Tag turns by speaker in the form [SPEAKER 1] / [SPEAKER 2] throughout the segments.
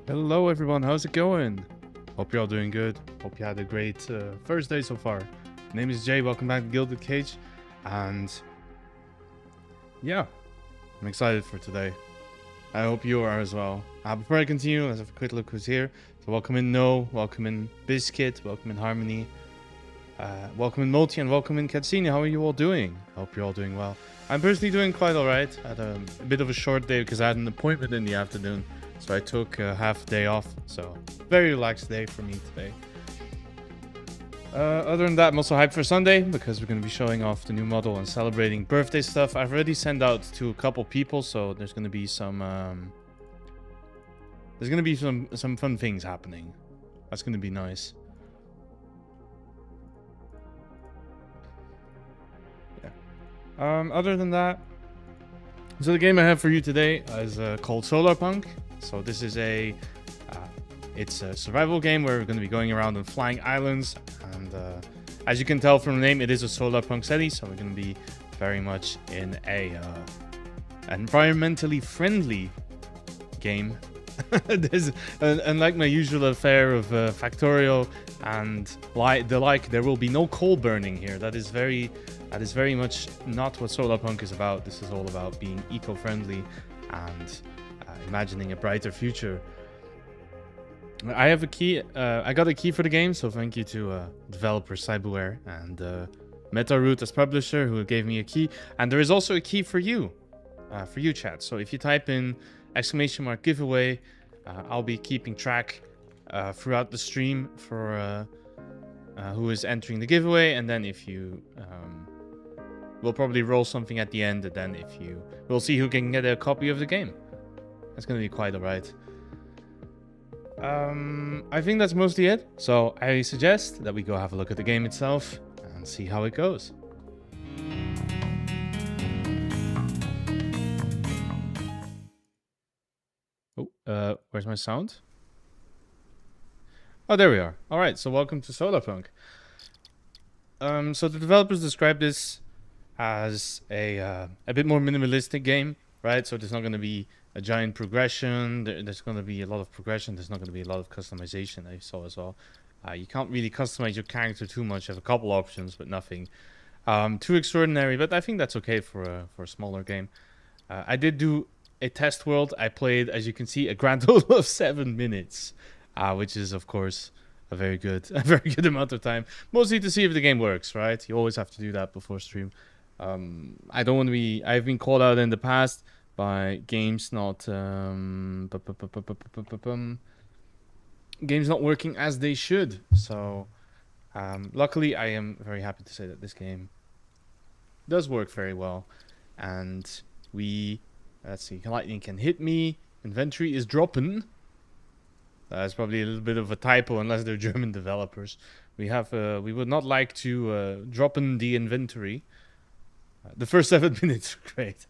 [SPEAKER 1] Hello everyone, how's it going? Hope you're all doing good. Hope you had a great first day so far. My name is Jay, welcome back to Gilded Cage. And yeah, I'm excited for today. I hope you are as well. Before I continue, let's have a quick look who's here. So welcome in No, welcome in Biscuit, welcome in Harmony, welcome in Multi, and welcome in Katsini. How are you all doing? I hope you're all doing well. I'm personally doing quite alright. I had a bit of a short day because I had an appointment in the afternoon. So I took half a day off, so very relaxed day for me today. Other than that, I'm also hyped for Sunday because we're going to be showing off the new model and celebrating birthday stuff. I've already sent out to a couple people, so there's going to be some fun things happening. That's going to be nice. Yeah. Other than that, so the game I have for you today is called Solarpunk. So this is it's a survival game where we're going to be going around on flying islands, and as you can tell from the name, it is a Solarpunk setting, so we're going to be very much in a environmentally friendly game. There's unlike my usual affair of Factorio and the like, there will be no coal burning here. That is very much not what Solarpunk is about. This is all about being eco-friendly and imagining a brighter future. I have a key. I got a key for the game, so thank you to developer CyberWave and Metaroot as publisher, who gave me a key. And there is also a key for you chat. So if you type in !giveaway, I'll be keeping track throughout the stream for who is entering the giveaway. And then if you We'll probably roll something at the end, and then we'll see who can get a copy of the game. That's gonna be quite alright. I think that's mostly it. So I suggest that we go have a look at the game itself and see how it goes. Oh, where's my sound? Oh, there we are. All right, so welcome to Solarpunk. So the developers describe this as a bit more minimalistic game, right? So there's not going to be a giant progression. There's going to be a lot of progression. There's not going to be a lot of customization, I saw as well. You can't really customize your character too much. You have a couple options, but nothing too extraordinary. But I think that's okay for a smaller game. I did do a test world. I played, as you can see, a grand total of 7 minutes, which is, of course, a very good amount of time. Mostly to see if the game works, right? You always have to do that before stream. I don't want to be... I've been called out in the past by games not... games not working as they should. So, luckily, I am very happy to say that this game does work very well. And we... Let's see, lightning can hit me. Inventory is dropping. That's probably a little bit of a typo unless they're German developers. We would not like to drop in the inventory. The first 7 minutes are great.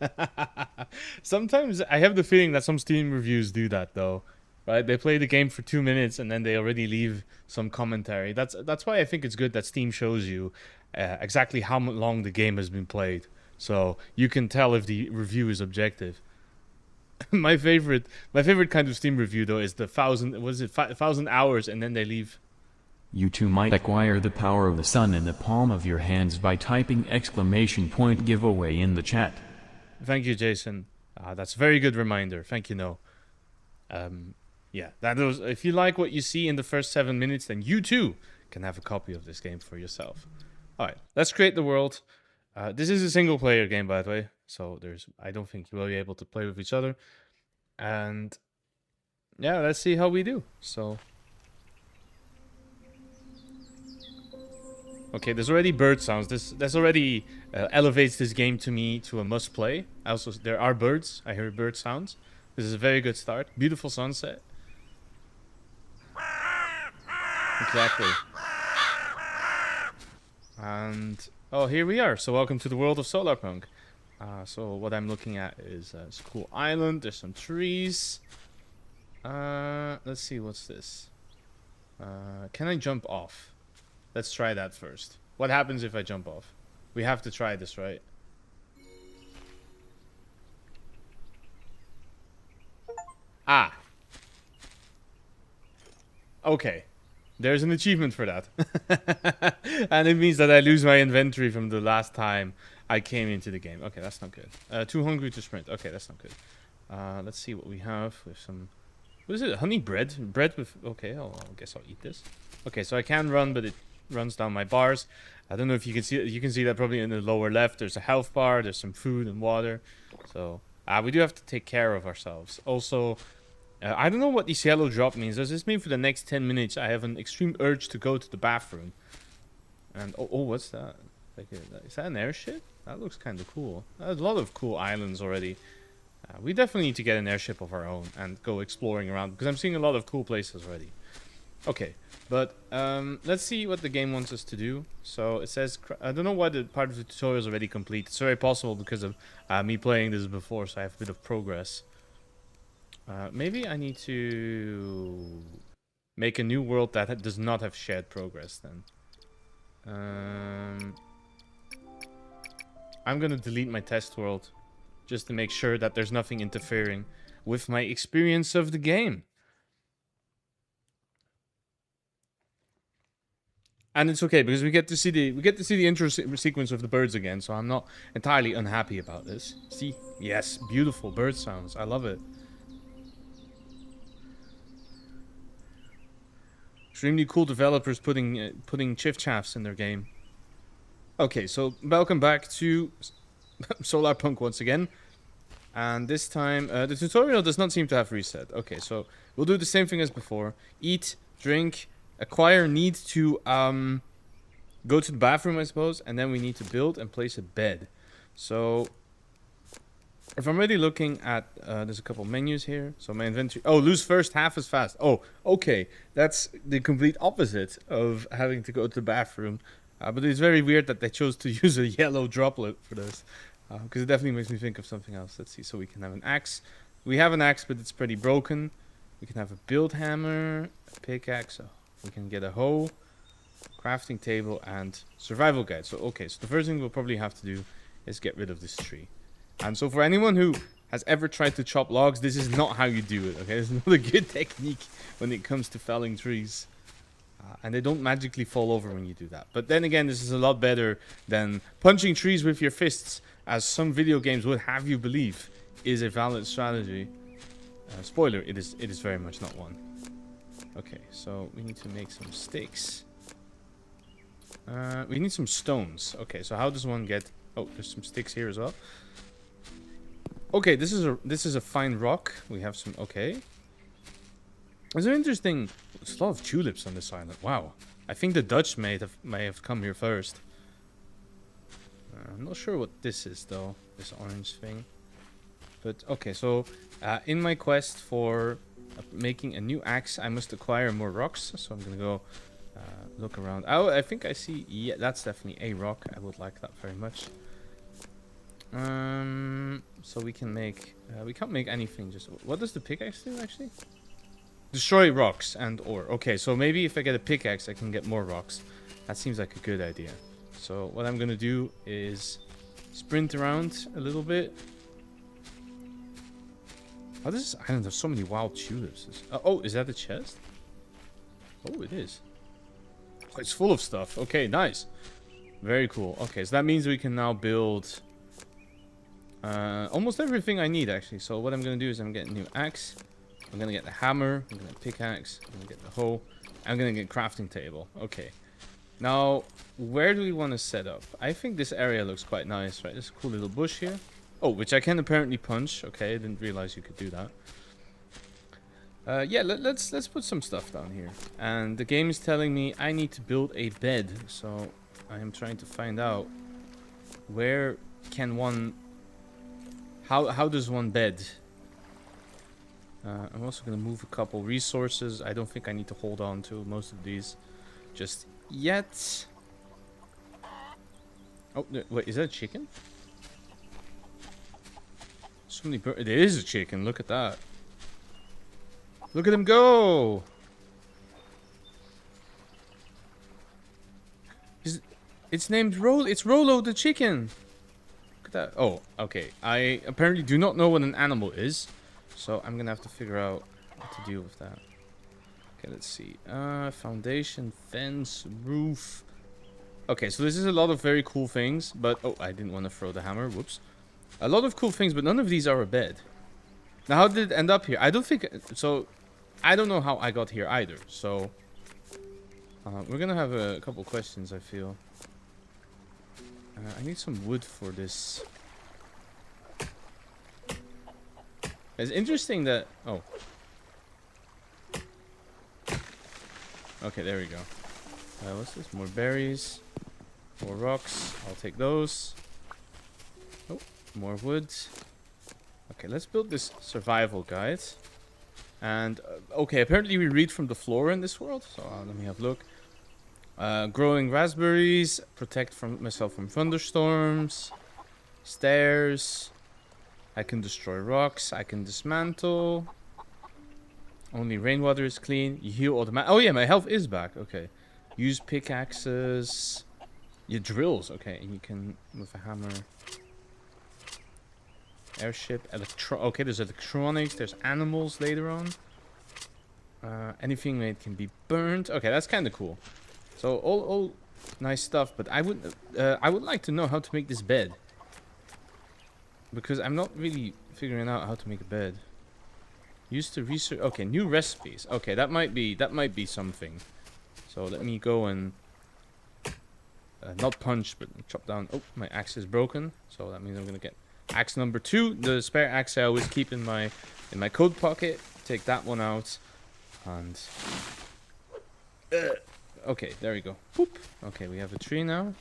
[SPEAKER 1] Sometimes I have the feeling that some Steam reviews do that though. Right? They play the game for 2 minutes and then they already leave some commentary. That's why I think it's good that Steam shows you exactly how long the game has been played. So you can tell if the review is objective. my favorite kind of Steam review though is the 1,000 hours and then they leave.
[SPEAKER 2] You too might acquire the power of the sun in the palm of your hands by typing !giveaway in the chat.
[SPEAKER 1] Thank you, Jason. That's a very good reminder. Thank you, No. Yeah, if you like what you see in the first 7 minutes, then you too can have a copy of this game for yourself. All right, let's create the world. This is a single player game, by the way, so I don't think you will be able to play with each other. And yeah, let's see how we do. So, okay, there's already bird sounds. This already elevates this game to me to a must play. Also, there are birds. I hear bird sounds. This is a very good start. Beautiful sunset. Exactly. And oh, here we are. So welcome to the world of Solarpunk. So what I'm looking at is a cool island. There's some trees. Let's see, what's this? Can I jump off? Let's try that first. What happens if I jump off? We have to try this, right? Ah. Okay. There's an achievement for that. And it means that I lose my inventory from the last time I came into the game. Okay, that's not good. Too hungry to sprint. Okay, that's not good. Let's see what we have with some... What is it? Honey bread? Bread with... Okay, I guess I'll eat this. Okay, so I can run, but it runs down my bars. I don't know if you can see it. You can see that probably in the lower left. There's a health bar. There's some food and water. So, we do have to take care of ourselves. Also... I don't know what this yellow drop means. Does this mean for the next 10 minutes I have an extreme urge to go to the bathroom? And oh, what's that? Is that an airship? That looks kind of cool. There's a lot of cool islands already. We definitely need to get an airship of our own and go exploring around because I'm seeing a lot of cool places already. Okay, but let's see what the game wants us to do. So it says, I don't know why the part of the tutorial is already complete. It's very possible because of me playing this before, so I have a bit of progress. Maybe I need to make a new world that does not have shared progress then. I'm gonna delete my test world just to make sure that there's nothing interfering with my experience of the game. And it's okay because we get to see the intro sequence of the birds again, so I'm not entirely unhappy about this. See? Yes, beautiful bird sounds. I love it. Extremely cool developers putting chiff-chaffs in their game. Okay, so welcome back to Solarpunk once again. And this time, the tutorial does not seem to have reset. Okay, so we'll do the same thing as before. Eat, drink, acquire need to go to the bathroom, I suppose. And then we need to build and place a bed. So if I'm already looking at, there's a couple menus here. So my inventory, oh, lose first, half as fast. Oh, okay. That's the complete opposite of having to go to the bathroom. But it's very weird that they chose to use a yellow droplet for this. Because it definitely makes me think of something else. Let's see. So we can have an axe. We have an axe, but it's pretty broken. We can have a build hammer, a pickaxe. So we can get a hoe, crafting table, and survival guide. So, okay. So the first thing we'll probably have to do is get rid of this tree. And so for anyone who has ever tried to chop logs, this is not how you do it, okay? It's not a good technique when it comes to felling trees. And they don't magically fall over when you do that. But then again, this is a lot better than punching trees with your fists, as some video games would have you believe is a valid strategy. Spoiler, it is very much not one. Okay, so we need to make some sticks. We need some stones. Okay, so how does one get... Oh, there's some sticks here as well. Okay, this is a fine rock. We have some... Okay. There's an interesting... There's a lot of tulips on this island. Wow. I think the Dutch may have come here first. I'm not sure what this is, though. This orange thing. But, okay, so... in my quest for making a new axe, I must acquire more rocks. So I'm gonna go look around. Oh, I think I see... Yeah, that's definitely a rock. I would like that very much. So we can make... we can't make anything. Just... What does the pickaxe do, actually? Destroy rocks and ore. Okay, so maybe if I get a pickaxe, I can get more rocks. That seems like a good idea. So what I'm gonna do is sprint around a little bit. Oh, this island has so many wild tulips. Oh, is that the chest? Oh, it is. Oh, it's full of stuff. Okay, nice. Very cool. Okay, so that means we can now build almost everything I need, actually. So what I'm gonna do is I'm getting a new axe. I'm gonna get the hammer, I'm gonna pickaxe, I'm gonna get the hoe, I'm gonna get crafting table. Okay. Now, where do we want to set up? I think this area looks quite nice, right? There's a cool little bush here. Oh, which I can apparently punch. Okay, I didn't realize you could do that. Yeah, let's put some stuff down here. And the game is telling me I need to build a bed. So I am trying to find out where can one... How does one bed? I'm also going to move a couple resources. I don't think I need to hold on to most of these just yet. Oh, wait, is that a chicken? So many birds. It is a chicken. Look at that. Look at him go. It's named Rolo. It's Rolo the chicken. Look at that. Oh, okay. I apparently do not know what an animal is. So I'm gonna have to figure out what to do with that. Okay, let's see. Foundation, fence, roof. Okay, so this is a lot of very cool things, but... Oh, I didn't want to throw the hammer. Whoops. A lot of cool things, but none of these are a bed. Now, how did it end up here? I don't think... So, I don't know how I got here either. So, we're gonna have a couple questions, I feel. I need some wood for this... It's interesting that... Oh. Okay, there we go. What's this? More berries. More rocks. I'll take those. Oh, more wood. Okay, let's build this survival guide. And, okay, apparently we read from the flora in this world. So, let me have a look. Growing raspberries. Protect myself from thunderstorms. Stairs. I can destroy rocks. I can dismantle. Only rainwater is clean. You heal automatically. Oh yeah, my health is back. Okay. Use pickaxes. Your drills. Okay, and you can with a hammer. Airship. Okay, there's electronics. There's animals later on. Anything made can be burned. Okay, that's kind of cool. So all nice stuff. But I would like to know how to make this bed. Because I'm not really figuring out how to make a bed. Use the research. Okay, new recipes. Okay, that might be something. So let me go and not punch, but chop down. Oh, my axe is broken. So that means I'm gonna get axe number 2. The spare axe I always keep in my coat pocket. Take that one out, and okay, there we go. Boop. Okay, we have a tree now.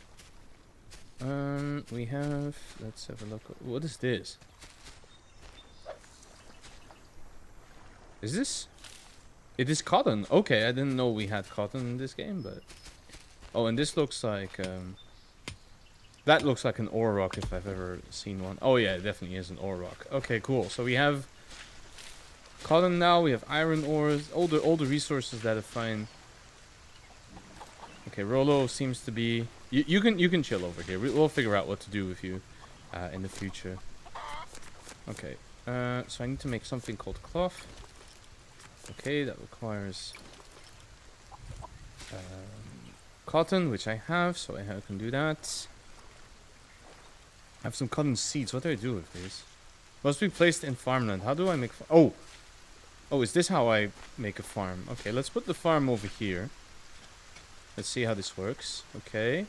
[SPEAKER 1] We have. Let's have a look. What is this? Is this? It is cotton. Okay, I didn't know we had cotton in this game, but. Oh, and this looks like. That looks like an ore rock if I've ever seen one. Oh yeah, it definitely is an ore rock. Okay, cool. So we have cotton now. We have iron ores. All the resources that I find. Okay, Rolo seems to be. You can chill over here. We'll figure out what to do with you in the future. Okay. So I need to make something called cloth. Okay, that requires cotton, which I have, so I can do that. I have some cotton seeds. What do I do with these? Must be placed in farmland. How do I make... Oh! Oh, is this how I make a farm? Okay, let's put the farm over here. Let's see how this works. Okay.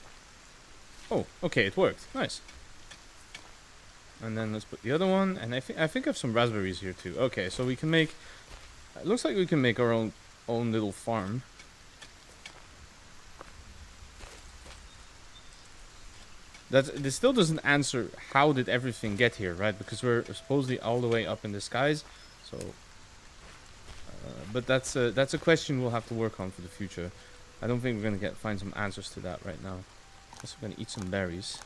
[SPEAKER 1] Oh, okay, it worked. Nice. And then let's put the other one. And I think I have some raspberries here too. Okay, so we can make... It looks like we can make our own little farm. This still doesn't answer how did everything get here, right? Because we're supposedly all the way up in the skies. So... but that's a question we'll have to work on for the future. I don't think we're gonna find some answers to that right now. Guess we're gonna eat some berries.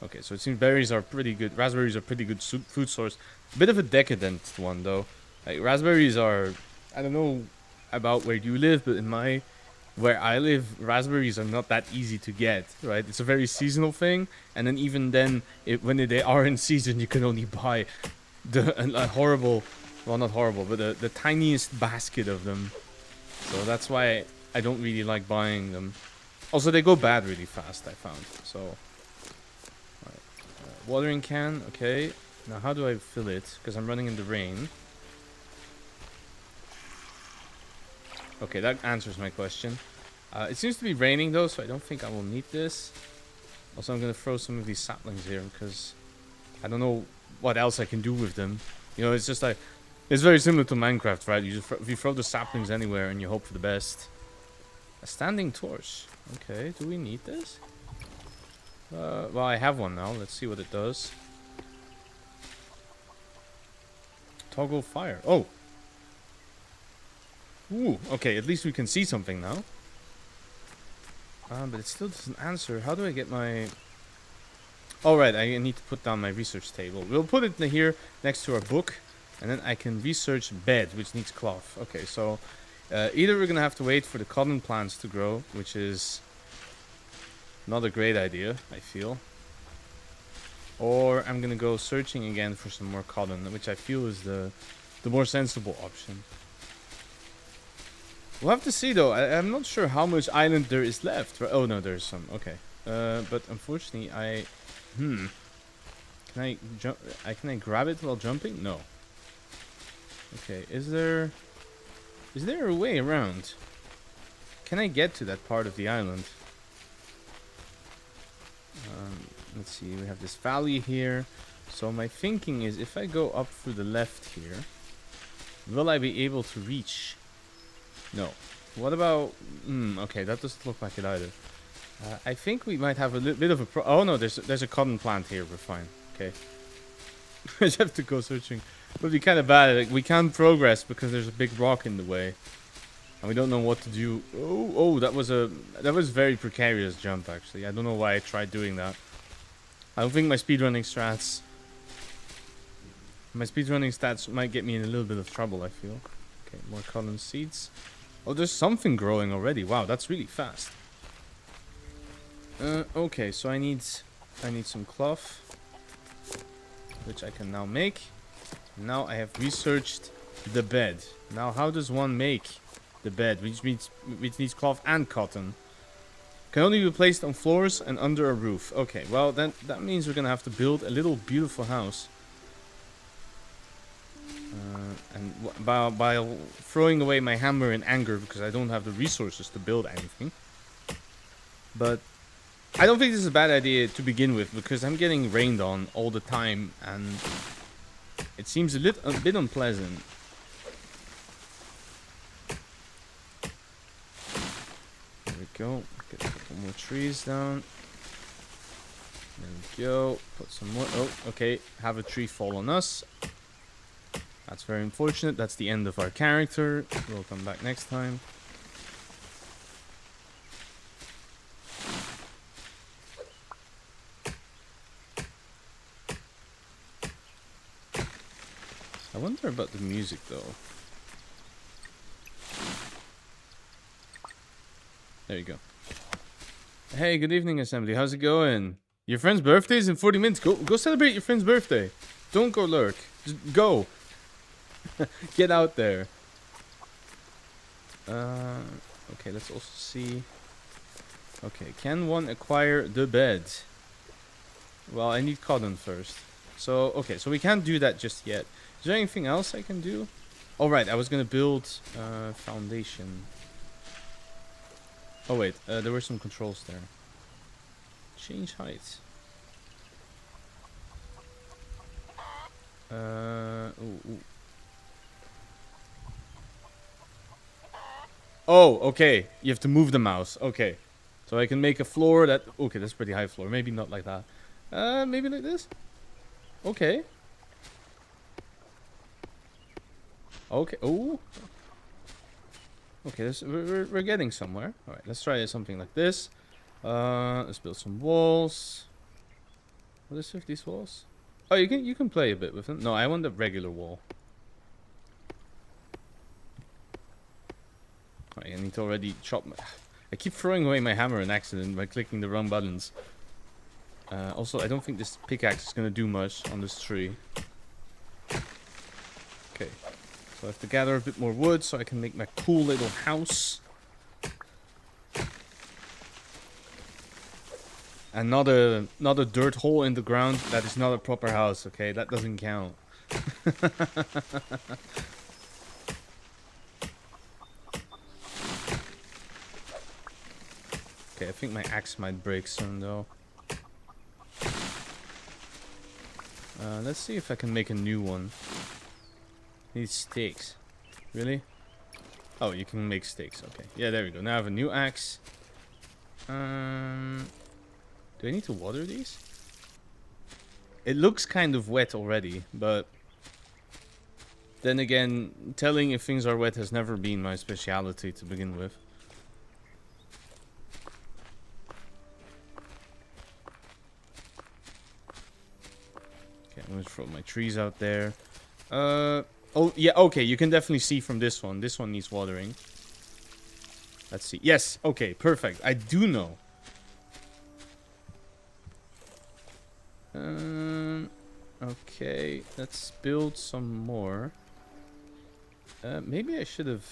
[SPEAKER 1] Okay, so it seems berries are pretty good. Raspberries are pretty good food source. A bit of a decadent one though. Like raspberries are, I don't know about where you live, but where I live, raspberries are not that easy to get. Right? It's a very seasonal thing, and then even then, when they are in season, you can only buy a horrible. Well, not horrible, but the tiniest basket of them. So that's why I don't really like buying them. Also, they go bad really fast, I found. So, right. Watering can, okay. Now, how do I fill it? Because I'm running in the rain. Okay, that answers my question. It seems to be raining, though, so I don't think I will need this. Also, I'm going to throw some of these saplings here, because I don't know what else I can do with them. You know, it's just like... It's very similar to Minecraft, right? You throw the saplings anywhere and you hope for the best. A standing torch. Okay, do we need this? Well, I have one now. Let's see what it does. Toggle fire. Oh! Ooh, okay, at least we can see something now. But it still doesn't answer. How do I get my... Alright, I need to put down my research table. We'll put it here next to our book. And then I can research bed, which needs cloth. Okay, so either we're going to have to wait for the cotton plants to grow, which is not a great idea, I feel. Or I'm going to go searching again for some more cotton, which I feel is the more sensible option. We'll have to see, though. I'm not sure how much island there is left. Oh, no, there's some. Okay. But unfortunately, Can I jump? Can I grab it while jumping? No. Okay, is there a way around? Can I get to that part of the island? Let's see, we have this valley here. So my thinking is if I go up through the left here, will I be able to reach? No. What about... okay, that doesn't look like it either. I think we might have a little bit of a oh no, there's a cotton plant here, we're fine. Okay. I just have to go searching. It would be kind of bad. Like, we can't progress because there's a big rock in the way, and we don't know what to do. Oh, that was a very precarious jump. Actually, I don't know why I tried doing that. I don't think my speedrunning stats might get me in a little bit of trouble. I feel. Okay, more cotton seeds. Oh, there's something growing already. Wow, that's really fast. Okay, so I need some cloth, which I can now make. Now I have researched the bed. Now how does one make the bed, which needs cloth and cotton? Can only be placed on floors and under a roof. Okay, well then that means we're gonna have to build a little beautiful house. And by throwing away my hammer in anger because I don't have the resources to build anything. But I don't think this is a bad idea to begin with, because I'm getting rained on all the time and it seems a bit unpleasant. There we go. Get a couple more trees down. There we go. Put some more. Oh, okay. Have a tree fall on us. That's very unfortunate. That's the end of our character. We'll come back next time. I wonder about the music though. There you go. Hey, good evening, Assembly. How's it going? Your friend's birthday is in 40 minutes. Go celebrate your friend's birthday. Don't go lurk. Just go. Get out there. Okay, let's also see. Okay, can one acquire the bed? Well, I need cotton first. So, okay, so we can't do that just yet. Is there anything else I can do? Oh, right, I was gonna build foundation. Oh, wait, there were some controls there. Change height. Ooh. Oh, okay. You have to move the mouse. Okay. So I can make a floor that... Okay, that's pretty high floor. Maybe not like that. Maybe like this? Okay. Okay. Oh. Okay, we're getting somewhere. Alright, let's try something like this. Let's build some walls. What is with these walls? Oh, you can play a bit with them. No, I want the regular wall. I need to already chop my... I keep throwing away my hammer in accident by clicking the wrong buttons. Also, I don't think this pickaxe is going to do much on this tree. Okay. So I have to gather a bit more wood so I can make my cool little house. And not a dirt hole in the ground. That is not a proper house, okay? That doesn't count. Okay, I think my axe might break soon though. Let's see if I can make a new one. Need sticks. Really? Oh, you can make sticks. Okay. Yeah, there we go. Now I have a new axe. Do I need to water these? It looks kind of wet already, but then again, telling if things are wet has never been my speciality to begin with. Okay, I'm gonna throw my trees out there. Oh, yeah, okay, you can definitely see from this one. This one needs watering. Let's see. Yes, okay, perfect. I do know. Okay, let's build some more. Maybe I should have...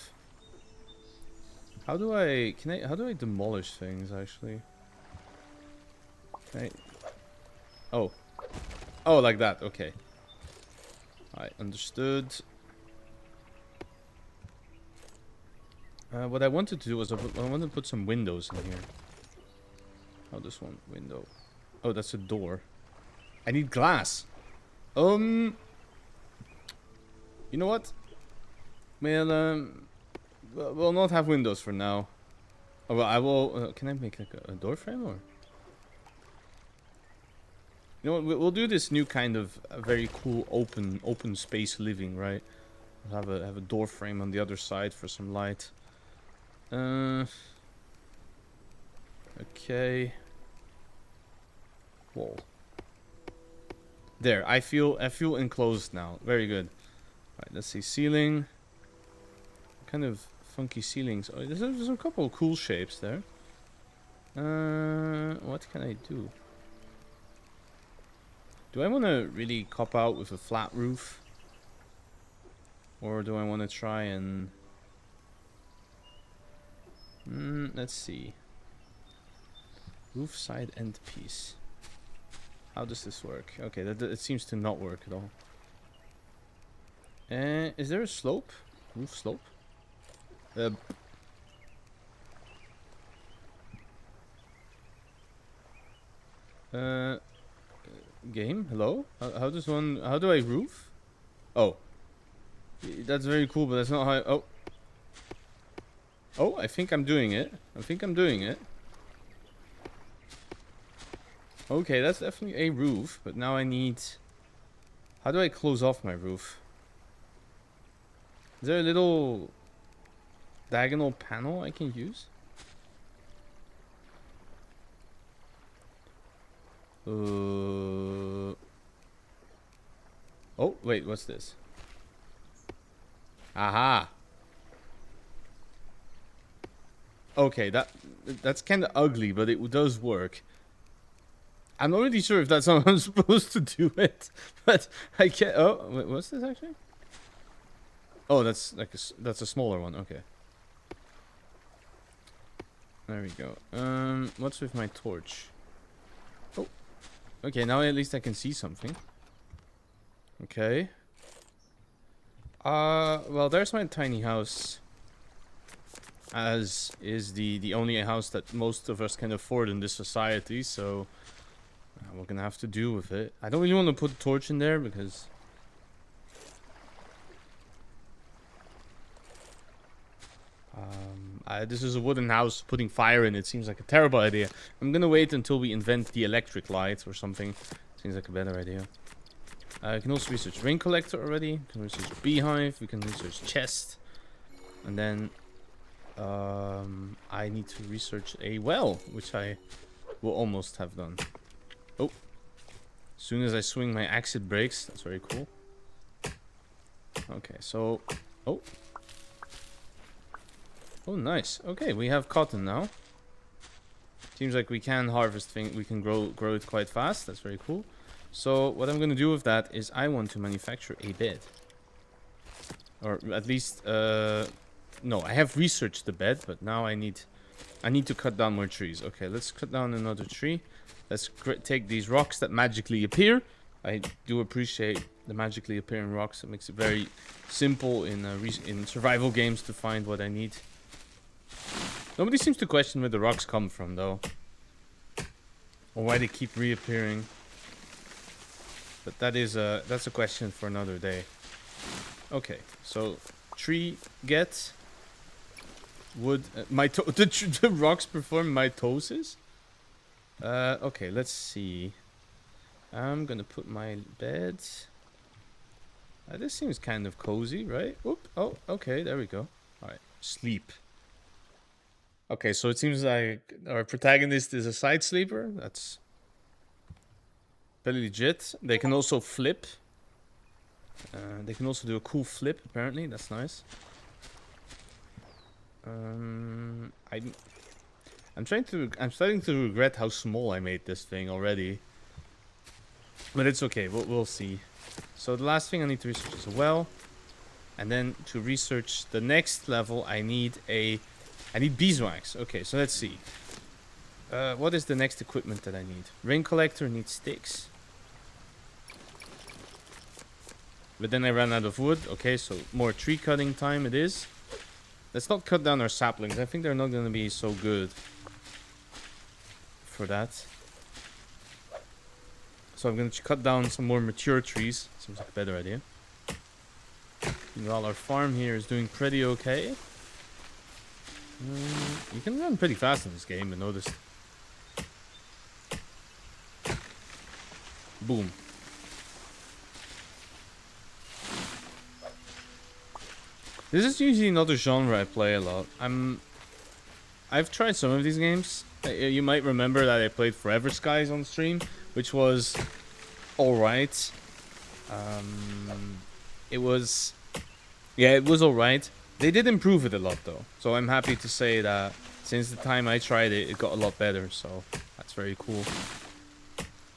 [SPEAKER 1] How do I demolish things, actually? Okay. Oh. Oh, like that, okay. I understood. What I wanted to do was I wanted to put some windows in here. Oh, this one window. Oh, that's a door. I need glass. You know what? We'll not have windows for now. Oh, well, I will. Can I make like a door frame or? You know what? We'll do this new kind of very cool open space living, right? We'll have a door frame on the other side for some light. Okay. Wall. There, I feel enclosed now. Very good. Alright, let's see. Ceiling. What kind of funky ceilings? Oh, there's a couple of cool shapes there. What can I do? Do I want to really cop out with a flat roof? Or do I want to try and... let's see. Roof side end piece. How does this work? Okay, it seems to not work at all. Is there a slope? Roof slope? Game? Hello? How do I roof? Oh. That's very cool, but that's not how I... Oh. Oh, I think I'm doing it. Okay, that's definitely a roof, but now I need... How do I close off my roof? Is there a little diagonal panel I can use? Oh, wait, what's this? Aha! Okay, that's kind of ugly, but it does work. I'm not really sure if that's how I'm supposed to do it, but I can't. Oh, wait, what's this actually? Oh, that's like that's a smaller one. Okay. There we go. What's with my torch? Oh, okay. Now at least I can see something. Okay. Well, there's my tiny house. As is the only house that most of us can afford in this society, so we're gonna have to deal with it. I don't really want to put a torch in there because this is a wooden house. Putting fire in it seems like a terrible idea. I'm gonna wait until we invent the electric light or something. Seems like a better idea. You can also research rain collector already. You can research beehive. We can research chest, and then I need to research a well, which I will almost have done. Oh, as soon as I swing my acid brakes, that's very cool. Okay, so oh, nice. Okay, we have cotton now. Seems like we can harvest things. We can grow it quite fast. That's very cool. So what I'm gonna do with that is I want to manufacture a bed, or at least no, I have researched the bed, but now I need to cut down more trees. Okay, let's cut down another tree. Let's take these rocks that magically appear. I do appreciate the magically appearing rocks. It makes it very simple in survival games to find what I need. Nobody seems to question where the rocks come from, though, or why they keep reappearing. But that's a question for another day. Okay, so tree get wood. The rocks perform mitosis. Okay, let's see. I'm gonna put my bed. This seems kind of cozy, right? Oop. Oh, okay, there we go. All right, sleep. Okay, so it seems like our protagonist is a side sleeper. That's pretty legit. They can also flip. They can also do a cool flip, apparently. That's nice. I'm starting to regret how small I made this thing already. But it's okay. We'll see. So the last thing I need to research is a well. And then to research the next level, I need beeswax. Okay, so let's see. What is the next equipment that I need? Rain collector needs sticks. But then I ran out of wood. Okay, so more tree cutting time it is. Let's not cut down our saplings. I think they're not going to be so good for that. So I'm going to cut down some more mature trees. Seems like a better idea. Meanwhile, our farm here is doing pretty okay. You can run pretty fast in this game, I noticed. Boom. This is usually another genre I play a lot. I've tried some of these games. You might remember that I played Forever Skies on stream, which was alright. It was alright. They did improve it a lot though, so I'm happy to say that since the time I tried it, it got a lot better. So that's very cool.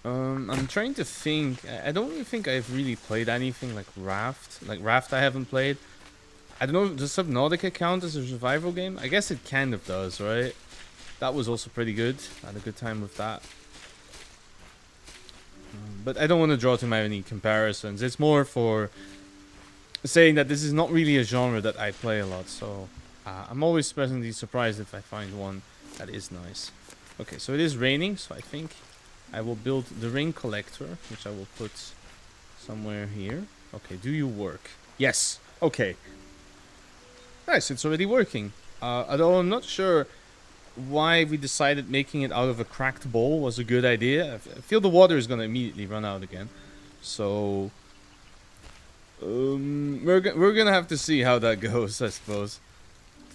[SPEAKER 1] I'm trying to think. I don't really think I've really played anything like Raft. Like Raft, I haven't played. I don't know. Does Subnautica count as a survival game? I guess it kind of does, right? That was also pretty good. I had a good time with that. But I don't want to draw too many comparisons. It's more for saying that this is not really a genre that I play a lot. So I'm always pleasantly surprised if I find one that is nice. Okay, so it is raining, so I think I will build the rain collector, which I will put somewhere here. Okay, do you work? Yes. Okay. Nice, it's already working. Although I'm not sure why we decided making it out of a cracked bowl was a good idea. I feel the water is gonna immediately run out again, so we're gonna have to see how that goes, I suppose.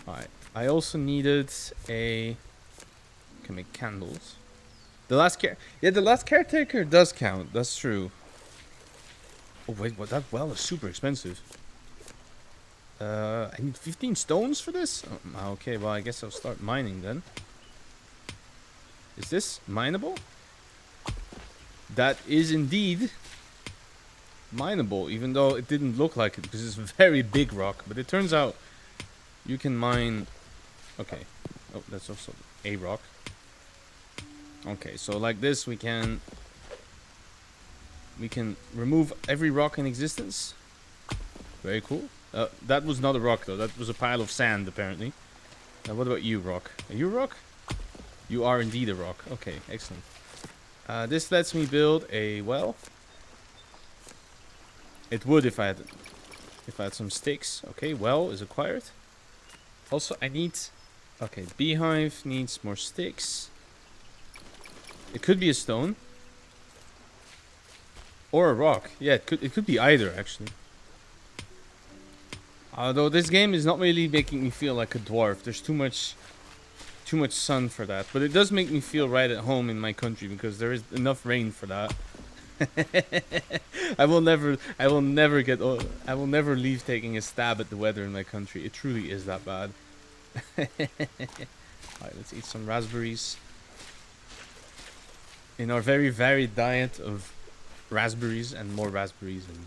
[SPEAKER 1] All right. I also needed a. Can make candles. The last the last caretaker does count. That's true. Oh wait, what? That well is super expensive. I need 15 stones for this? Oh, okay, well, I guess I'll start mining then. Is this mineable? That is indeed mineable, even though it didn't look like it because it's a very big rock. But it turns out you can mine... Okay. Oh, that's also a rock. Okay, so like this we can remove every rock in existence. Very cool. That was not a rock though. That was a pile of sand apparently. What about you, rock? Are you a rock? You are indeed a rock. Okay, excellent. This lets me build a well. It would if I had some sticks. Okay, well is acquired. Also, I need... Okay, beehive needs more sticks. It could be a stone. Or a rock. Yeah, it could be either actually. Although this game is not really making me feel like a dwarf. There's too much sun for that. But it does make me feel right at home in my country because there is enough rain for that. I will never leave taking a stab at the weather in my country. It truly is that bad. Alright, let's eat some raspberries. In our very varied diet of raspberries and more raspberries, and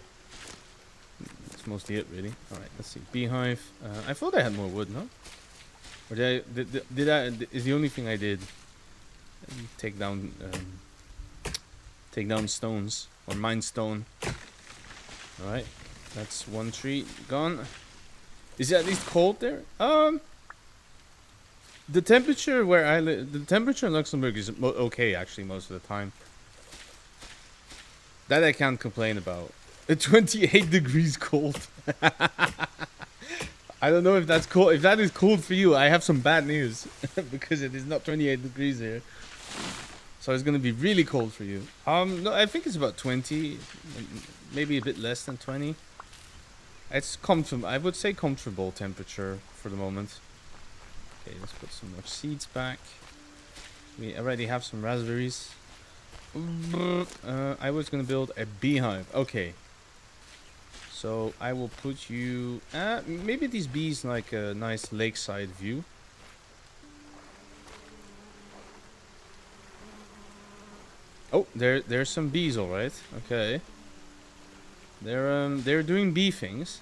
[SPEAKER 1] that's mostly it really. Alright, let's see. Beehive. I thought I had more wood, no? Or did I is the only thing I did take down stones or mine stone. Alright, that's one tree gone. Is it at least cold there? The temperature where I live, the temperature in Luxembourg is okay actually most of the time. That I can't complain about. 28 degrees cold. I don't know if that's cold. If that is cold for you, I have some bad news because it is not 28 degrees here. So it's gonna be really cold for you. No, I think it's about 20, maybe a bit less than 20. It's comfortable. I would say comfortable temperature for the moment. Okay, let's put some more seeds back. We already have some raspberries. I was gonna build a beehive. Okay. So I will put you... maybe these bees like a nice lakeside view. Oh, there's some bees, all right. Okay. They're doing bee things.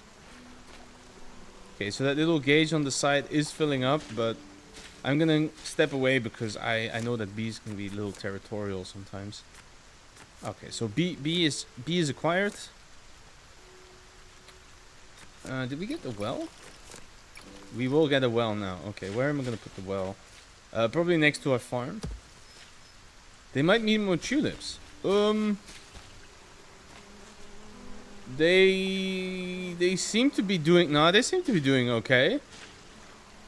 [SPEAKER 1] Okay, so that little gauge on the side is filling up, but I'm gonna step away because I know that bees can be a little territorial sometimes. Okay, so bee is acquired. Did we get the well? We will get a well now. Okay, where am I gonna put the well? Probably next to our farm. They might need more tulips. They seem to be doing... No, they seem to be doing okay.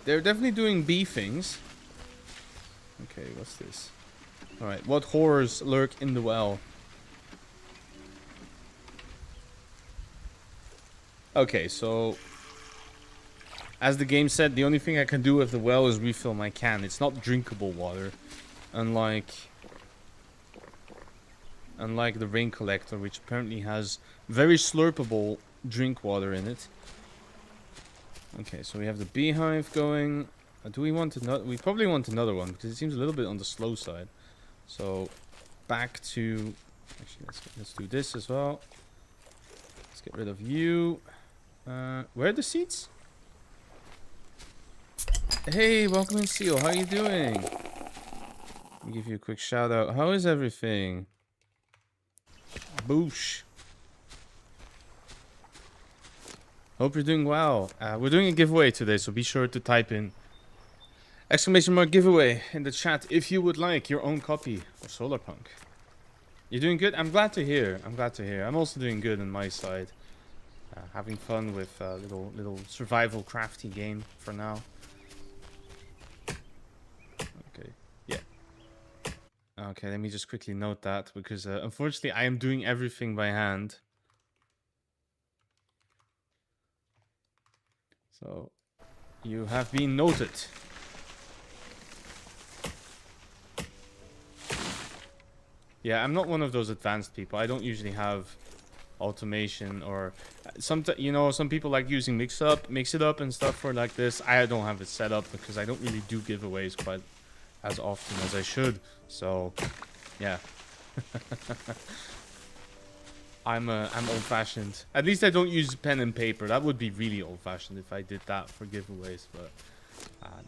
[SPEAKER 1] They're definitely doing bee things. Okay, what's this? Alright, what horrors lurk in the well? Okay, so... As the game said, the only thing I can do with the well is refill my can. It's not drinkable water. Unlike the rain collector, which apparently has very slurpable drink water in it. Okay, so we have the beehive going. Do we want another? We probably want another one because it seems a little bit on the slow side. So back to... Actually, let's do this as well. Let's get rid of you. Where are the seeds? Hey, welcome in, Seal. How are you doing? Let me give you a quick shout out. How is everything? Boosh. Hope you're doing well. We're doing a giveaway today, so be sure to type in !giveaway in the chat if you would like your own copy of Solarpunk. You're doing good? I'm glad to hear. I'm glad to hear. I'm also doing good on my side. Having fun with a little survival crafty game for now. Okay, let me just quickly note that, because unfortunately I am doing everything by hand. So, you have been noted. Yeah, I'm not one of those advanced people. I don't usually have automation, or some people like using mix it up and stuff for like this. I don't have it set up because I don't really do giveaways quite as often as I should. So, yeah. I'm old-fashioned. At least I don't use pen and paper. That would be really old-fashioned if I did that for giveaways. But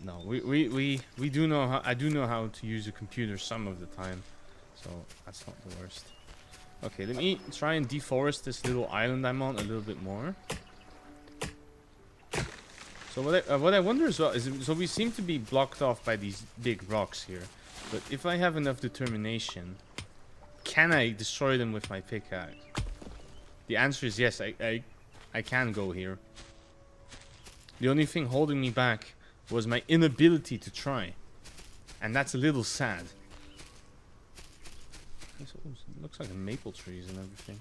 [SPEAKER 1] no, we do know how. I do know how to use a computer some of the time, so that's not the worst. Okay, let me try and deforest this little island I'm on a little bit more. So what I wonder as well is, so we seem to be blocked off by these big rocks here. But if I have enough determination, can I destroy them with my pickaxe? The answer is yes, I can go here. The only thing holding me back was my inability to try. And that's a little sad. It looks like maple trees and everything.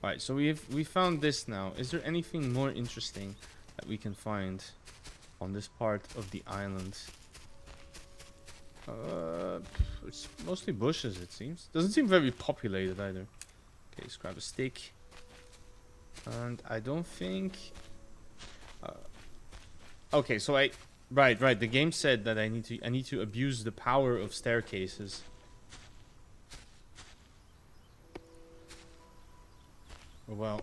[SPEAKER 1] Alright, so we found this now. Is there anything more interesting that we can find on this part of the island? It's mostly bushes, it seems. Doesn't seem very populated either. Okay, let's grab a stick. And I don't think... okay, so right. The game said that I need to abuse the power of staircases. Well.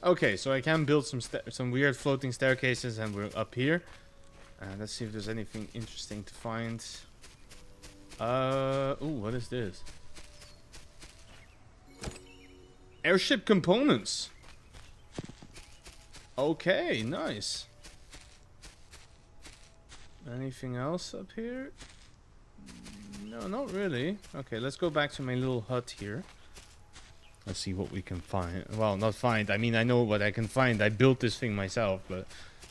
[SPEAKER 1] Okay, so I can build some weird floating staircases, and we're up here. Let's see if there's anything interesting to find. Ooh, what is this? Airship components. Okay, nice. Anything else up here? No, not really. Okay, let's go back to my little hut here. Let's see what we can find. Well, not find. I mean, I know what I can find. I built this thing myself, but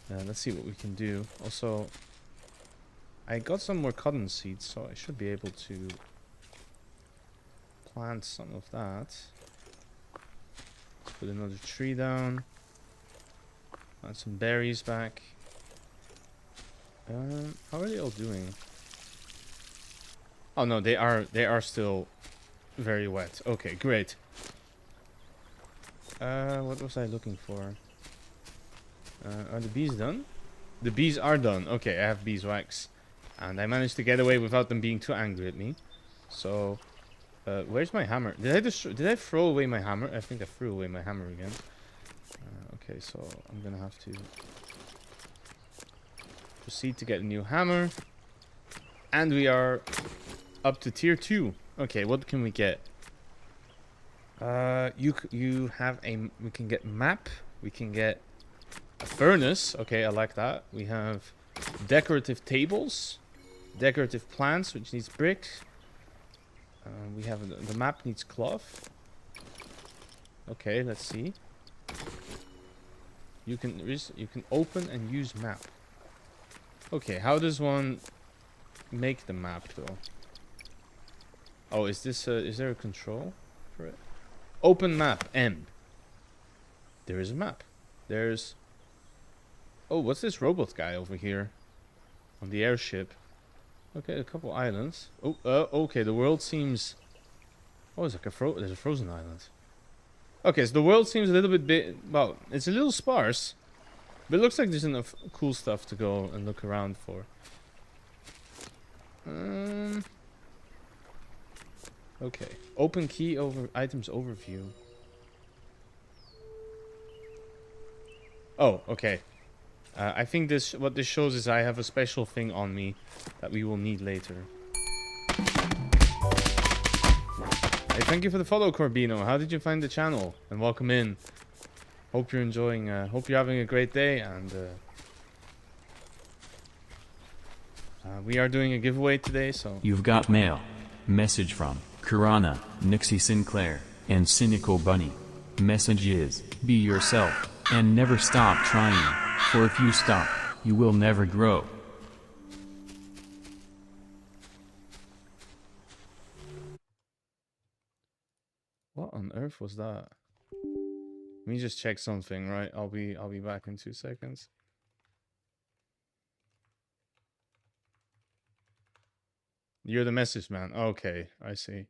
[SPEAKER 1] let's see what we can do. Also, I got some more cotton seeds, so I should be able to plant some of that. Let's put another tree down. Plant some berries back. How are they all doing? Oh no, they are still very wet. Okay, great. What was I looking for? Are the bees done? The bees are done. Okay, I have beeswax. And I managed to get away without them being too angry at me. So, where's my hammer? Did I throw away my hammer? I think I threw away my hammer again. Okay, so I'm gonna have to proceed to get a new hammer. And we are up to tier 2. Okay, what can we get? We can get map. We can get a furnace. Okay, I like that. We have decorative tables, decorative plants, which needs bricks. We have the map needs cloth. Okay, let's see. You can open and use map. Okay, how does one make the map though? Oh, is there a control for it? Open map, M. There is a map. There's... Oh, what's this robot guy over here? On the airship. Okay, a couple islands. Oh, okay, the world seems... Oh, it's like there's a frozen island. Okay, so the world seems a little bit well, it's a little sparse. But it looks like there's enough cool stuff to go and look around for. Okay. Open key over items overview. Oh, okay. I think what this shows is I have a special thing on me that we will need later. Hey, thank you for the follow, Corbino. How did you find the channel? And welcome in. Hope you're enjoying, hope you're having a great day, and we are doing a giveaway today, so...
[SPEAKER 2] You've got mail. Message from Kurana, Nixie Sinclair, and Cynical Bunny. Message is, be yourself, and never stop trying, for if you stop, you will never grow.
[SPEAKER 1] What on earth was that? Let me just check something, right? I'll be back in 2 seconds. You're the message man. Okay, I see.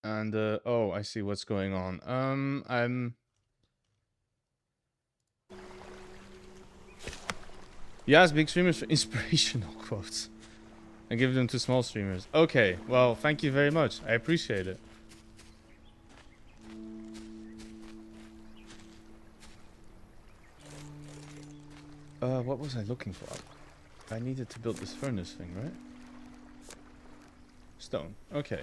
[SPEAKER 1] And oh, I see what's going on. Yes, big streamers for inspirational quotes. I give them to small streamers. Okay, well, thank you very much. I appreciate it. What was I looking for? I needed to build this furnace thing, right? Stone. Okay.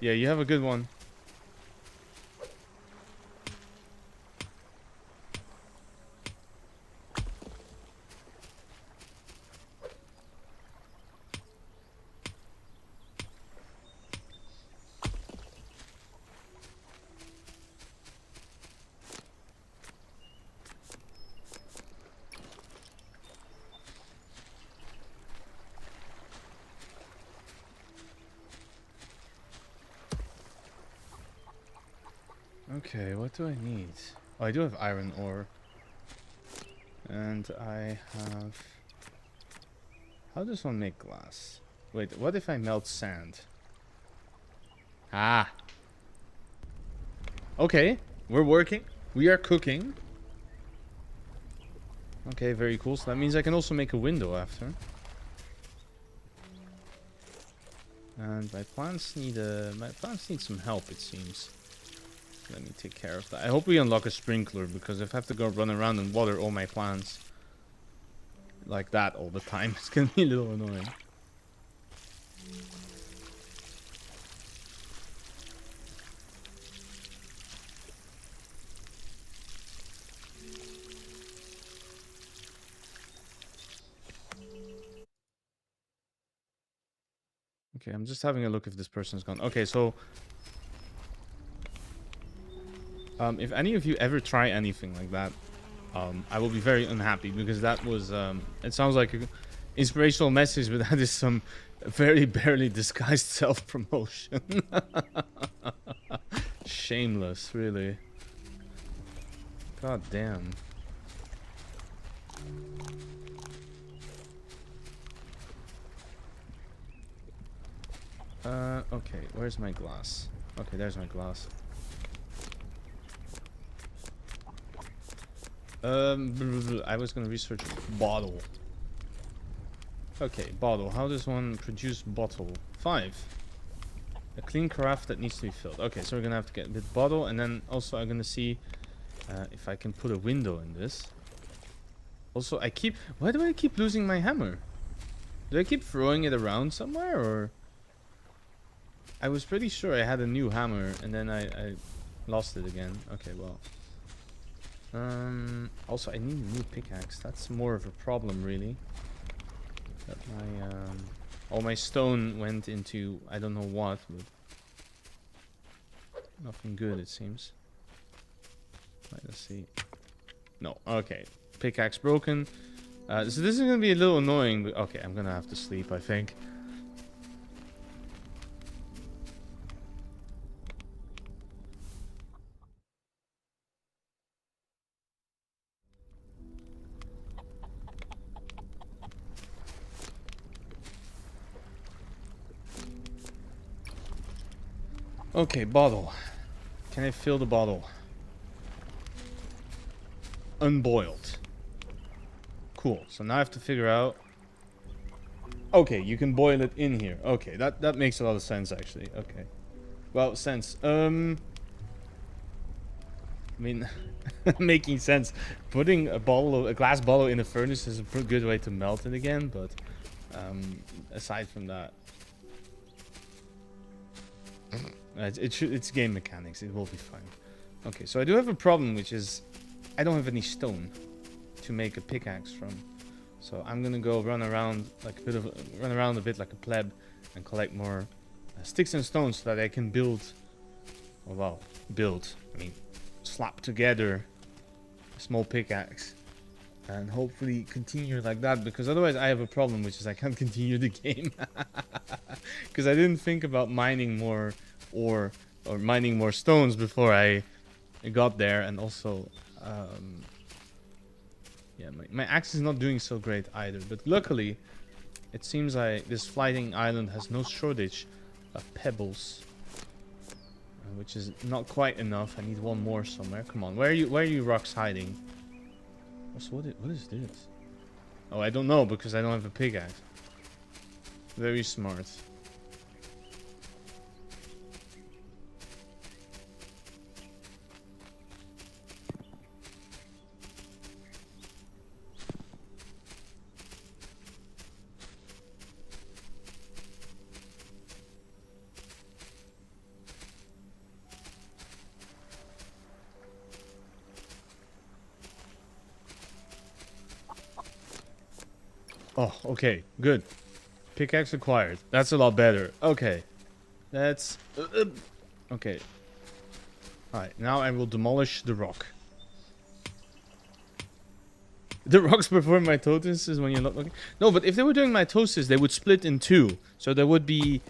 [SPEAKER 1] Yeah, you have a good one. Okay, what do I need? Oh, I do have iron ore. And I have... How does one make glass? Wait, what if I melt sand? Ah! Okay, we're working. We are cooking. Okay, very cool. So that means I can also make a window after. And my plants need some help, it seems. Let me take care of that. I hope we unlock a sprinkler, because if I have to go run around and water all my plants like that all the time, it's gonna be a little annoying. Okay, I'm just having a look if this person's gone. Okay, so if any of you ever try anything like that, I will be very unhappy, because that was it sounds like an inspirational message, but that is some very barely disguised self-promotion. Shameless, really. God damn. Okay, where's my glass? Okay, there's my glass. I was gonna research bottle. Okay, bottle. How does one produce bottle? 5. A clean carafe that needs to be filled. Okay, so we're gonna have to get a bit bottle, and then also I'm gonna see if I can put a window in this. Also, why do I keep losing my hammer? Do I keep throwing it around somewhere, or? I was pretty sure I had a new hammer, and then I lost it again. Okay, well. Also, I need a new pickaxe. That's more of a problem, really. That all my stone went into I don't know what, but nothing good, it seems. Right, let's see. No, okay. Pickaxe broken. So this is gonna be a little annoying, but okay, I'm gonna have to sleep, I think. Okay, bottle. Can I fill the bottle? Unboiled. Cool. So now I have to figure out. Okay, you can boil it in here. Okay, that makes a lot of sense, actually. Okay. Well, sense. I mean, making sense. Putting a glass bottle in a furnace is a pretty good way to melt it again, but aside from that. It's game mechanics. It will be fine. Okay, so I do have a problem, which is I don't have any stone to make a pickaxe from. So I'm gonna go run around a bit like a pleb and collect more sticks and stones so that I can build. Oh wow, I mean, slap together a small pickaxe and hopefully continue like that, because otherwise I have a problem, which is I can't continue the game because I didn't think about mining more ore or mining more stones before I got there. And also yeah, my axe is not doing so great either, but luckily it seems like this floating island has no shortage of pebbles, which is not quite enough. I need one more somewhere. Come on, where are you rocks hiding? Also, what is this? Oh, I don't know, because I don't have a pickaxe. Very smart. Oh, okay, good. Pickaxe acquired. That's a lot better. Okay. That's... okay. Alright, now I will demolish the rock. The rocks perform mitosis when you're not looking. No, but if they were doing mitosis, they would split in two. So there would be...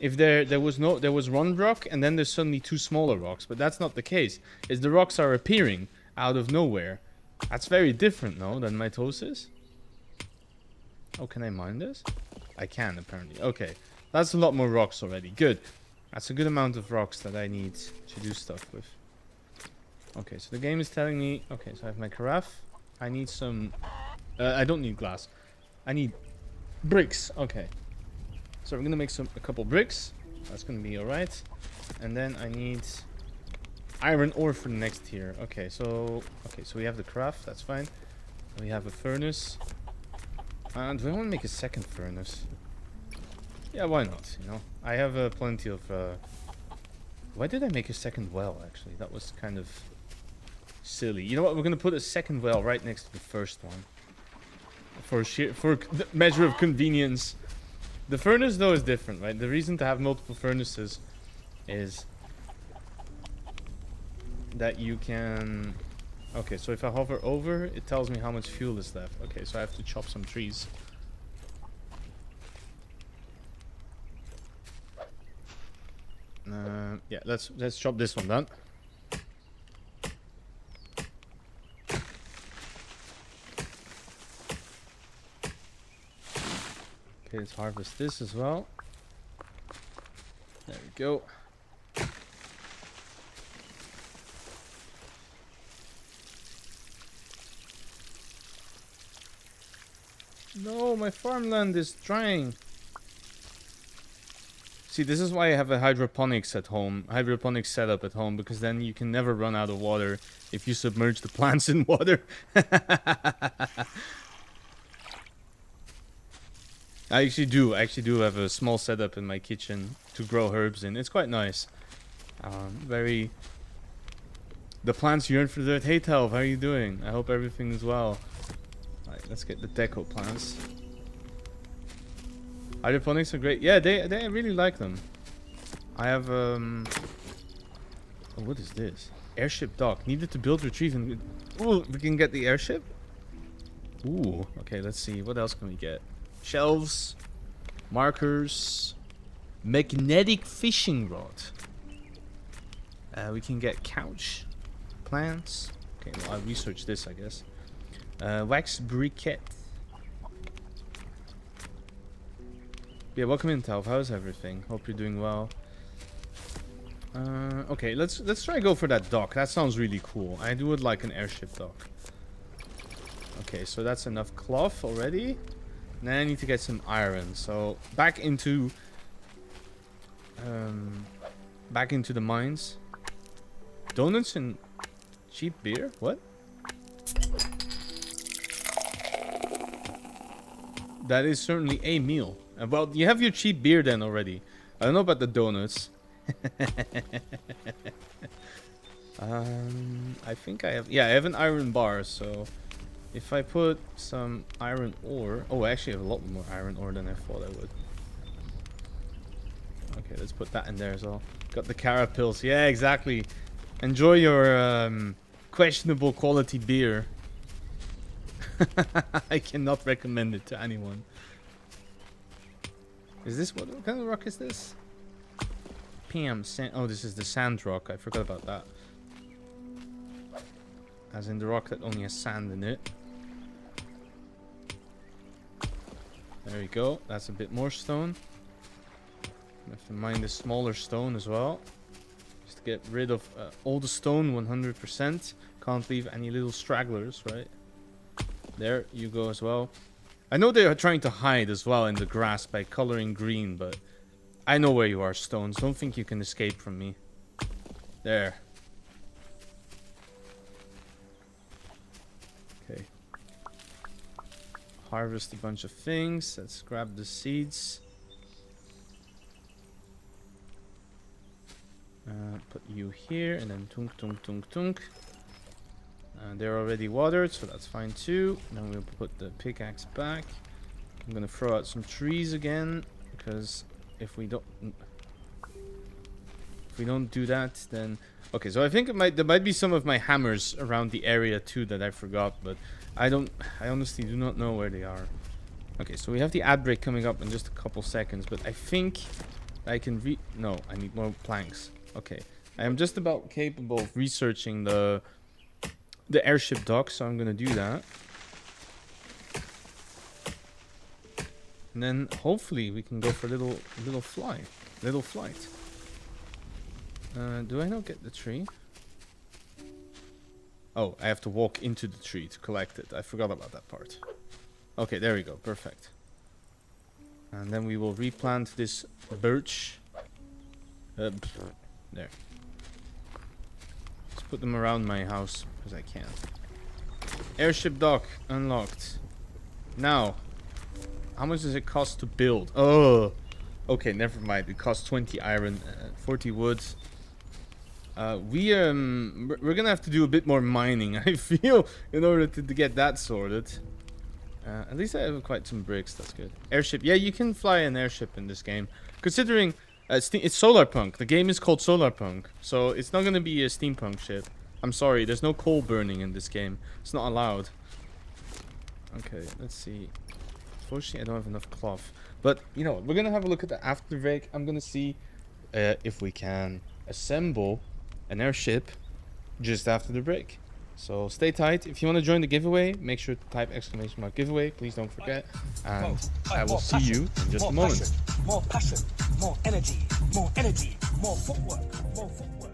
[SPEAKER 1] If there was one rock, and then there's suddenly two smaller rocks. But that's not the case. Is the rocks are appearing out of nowhere. That's very different, no, than mitosis. Oh, can I mine this? I can, apparently. Okay. That's a lot more rocks already. Good. That's a good amount of rocks that I need to do stuff with. Okay, so the game is telling me... Okay, so I have my carafe. I need some... I don't need glass. I need bricks. Okay. So we're going to make a couple bricks. That's going to be alright. And then I need iron ore for the next tier. Okay, so we have the craft. That's fine. We have a furnace. Do I want to make a second furnace? Yeah, why not? You know, I have plenty of. Why did I make a second well? Actually, that was kind of silly. You know what? We're gonna put a second well right next to the first one for the measure of convenience. The furnace though is different, right? The reason to have multiple furnaces is that you can. Okay, so if I hover over, it tells me how much fuel is left. Okay, so I have to chop some trees. Yeah, let's chop this one down. Okay, let's harvest this as well. There we go. No, my farmland is drying. See, this is why I have a hydroponics setup at home, because then you can never run out of water if you submerge the plants in water. I actually do have a small setup in my kitchen to grow herbs in. It's quite nice. The plants yearn for dirt. Hey Telv, how are you doing? I hope everything is well. Alright, let's get the deco plants. Hydroponics are great. Yeah, I really like them. I have oh, what is this? Airship dock. Needed to build, retrieve, and ooh, we can get the airship? Ooh, okay, let's see. What else can we get? Shelves, markers, magnetic fishing rod. We can get couch, plants. Okay, well, I'll research this, I guess. Wax briquette. Yeah, welcome in, Talv. How's everything? Hope you're doing well. Okay, let's try go for that dock. That sounds really cool. I would like an airship dock. Okay, so that's enough cloth already. Now I need to get some iron. So back into the mines. Donuts and cheap beer? What? That is certainly a meal. Well, you have your cheap beer then already. I don't know about the donuts. I think I have. Yeah, I have an iron bar. So if I put some iron ore, oh, I actually have a lot more iron ore than I thought I would. Okay, let's put that in there as well. Got the carapils. Yeah, exactly. Enjoy your questionable quality beer. I cannot recommend it to anyone. Is this what kind of rock is this? PM sand. Oh, this is the sand rock. I forgot about that. As in the rock that only has sand in it. There we go. That's a bit more stone. I have to mine the smaller stone as well. Just to get rid of all the stone 100%. Can't leave any little stragglers, right? There you go as well. I know they are trying to hide as well in the grass by coloring green, but I know where you are, stones. Don't think you can escape from me. There. Okay. Harvest a bunch of things. Let's grab the seeds. Put you here, and then tunk, tunk, tunk, tunk. They're already watered, so that's fine too. Then we'll put the pickaxe back. I'm gonna throw out some trees again, because if we don't do that, then okay. So I think there might be some of my hammers around the area too that I forgot, but I honestly do not know where they are. Okay, so we have the ad break coming up in just a couple seconds, but I think I can no, I need more planks. Okay, I am just about capable of researching the airship dock, so I'm gonna do that. And then hopefully we can go for a little flight. Do I not get the tree? Oh, I have to walk into the tree to collect it. I forgot about that part. Okay, there we go. Perfect. And then we will replant this birch. There. Let's put them around my house because I can. Airship dock unlocked. Now, how much does it cost to build? Oh, okay, never mind. It costs 20 iron, 40 wood. We're gonna have to do a bit more mining, I feel, in order to get that sorted. At least I have quite some bricks. That's good. Airship. Yeah, you can fly an airship in this game. Considering it's Solarpunk. The game is called Solarpunk, so it's not gonna be a steampunk ship. I'm sorry. There's no coal burning in this game. It's not allowed. Okay, let's see. Unfortunately, I don't have enough cloth. But you know, we're gonna have a look at the after break. I'm gonna see if we can assemble an airship just after the break. So stay tight. If you want to join the giveaway, make sure to type ! giveaway. Please don't forget. And I will see you in just a moment.
[SPEAKER 3] More passion, more energy, more footwork, more footwork.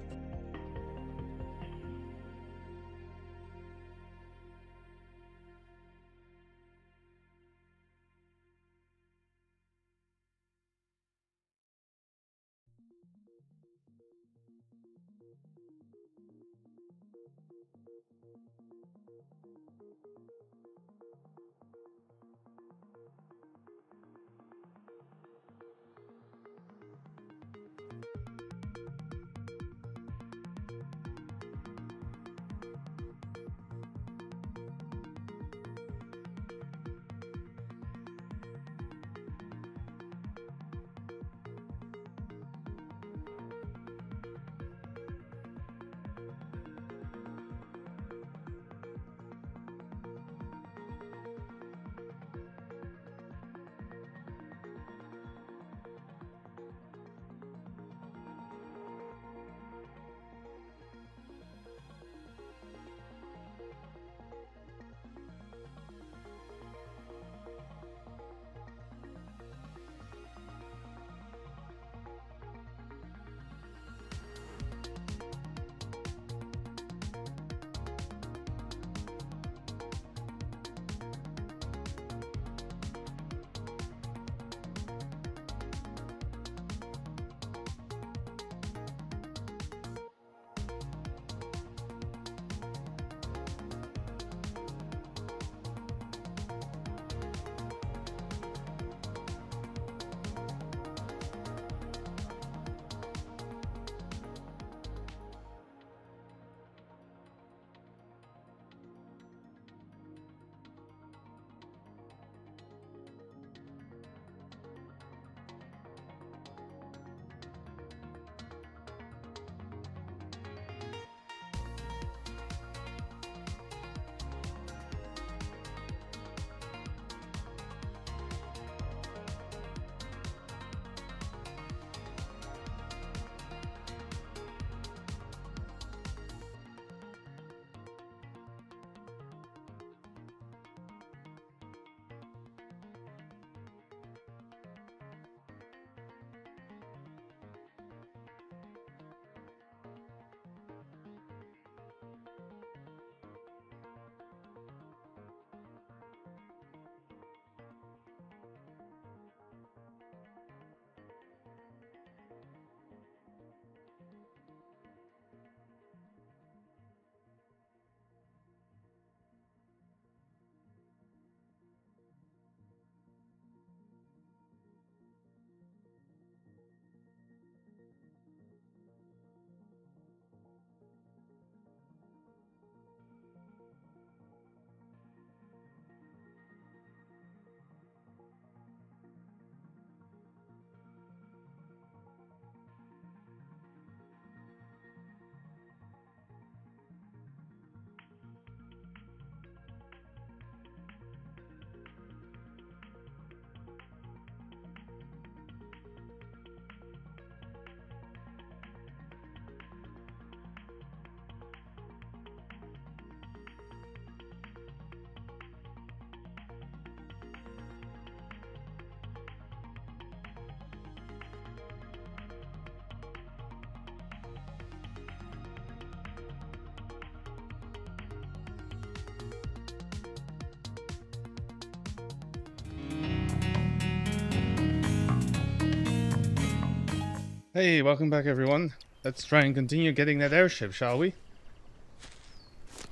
[SPEAKER 1] Hey, welcome back everyone. Let's try and continue getting that airship, shall we?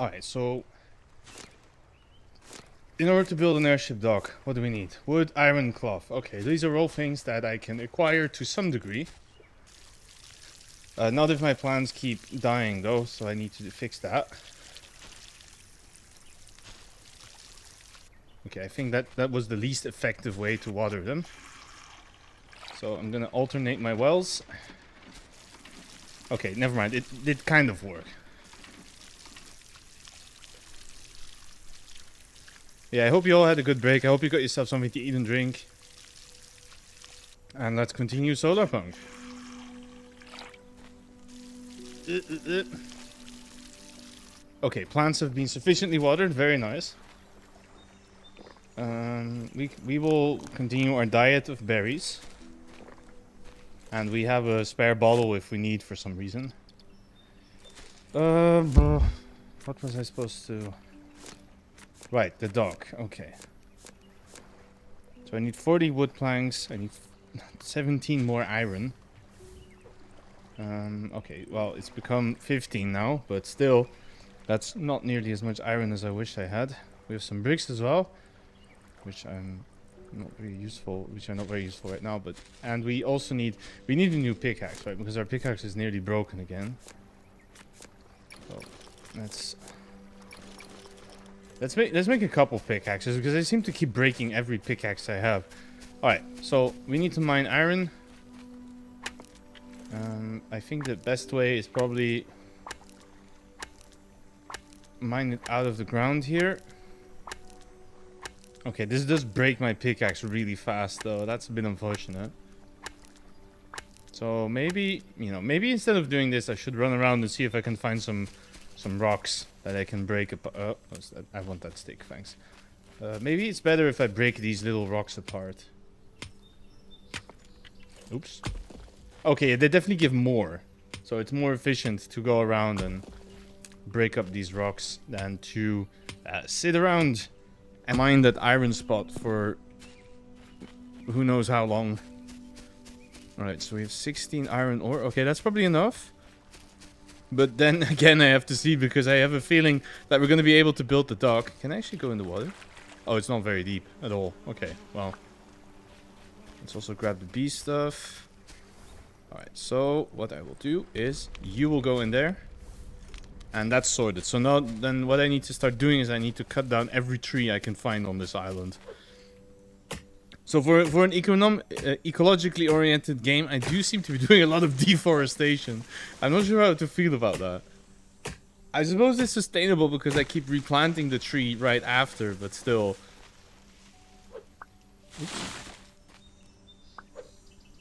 [SPEAKER 1] Alright, so in order to build an airship dock, what do we need? Wood, iron, cloth. Okay, these are all things that I can acquire to some degree. Not if my plants keep dying though, so I need to fix that. Okay, I think that was the least effective way to water them. So I'm gonna alternate my wells. Okay, never mind. It did kind of work. Yeah, I hope you all had a good break. I hope you got yourself something to eat and drink. And let's continue Solarpunk. Okay, plants have been sufficiently watered. Very nice. We will continue our diet of berries. And we have a spare bottle if we need for some reason. What was I supposed to... Right, the dock. Okay. So I need 40 wood planks. I need 17 more iron. Okay, well, it's become 15 now, but still, that's not nearly as much iron as I wish I had. We have some bricks as well, which I'm not very useful, right now, but and we also need a new pickaxe, right? Because our pickaxe is nearly broken again. So let's make a couple pickaxes because I seem to keep breaking every pickaxe I have. All right, so we need to mine iron. I think the best way is probably mine it out of the ground here. Okay, this does break my pickaxe really fast though. That's a bit unfortunate. So maybe, maybe instead of doing this, I should run around and see if I can find some rocks that I can break apart. I want that stick, thanks. Maybe it's better if I break these little rocks apart. Oops. Okay, they definitely give more. So it's more efficient to go around and break up these rocks than to sit around and mine that iron spot for who knows how long. Alright, so we have 16 iron ore. Okay, that's probably enough. But then again, I have to see because I have a feeling that we're going to be able to build the dock. Can I actually go in the water? Oh, it's not very deep at all. Okay, well. Let's also grab the bee stuff. Alright, so what I will do is you will go in there. And that's sorted. So now, then what I need to start doing is I need to cut down every tree I can find on this island. So for an ecologically oriented game, I do seem to be doing a lot of deforestation. I'm not sure how to feel about that. I suppose it's sustainable because I keep replanting the tree right after, but still. Oops.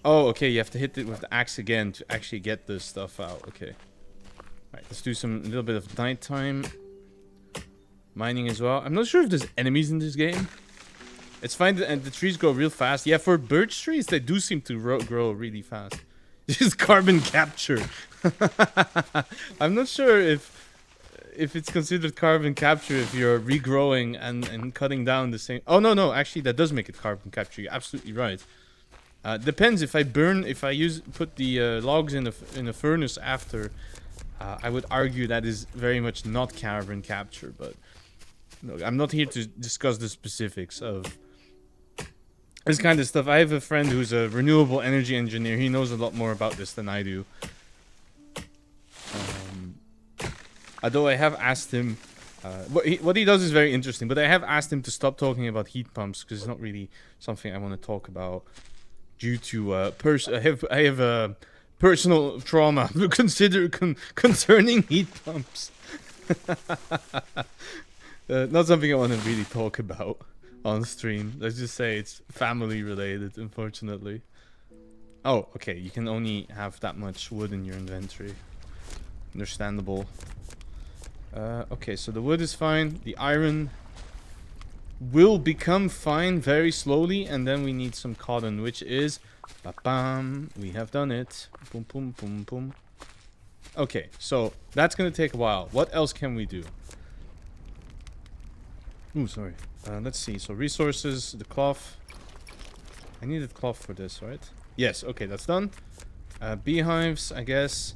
[SPEAKER 1] Oh, okay, you have to hit it with the axe again to actually get this stuff out. Okay. Alright, let's do a little bit of nighttime mining as well. I'm not sure if there's enemies in this game. It's fine that the trees grow real fast. Yeah, for birch trees, they do seem to grow really fast. This is carbon capture. I'm not sure if it's considered carbon capture if you're regrowing and cutting down the same... Oh, no, actually, that does make it carbon capture. You're absolutely right. Depends. If I put the logs in a furnace after... I would argue that is very much not carbon capture, but look, I'm not here to discuss the specifics of this kind of stuff. I have a friend who's a renewable energy engineer. He knows a lot more about this than I do. Although I have asked him, what he does is very interesting, but I have asked him to stop talking about heat pumps because it's not really something I want to talk about due to I have a personal trauma concerning heat pumps. Not something I want to really talk about on stream. Let's just say it's family related, unfortunately. Oh, okay. You can only have that much wood in your inventory. Understandable. Okay, so the wood is fine. The iron will become fine very slowly, and then we need some cotton, which is... Ba-bam! We have done it. Boom, boom, boom, boom. Okay, so that's gonna take a while. What else can we do? Ooh, sorry. Let's see. So resources, the cloth. I needed cloth for this, right? Yes, okay, that's done. Beehives, I guess.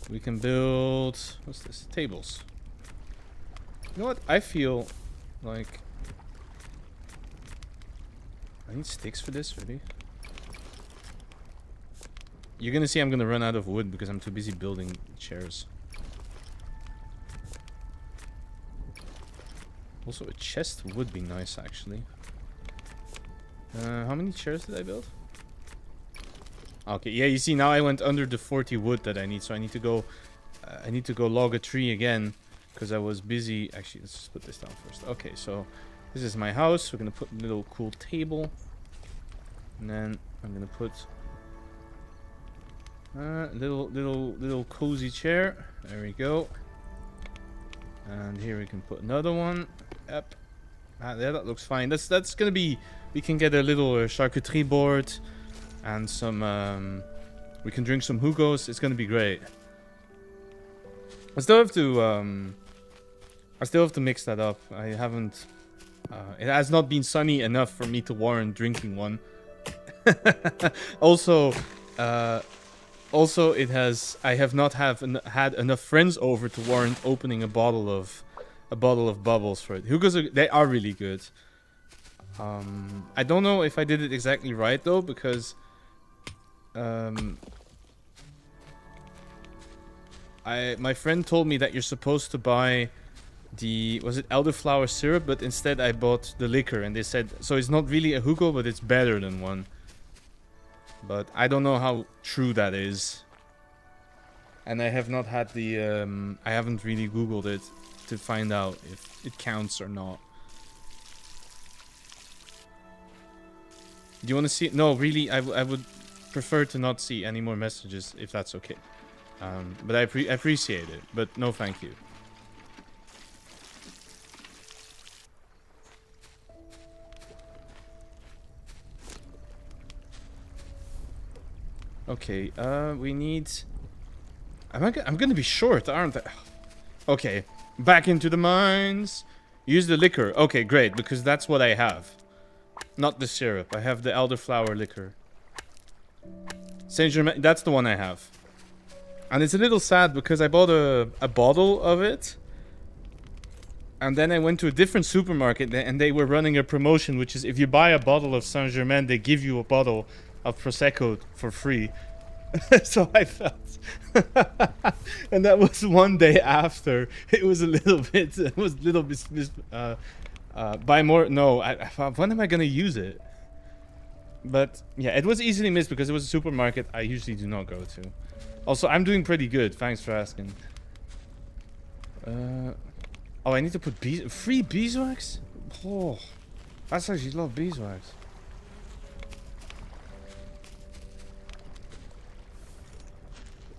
[SPEAKER 1] We can build... What's this? Tables. You know what? I feel like... I need sticks for this, really. You're gonna see I'm gonna run out of wood because I'm too busy building chairs. Also, a chest would be nice, actually. How many chairs did I build? Okay, yeah, you see, now I went under the 40 wood that I need, so I need to go... I need to go log a tree again, because I was busy... Actually, let's just put this down first. Okay, so this is my house. We're gonna put a little cool table. And then I'm gonna put... little cozy chair. There we go. And here we can put another one. Yep. Yeah, that looks fine. That's gonna be... We can get a little charcuterie board and some... we can drink some hugos. It's gonna be great. I still have to mix that up. I haven't... it has not been sunny enough for me to warrant drinking one. Also, it has... I have not had enough friends over to warrant opening a bottle of bubbles for it. Hugos they are really good. I don't know if I did it exactly right though, because my friend told me that you're supposed to buy the... Was it elderflower syrup? But instead I bought the liquor, and they said so it's not really a Hugo, but it's better than one. But I don't know how true that is. And I have not had the... I haven't really Googled it to find out if it counts or not. Do you want to see... No, really, I would prefer to not see any more messages, if that's okay. But I appreciate it, but no thank you. Okay, we need... I'm gonna be short, aren't I? Okay, back into the mines. Use the liquor. Okay, great, because that's what I have. Not the syrup. I have the elderflower liquor. Saint Germain, that's the one I have. And it's a little sad because I bought a bottle of it. And then I went to a different supermarket and they were running a promotion, which is if you buy a bottle of Saint Germain, they give you a bottle of Prosecco for free. So I felt... and that was one day after. It was a little bit... buy more... No, when am I going to use it? But yeah, it was easily missed because it was a supermarket I usually do not go to. Also, I'm doing pretty good. Thanks for asking. Oh, I need to put free beeswax? Oh, that's actually a lot of beeswax.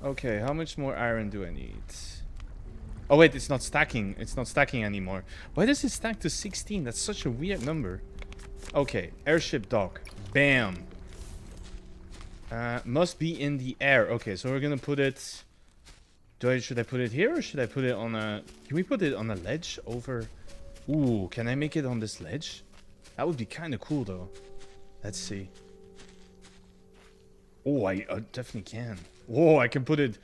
[SPEAKER 1] Okay, how much more iron do I need? Oh wait, it's not stacking. It's not stacking anymore. Why does it stack to 16? That's such a weird number. Okay, airship dock. Bam. Must be in the air. Okay, so we're gonna put it... Should I put it here or should I put it on a... Can we put it on a ledge over... Ooh, can I make it on this ledge? That would be kind of cool though. Let's see. Oh, I definitely can. Oh, I can put it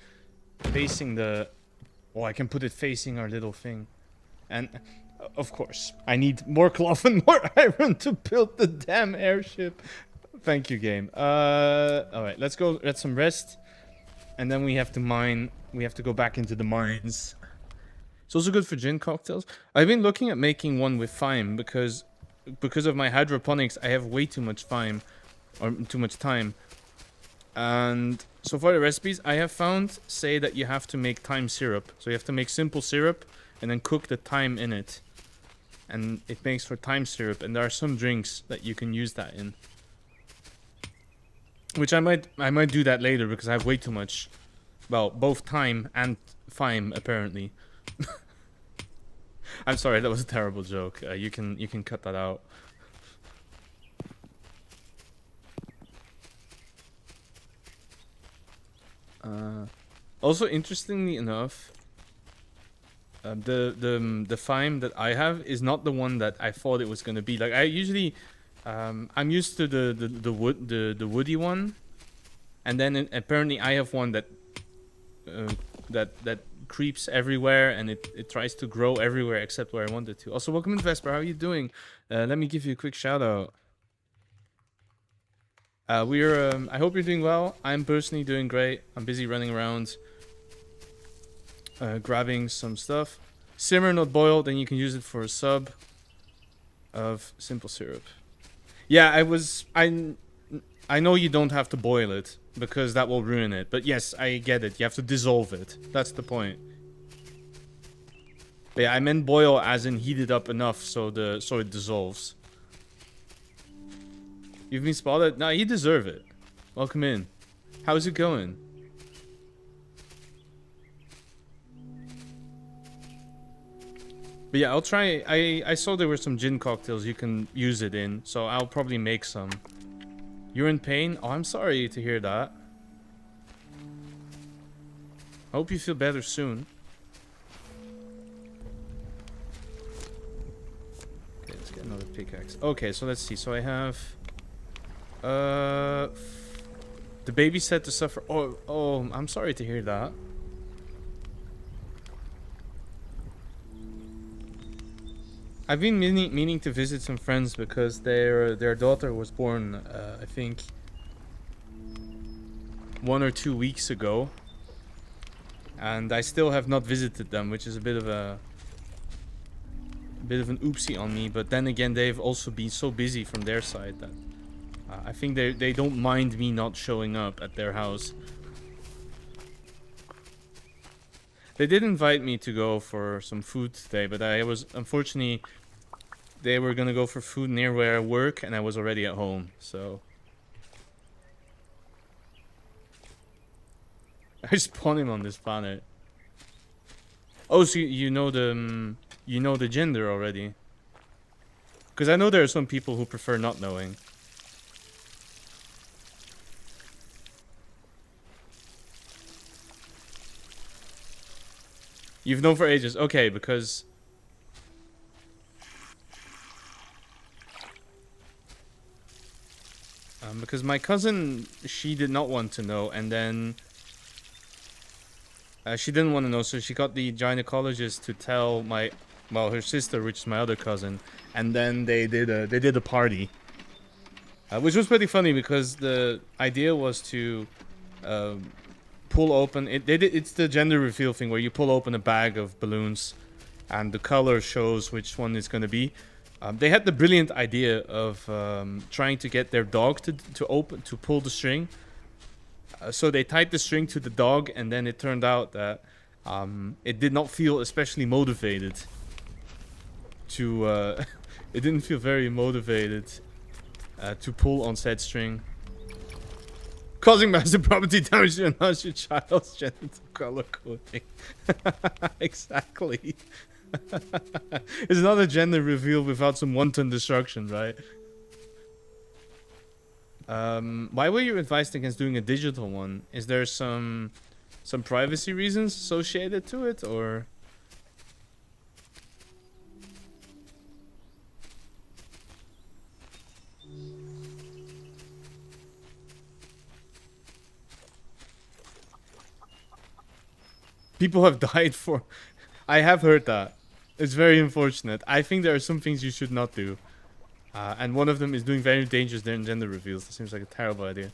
[SPEAKER 1] facing the... Oh, I can put it facing our little thing. And, of course, I need more cloth and more iron to build the damn airship. Thank you, game. Alright, let's go get some rest. And then we have to mine. We have to go back into the mines. It's also good for gin cocktails. I've been looking at making one with thyme because of my hydroponics, I have way too much thyme. Or too much time. And so far the recipes I have found say that you have to make thyme syrup. So you have to make simple syrup and then cook the thyme in it. And it makes for thyme syrup. And there are some drinks that you can use that in. Which I might do that later because I have way too much. Well, both thyme and thyme apparently. I'm sorry, that was a terrible joke. You can cut that out. Also, interestingly enough, the thyme that I have is not the one that I thought it was gonna be. Like I usually, I'm used to the woody one, and then apparently I have one that that creeps everywhere, and it tries to grow everywhere except where I want it to. Also, welcome in, Vesper. How are you doing? Let me give you a quick shout out. I hope you're doing well. I'm personally doing great. I'm busy running around, grabbing some stuff. Simmer, not boil. Then you can use it for a sub of simple syrup. Yeah, I know you don't have to boil it because that will ruin it. But yes, I get it. You have to dissolve it. That's the point. But yeah, I meant boil as in heat it up enough so it dissolves. You've been spotted? No, you deserve it. Welcome in. How's it going? But yeah, I'll try. I saw there were some gin cocktails you can use it in, so I'll probably make some. You're in pain? Oh, I'm sorry to hear that. I hope you feel better soon. Okay, let's get another pickaxe. Okay, so let's see. So I have... the baby said to suffer... Oh, I'm sorry to hear that. I've been meaning to visit some friends because their daughter was born, I think, 1 or 2 weeks ago, and I still have not visited them, which is a bit of an oopsie on me. But then again, they've also been so busy from their side that I think they don't mind me not showing up at their house. They did invite me to go for some food today, but I was, unfortunately, they were gonna go for food near where I work, and I was already at home, so. I spawned him on this planet. Oh, so you know the gender already? Because I know there are some people who prefer not knowing. You've known for ages. Okay, because... because my cousin, she did not want to know, and then... she didn't want to know, so she got the gynecologist to tell her sister, which is my other cousin, and then they did a party. Which was pretty funny, because the idea was to... pull open it's the gender reveal thing where you pull open a bag of balloons and the color shows which one it's going to be. They had the brilliant idea of trying to get their dog to pull the string. So they tied the string to the dog, and then it turned out that it did not feel especially motivated to it didn't feel very motivated to pull on said string. Causing massive property damage to enhance your child's genital color coding. Exactly. It's not a gender reveal without some wanton destruction, right? Why were you advised against doing a digital one? Is there some privacy reasons associated to it, or? People have died for... I have heard that. It's very unfortunate. I think there are some things you should not do. And one of them is doing very dangerous gender reveals. That seems like a terrible idea.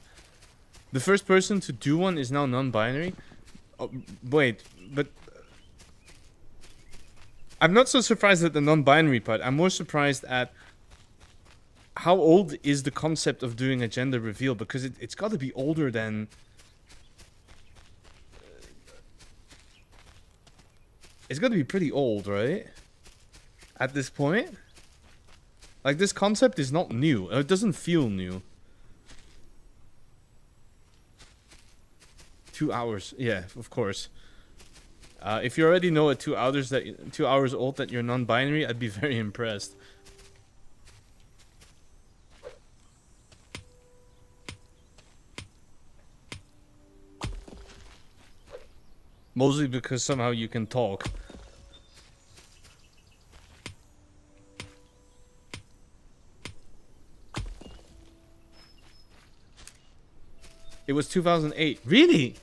[SPEAKER 1] The first person to do one is now non-binary? Oh, wait, but... I'm not so surprised at the non-binary part. I'm more surprised at... how old is the concept of doing a gender reveal? Because it's got to be older than... It's got to be pretty old, right? At this point? Like, this concept is not new. It doesn't feel new. 2 hours. Yeah, of course. If you already know at 2 hours old that you're non-binary, I'd be very impressed. Mostly because somehow you can talk. It was 2008. Really?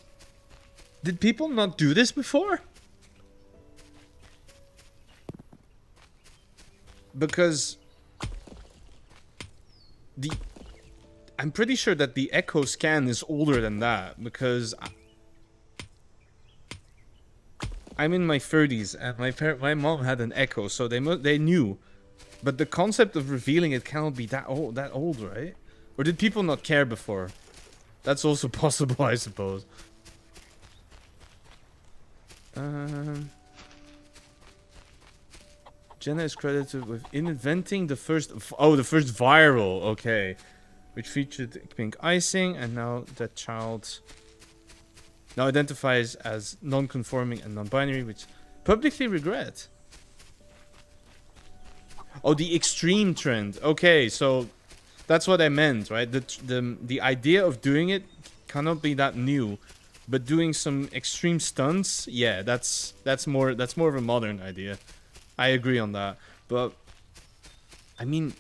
[SPEAKER 1] Did people not do this before? Because I'm pretty sure that the Echo Scan is older than that, because I'm in my 30s and my mom had an Echo, so they knew. But the concept of revealing it cannot be that old, right? Or did people not care before? That's also possible, I suppose. Jenna is credited with inventing the first viral, okay, which featured pink icing, and now that child now identifies as non-conforming and non-binary, which publicly regret. Oh, the extreme trend. Okay, so that's what I meant, right? The idea of doing it cannot be that new, but doing some extreme stunts, yeah, that's more of a modern idea. I agree on that. But I mean,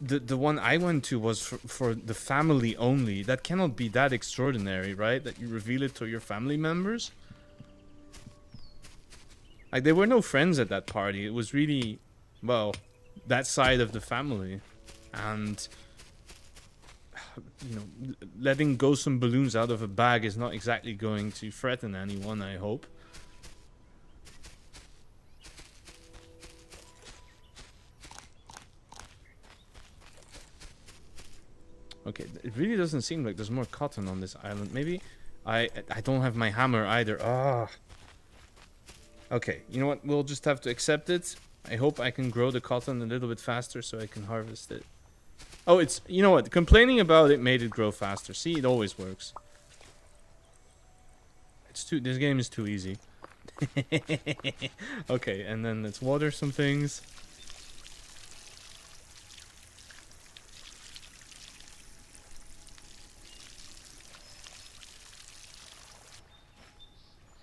[SPEAKER 1] the one I went to was for the family only. That cannot be that extraordinary, right? That you reveal it to your family members. Like, there were no friends at that party. It was really, well, that side of the family. And, you know, letting go some balloons out of a bag is not exactly going to threaten anyone, I hope. Okay, it really doesn't seem like there's more cotton on this island. Maybe I don't have my hammer either. Ah. Okay, you know what? We'll just have to accept it. I hope I can grow the cotton a little bit faster so I can harvest it. Oh, it's... You know what? Complaining about it made it grow faster. See, it always works. This game is too easy. Okay, and then let's water some things.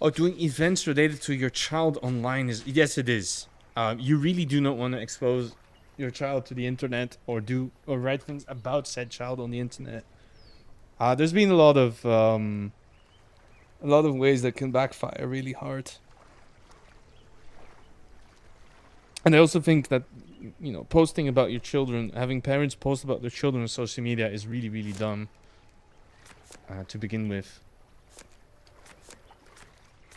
[SPEAKER 1] Oh, doing events related to your child online is... Yes, it is. You really do not want to expose your child to the internet or write things about said child on the internet. There's been a lot of ways that can backfire really hard. And I also think that, you know, posting about your children, having parents post about their children on social media is really, really dumb to begin with.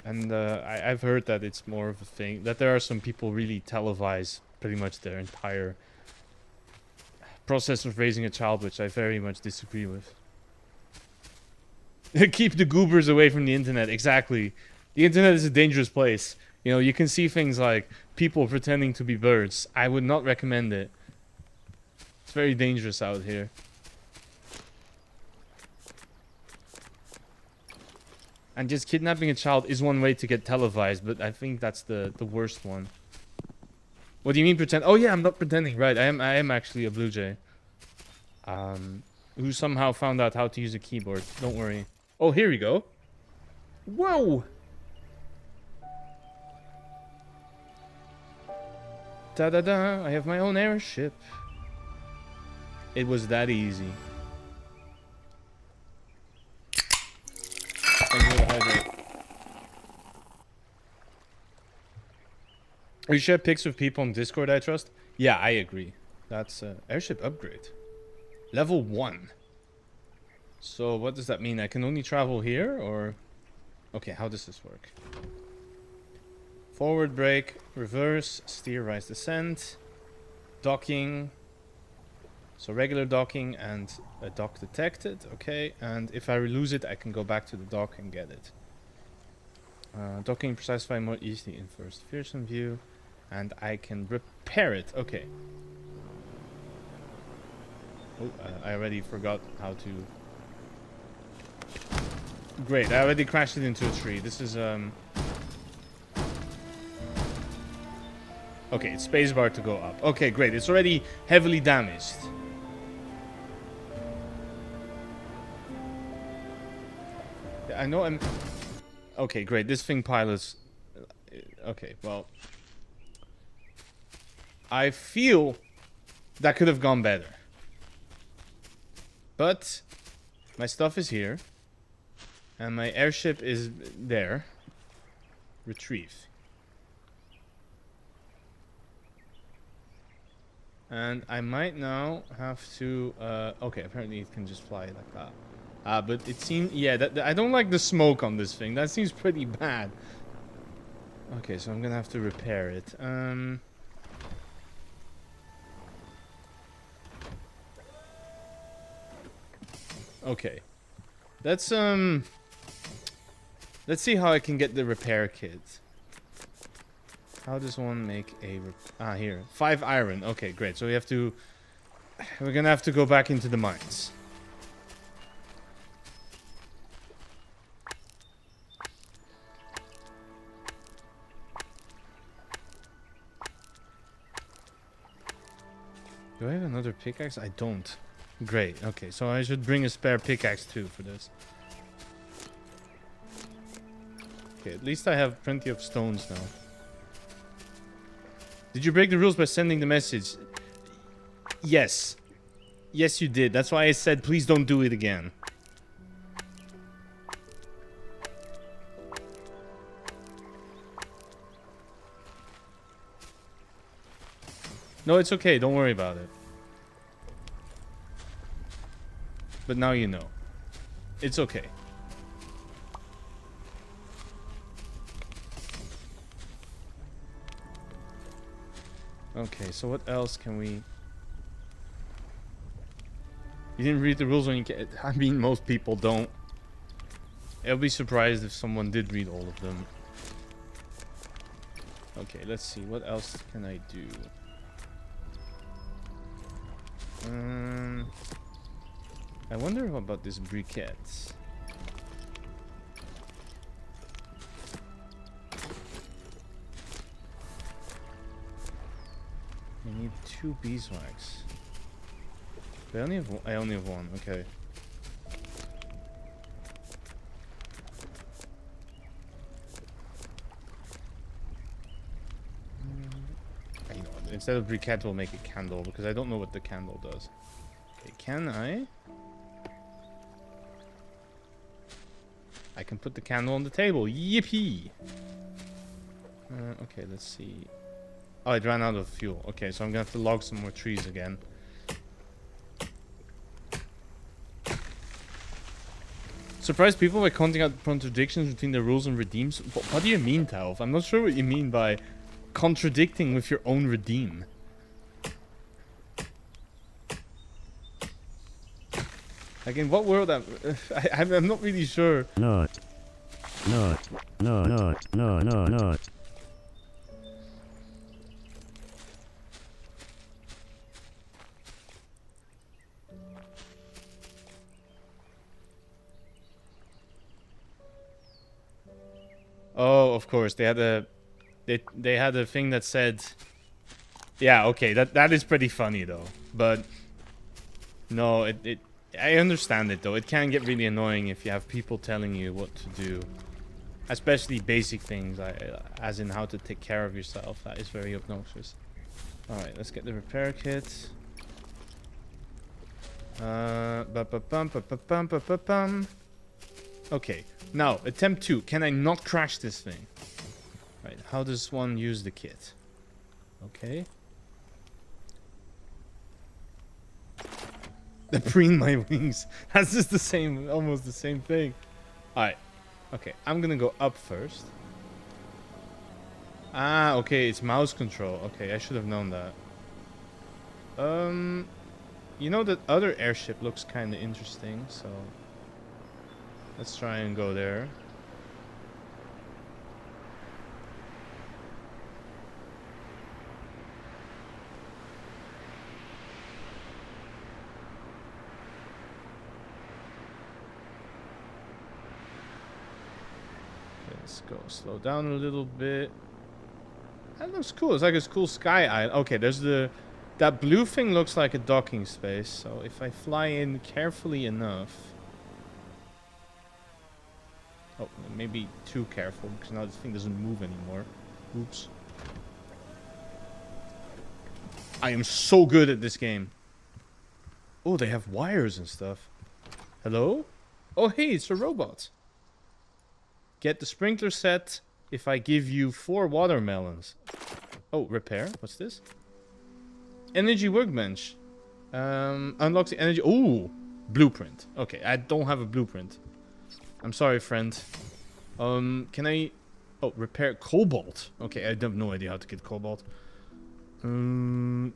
[SPEAKER 1] And I've heard that it's more of a thing, that there are some people really televise pretty much their entire process of raising a child, which I very much disagree with. Keep the goobers away from the internet, exactly. The internet is a dangerous place. You know, you can see things like people pretending to be birds. I would not recommend it. It's very dangerous out here. And just kidnapping a child is one way to get televised, but I think that's the worst one. What do you mean pretend? Oh yeah, I'm not pretending, right? I am actually a Blue Jay. Who somehow found out how to use a keyboard. Don't worry. Oh, here we go. Whoa! Da-da-da, I have my own airship. It was that easy. Are you share pics with people on Discord I trust? Yeah, I agree. That's airship upgrade. Level 1. So what does that mean? I can only travel here, or... Okay, how does this work? Forward brake, reverse, steer, rise, descent, docking. So regular docking and a dock detected, okay. And if I lose it, I can go back to the dock and get it. Docking precise fly more easily in first fearsome view. And I can repair it, okay. Oh, I already forgot how to... Great, I already crashed it into a tree. This is, Okay, it's spacebar to go up. Okay, great. It's already heavily damaged. I know I'm... Okay, great. This thing pilots... Okay, well... I feel that could have gone better. But My stuff is here. And my airship is there. Retrieve. And I might now have to... okay, apparently it can just fly like that. But it seems... Yeah, I don't like the smoke on this thing. That seems pretty bad. Okay, so I'm gonna have to repair it. Okay. Let's see how I can get the repair kit. How does one make a... here. 5 iron. Okay, great. So we have to... We're gonna have to go back into the mines. Do I have another pickaxe? I don't. Great. Okay, so I should bring a spare pickaxe too for this. Okay, at least I have plenty of stones now. Did you break the rules by sending the message? Yes. Yes, you did. That's why I said please don't do it again. No, it's okay. Don't worry about it. But now you know. It's okay. Okay, so what else can we... You didn't read the rules when you get... I mean, most people don't. I'll be surprised if someone did read all of them. Okay, let's see. What else can I do? I wonder about this briquette. I need 2 beeswax. I only have one. Okay. You know, instead of briquette, we'll make a candle because I don't know what the candle does. Okay, can I? I can put the candle on the table. Yippee! Okay, let's see. Oh, it ran out of fuel. Okay, so I'm gonna have to log some more trees again. Surprised people by pointing out contradictions between the rules and redeems. What do you mean, Tauf? I'm not sure what you mean by contradicting with your own redeem. Like, in what world I'm not really sure.
[SPEAKER 4] No.
[SPEAKER 1] Oh, of course. They had a thing that said... Yeah, okay. That is pretty funny, though. But... No, I understand it, though. It can get really annoying if you have people telling you what to do. Especially basic things, as in how to take care of yourself. That is very obnoxious. Alright, let's get the repair kit. Okay, now, attempt 2. Can I not crash this thing? Right, how does one use the kit? Okay. The preen my wings. That's just the same, almost the same thing. Alright. Okay, I'm gonna go up first. Ah, okay, it's mouse control. Okay, I should have known that. You know, that other airship looks kind of interesting, so... Let's try and go there. Let's go slow down a little bit. That looks cool. It's like a cool sky island. Okay, there's that blue thing looks like a docking space. So if I fly in carefully enough. Oh, maybe too careful because now this thing doesn't move anymore. Oops. I am so good at this game. Oh, they have wires and stuff. Hello? Oh, hey, it's a robot. Get the sprinkler set if I give you 4 watermelons. Oh, repair. What's this? Energy workbench. Unlocks the energy. Ooh, blueprint. Okay, I don't have a blueprint. I'm sorry, friend. Can I... Oh, repair cobalt. Okay, I have no idea how to get cobalt. Can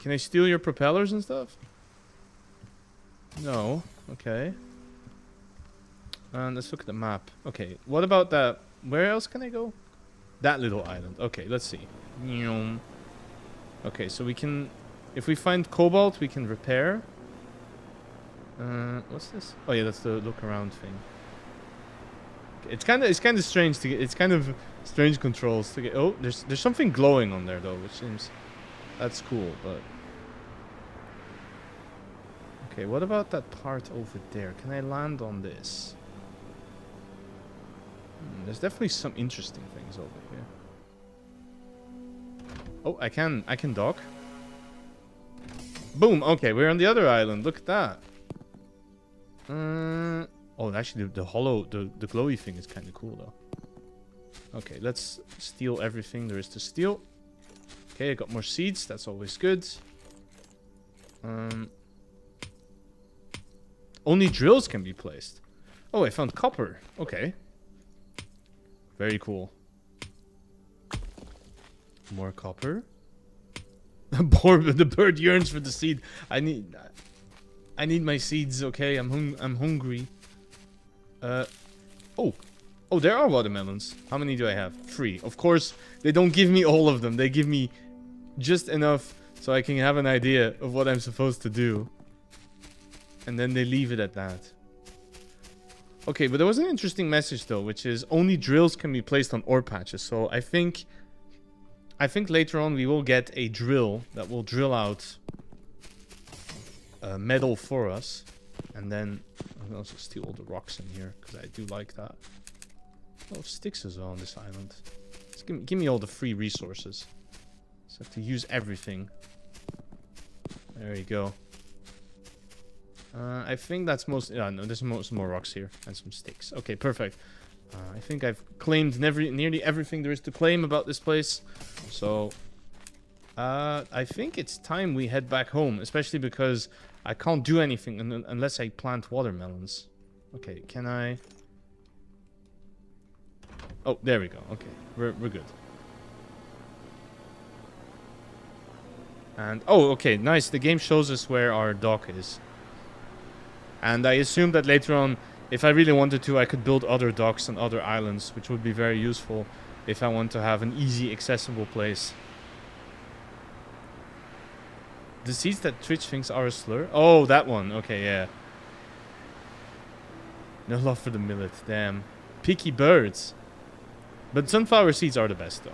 [SPEAKER 1] I steal your propellers and stuff? No. Okay. And let's look at the map. Okay, what about that? Where else can I go? That little island. Okay, let's see. Okay, so we can... If we find cobalt, we can repair. What's this? Oh yeah, that's the look around thing. Okay, it's kind of strange to get. It's kind of strange controls to get. Oh, there's something glowing on there though, which seems that's cool. But okay, what about that part over there? Can I land on this? There's definitely some interesting things over here. Oh, I can dock. Boom. Okay, we're on the other island. Look at that. Oh, actually, the hollow, the glowy thing is kind of cool though. Okay, let's steal everything there is to steal. Okay, I got more seeds. That's always good. Only drills can be placed. Oh, I found copper. Okay. Very cool. More copper. The bird yearns for the seed. I need my seeds. Okay, I'm hungry. Oh, there are watermelons. How many do I have? 3. Of course, they don't give me all of them. They give me just enough so I can have an idea of what I'm supposed to do. And then they leave it at that. Okay, but there was an interesting message though, which is only drills can be placed on ore patches. So I think later on we will get a drill that will drill out metal for us. And then I can also steal all the rocks in here because I do like that. A lot of sticks as well on this island. Just give me all the free resources. Just have to use everything. There you go. I think that's most... Yeah, no, there's some more rocks here. And some sticks. Okay, perfect. I think I've claimed nearly everything there is to claim about this place. So... I think it's time we head back home. Especially because I can't do anything unless I plant watermelons. Okay, can I... Oh, there we go. Okay, we're good. And... Oh, okay, nice. The game shows us where our dock is. And I assume that later on, if I really wanted to, I could build other docks and other islands, which would be very useful if I want to have an easy, accessible place. The seeds that Twitch thinks are a slur? Oh, that one. Okay, yeah. No love for the millet. Damn. Picky birds. But sunflower seeds are the best, though.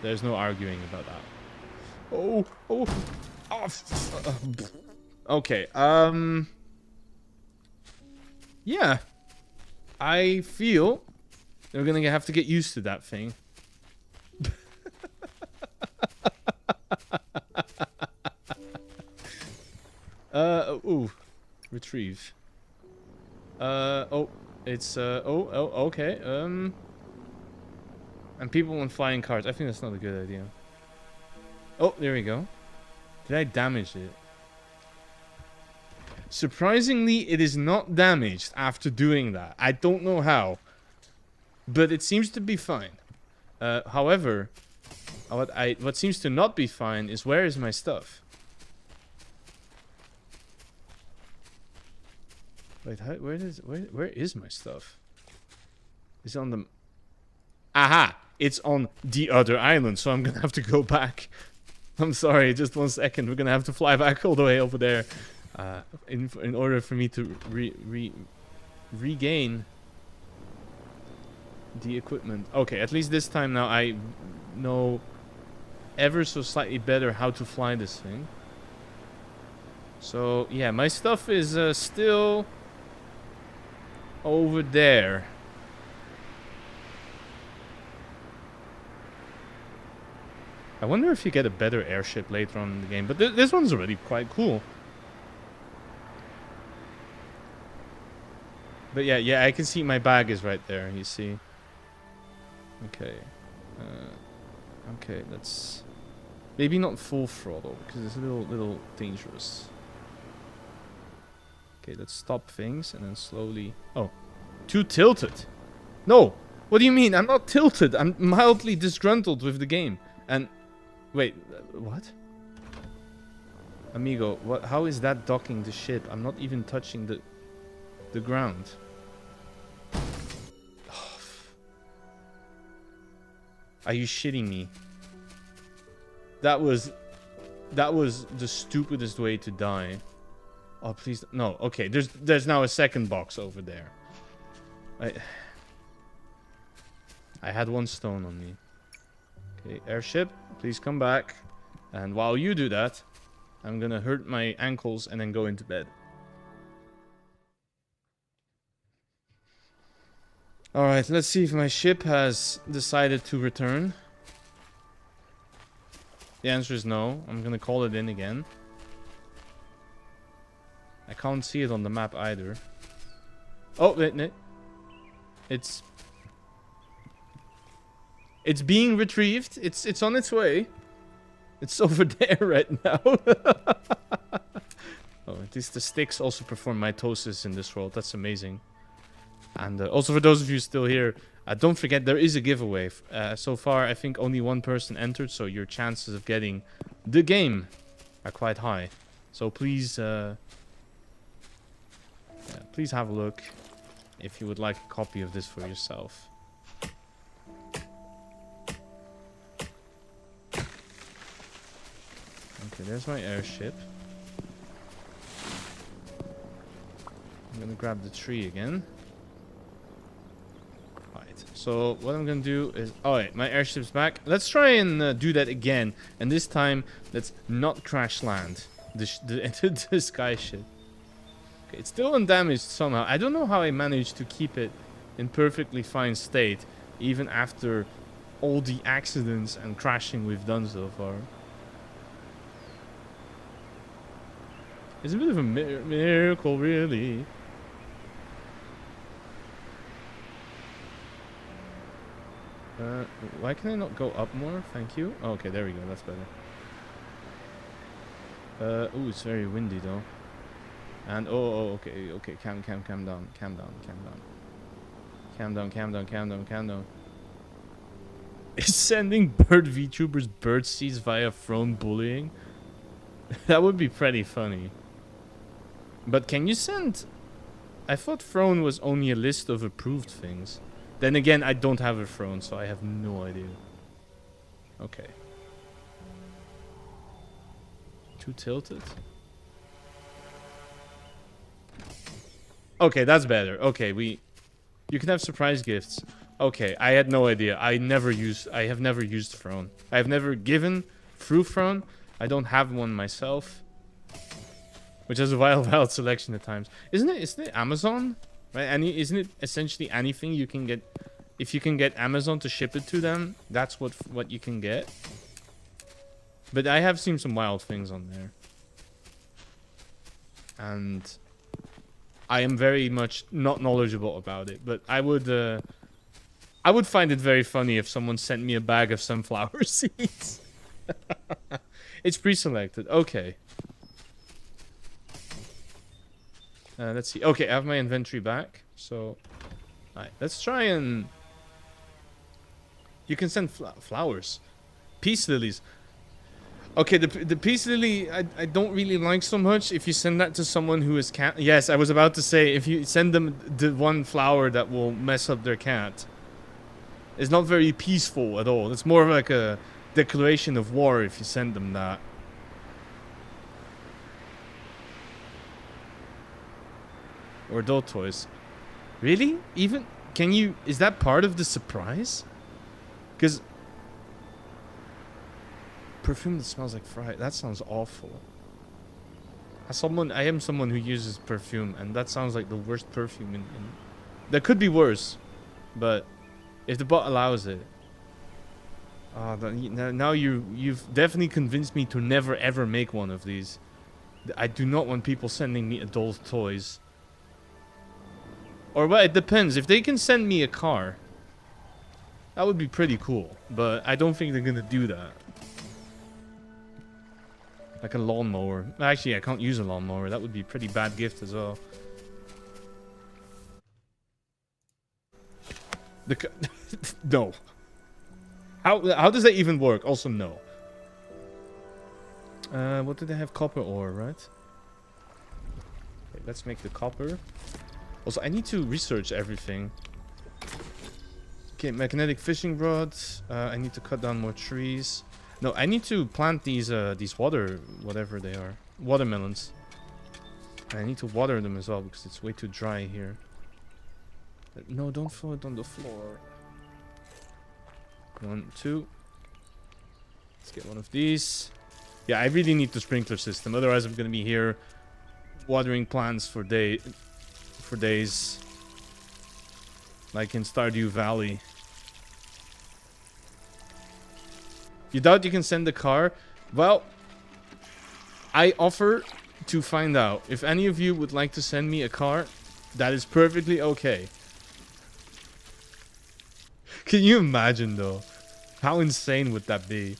[SPEAKER 1] There's no arguing about that. Oh. Okay, yeah, I feel we're gonna have to get used to that thing. Ooh, retrieve. Oh, it's okay. And people on flying cars. I think that's not a good idea. Oh, there we go. Did I damage it? Surprisingly, it is not damaged after doing that. I don't know how. But it seems to be fine. However, what seems to not be fine is where is my stuff? Wait, where is my stuff? Is it on the... Aha! It's on the other island, so I'm gonna have to go back. I'm sorry, just 1 second. We're gonna have to fly back all the way over there. In order for me to regain the equipment. Okay, at least this time now I know ever so slightly better how to fly this thing. So yeah, my stuff is still over there. I wonder if you get a better airship later on in the game, but this one's already quite cool. But yeah, I can see my bag is right there, you see. Okay. Okay, let's... Maybe not full throttle, because it's a little dangerous. Okay, let's stop things, and then slowly... Oh. Too tilted! No! What do you mean? I'm not tilted! I'm mildly disgruntled with the game. And... Wait, what? Amigo, what? How is that docking the ship? I'm not even touching the ground. Oh, are you shitting me? That was the stupidest way to die. Oh, please no. Okay, there's now a second box over there. I had one stone on me. Okay, airship, please come back. And while you do that, I'm gonna hurt my ankles and then go into bed. Alright, let's see if my ship has decided to return. The answer is no. I'm gonna call it in again. I can't see it on the map either. Oh, it's being retrieved. It's on its way. It's over there right now. Oh, at least the sticks also perform mitosis in this world. That's amazing. And also for those of you still here, don't forget there is a giveaway. So far, I think only one person entered, so your chances of getting the game are quite high. So please, please have a look if you would like a copy of this for yourself. Okay, there's my airship. I'm gonna grab the tree again. Alright, so what I'm gonna do is... Alright, my airship's back. Let's try and do that again. And this time, let's not crash land the sky ship. Okay, it's still undamaged somehow. I don't know how I managed to keep it in perfectly fine state, even after all the accidents and crashing we've done so far. It's a bit of a miracle, really. Why can I not go up more? Thank you. Oh, okay, there we go. That's better. Ooh, it's very windy though. And okay, calm down. Calm down. Is sending bird VTubers bird seeds via phone bullying? That would be pretty funny. But can you send... I thought throne was only a list of approved things. Then again, I don't have a throne, so I have no idea. Okay. Too tilted? Okay, that's better. Okay, you can have surprise gifts. Okay, I had no idea. I have never used throne. I have never given through throne. I don't have one myself. Which has a wild selection at times. Isn't it Amazon? Right? Isn't it essentially anything you can get? If you can get Amazon to ship it to them, that's what you can get. But I have seen some wild things on there. And I am very much not knowledgeable about it. But I would find it very funny if someone sent me a bag of sunflower seeds. It's pre-selected. Okay. Let's see. Okay, I have my inventory back. So, alright, let's try and... You can send flowers. Peace lilies. Okay, the peace lily, I don't really like so much. If you send that to someone who is cat... Yes, I was about to say, if you send them the one flower that will mess up their cat. It's not very peaceful at all. It's more like a declaration of war if you send them that. Or adult toys. Really? Even... Can you... Is that part of the surprise? Because... Perfume that smells like fry. That sounds awful. I am someone who uses perfume, and that sounds like the worst perfume in... That could be worse. But... If the bot allows it... now you've definitely convinced me to never ever make one of these. I do not want people sending me adult toys. Or, well, it depends. If they can send me a car, that would be pretty cool. But I don't think they're gonna do that. Like a lawnmower. Actually, I can't use a lawnmower. That would be a pretty bad gift as well. No. How does that even work? Also, no. What do they have? Copper ore, right? Okay, let's make the copper. Also, I need to research everything. Okay, magnetic fishing rods. I need to cut down more trees. No, I need to plant these water, whatever they are, watermelons. And I need to water them as well because it's way too dry here. No, don't throw it on the floor. 1, 2. Let's get one of these. Yeah, I really need the sprinkler system. Otherwise, I'm gonna be here watering plants for days. Like in Stardew Valley. You doubt you can send the car? Well, I offer to find out. If any of you would like to send me a car, that is perfectly okay. Can you imagine, though? How insane would that be?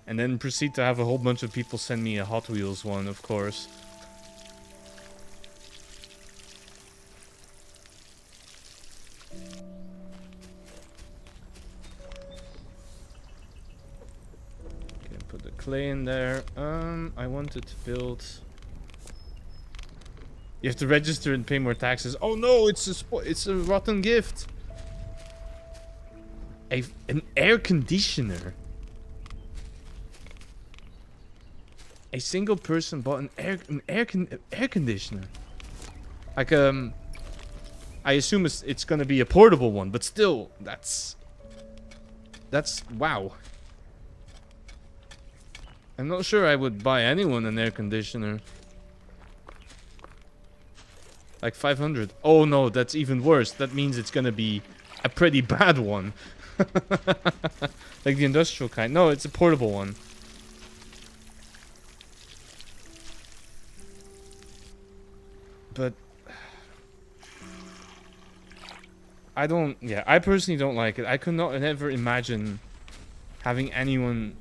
[SPEAKER 1] And then proceed to have a whole bunch of people send me a Hot Wheels one, of course. Okay, put the clay in there. I wanted to build. You have to register and pay more taxes. Oh no, it's a rotten gift. An air conditioner. A single person bought an air conditioner. Like I assume it's gonna be a portable one, but still, that's wow. I'm not sure I would buy anyone an air conditioner. Like 500. Oh no, that's even worse. That means it's gonna be a pretty bad one. Like the industrial kind. No, it's a portable one. But I personally don't like it. I could not ever imagine having anyone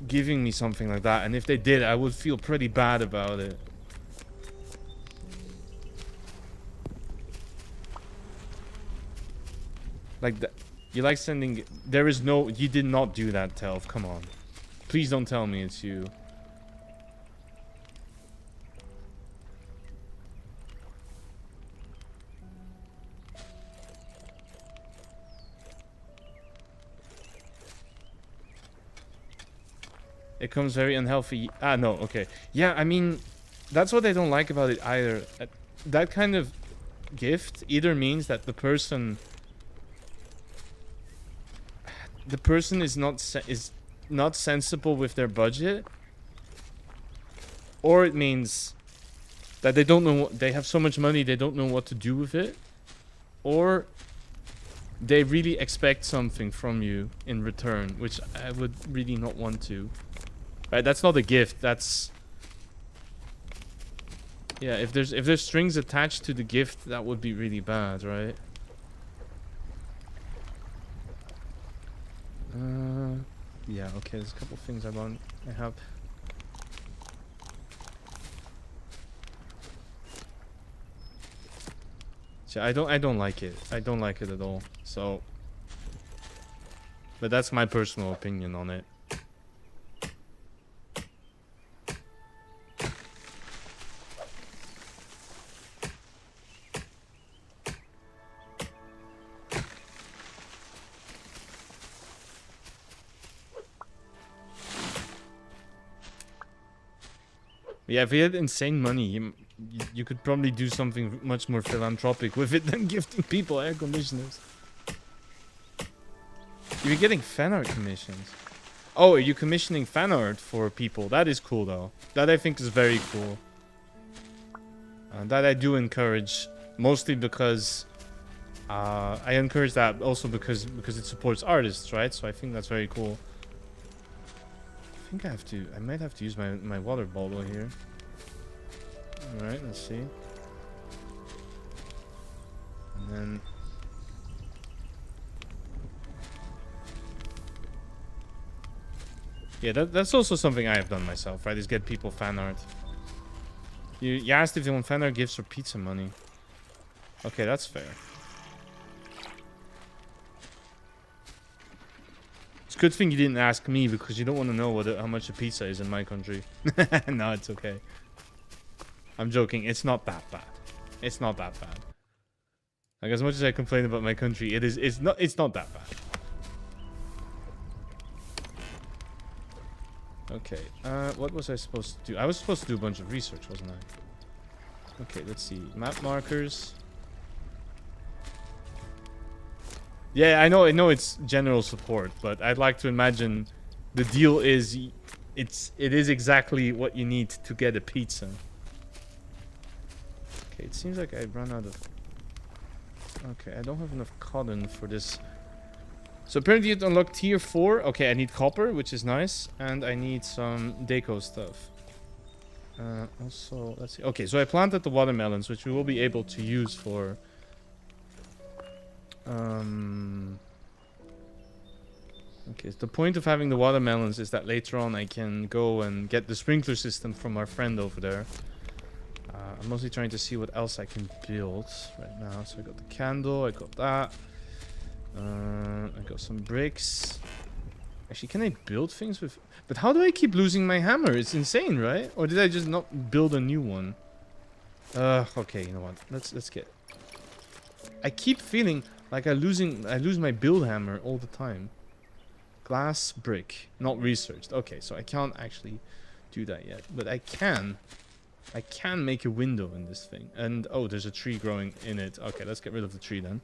[SPEAKER 1] giving me something like that, and if they did, I would feel pretty bad about it. Like that, you like sending. There is no. You did not do that, Telf. Come on, please don't tell me it's you. It comes very unhealthy. Ah, no, okay. Yeah, I mean, that's what I don't like about it either. That kind of gift either means that the person is not sensible with their budget, or it means that they don't know they have so much money they don't know what to do with it, or they really expect something from you in return, which I would really not want to. Right, that's not a gift. That's yeah. If there's strings attached to the gift, that would be really bad, right? Yeah. Okay. There's a couple things I have. So I don't like it. I don't like it at all. So, but that's my personal opinion on it. Yeah, if you had insane money, you could probably do something much more philanthropic with it than gifting people air conditioners. You're getting fan art commissions. Oh, are you commissioning fan art for people? That is cool, though. That I think is very cool. That I do encourage, mostly because I encourage that also because it supports artists, right? So I think that's very cool. think I have to. I might have to use my water bottle here. All right, let's see. And then. Yeah, that's also something I have done myself, right? Is get people fan art. You asked if they want fan art, gifts, or pizza money. Okay, that's fair. It's a good thing you didn't ask me because you don't want to know how much a pizza is in my country. No, it's okay. I'm joking. It's not that bad. It's not that bad. Like, as much as I complain about my country, it's not that bad. Okay, what was I supposed to do? I was supposed to do a bunch of research, wasn't I? Okay, let's see. Map markers. Yeah, I know it's general support, but I'd like to imagine the deal is it is exactly what you need to get a pizza. Okay, it seems like I run out of... Okay, I don't have enough cotton for this. So apparently you unlock tier 4. Okay, I need copper, which is nice. And I need some deco stuff. Also, let's see. Okay, so I planted the watermelons, which we will be able to use for... Okay, so the point of having the watermelons is that later on I can go and get the sprinkler system from our friend over there. I'm mostly trying to see what else I can build right now. So I got the candle, I got that. I got some bricks. Actually, can I build things with... But how do I keep losing my hammer? It's insane, right? Or did I just not build a new one? Okay, you know what? Let's get... I keep feeling like I lose my build hammer all the time. Glass brick, not researched. Okay, so I can't actually do that yet, but I can make a window in this thing. And oh, there's a tree growing in it. Okay, let's get rid of the tree then.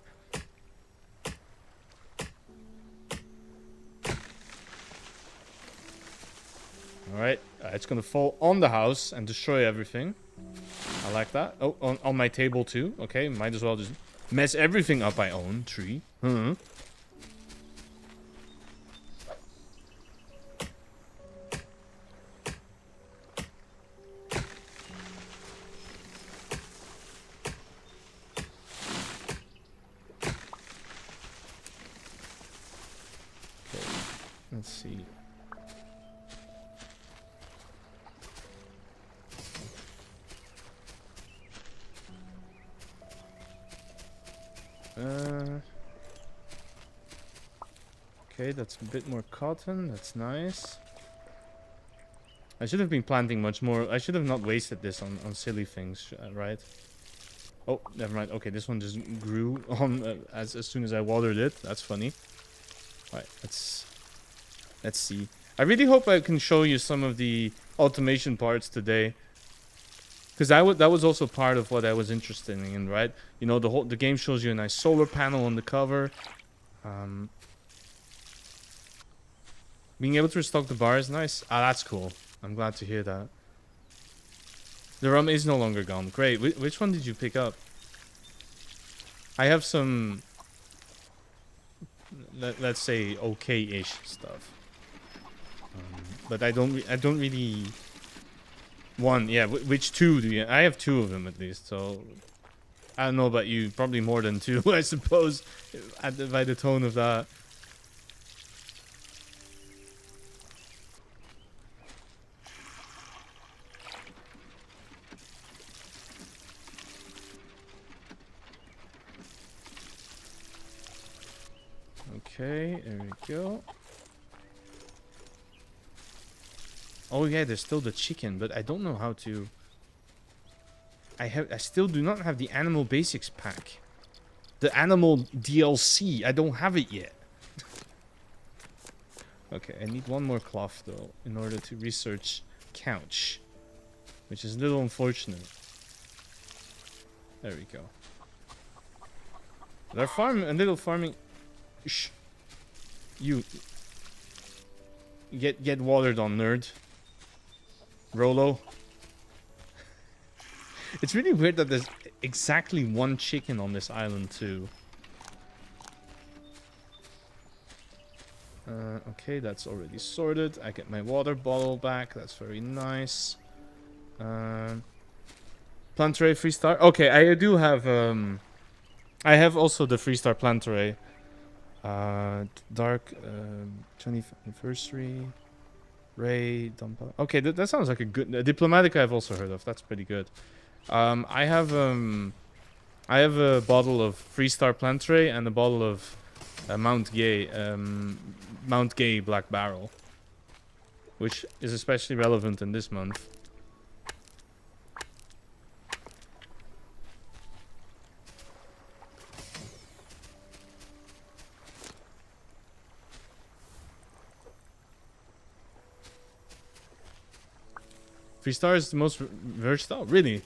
[SPEAKER 1] All right, it's gonna fall on the house and destroy everything. I like that. Oh, on my table too. Okay, might as well just mess everything up I own. Tree. Okay, let's see. Okay, that's a bit more cotton. That's nice. I should have been planting much more. I should have not wasted this on silly things, right? Oh, never mind. Okay, this one just grew on as soon as I watered it. That's funny. All right, let's see. I really hope I can show you some of the automation parts today. Because that was also part of what I was interested in, right? You know, the game shows you a nice solar panel on the cover. Being able to restock the bar is nice. Ah, that's cool. I'm glad to hear that. The rum is no longer gone. Great. Which one did you pick up? I have some, let's say, okay-ish stuff. But I don't really... One, yeah. Which two do you... I have two of them at least, so... I don't know about you. Probably more than two, I suppose. By the tone of that. Okay, there we go. Oh yeah, there's still the chicken, but I don't know how to... I still do not have the animal basics pack. The animal DLC, I don't have it yet. Okay, I need one more cloth though, in order to research couch. Which is a little unfortunate. There we go. But our a little farming... Shh. You... Get watered on, nerd. Rolo. It's really weird that there's exactly one chicken on this island too. Okay, that's already sorted. I get my water bottle back. That's very nice. Plant array 3-star. Okay, I do have I have also the 3-star plant array. Dark 20th anniversary. Ray dump. Okay, that sounds like a good diplomatic. I've also heard of. That's pretty good. I have a bottle of 3-star plant array and a bottle of Mount Gay Black Barrel, which is especially relevant in this month. Three stars is the most versatile? Really?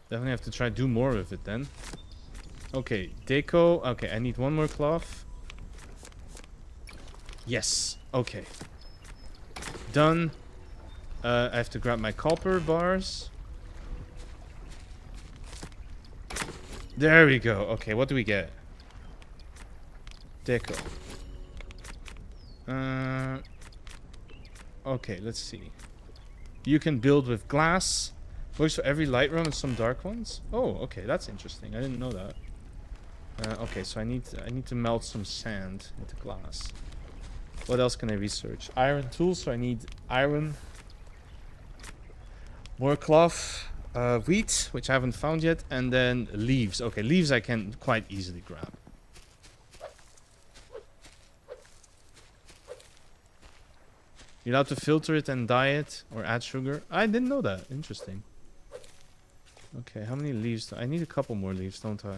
[SPEAKER 1] Definitely have to try do more with it then. Okay, deco. Okay, I need one more cloth. Yes. Okay. Done. I have to grab my copper bars. There we go. Okay, what do we get? Deco. Okay, let's see. You can build with glass. Works for every light room and some dark ones. Oh, okay, that's interesting. I didn't know that. Okay, so I need to melt some sand into glass. What else can I research? Iron tools. So I need iron. More cloth. Wheat, which I haven't found yet, and then leaves. Okay, leaves I can quite easily grab. You're allowed to filter it and dye it or add sugar. I didn't know that. Interesting. Okay, how many leaves? I need a couple more leaves, don't I?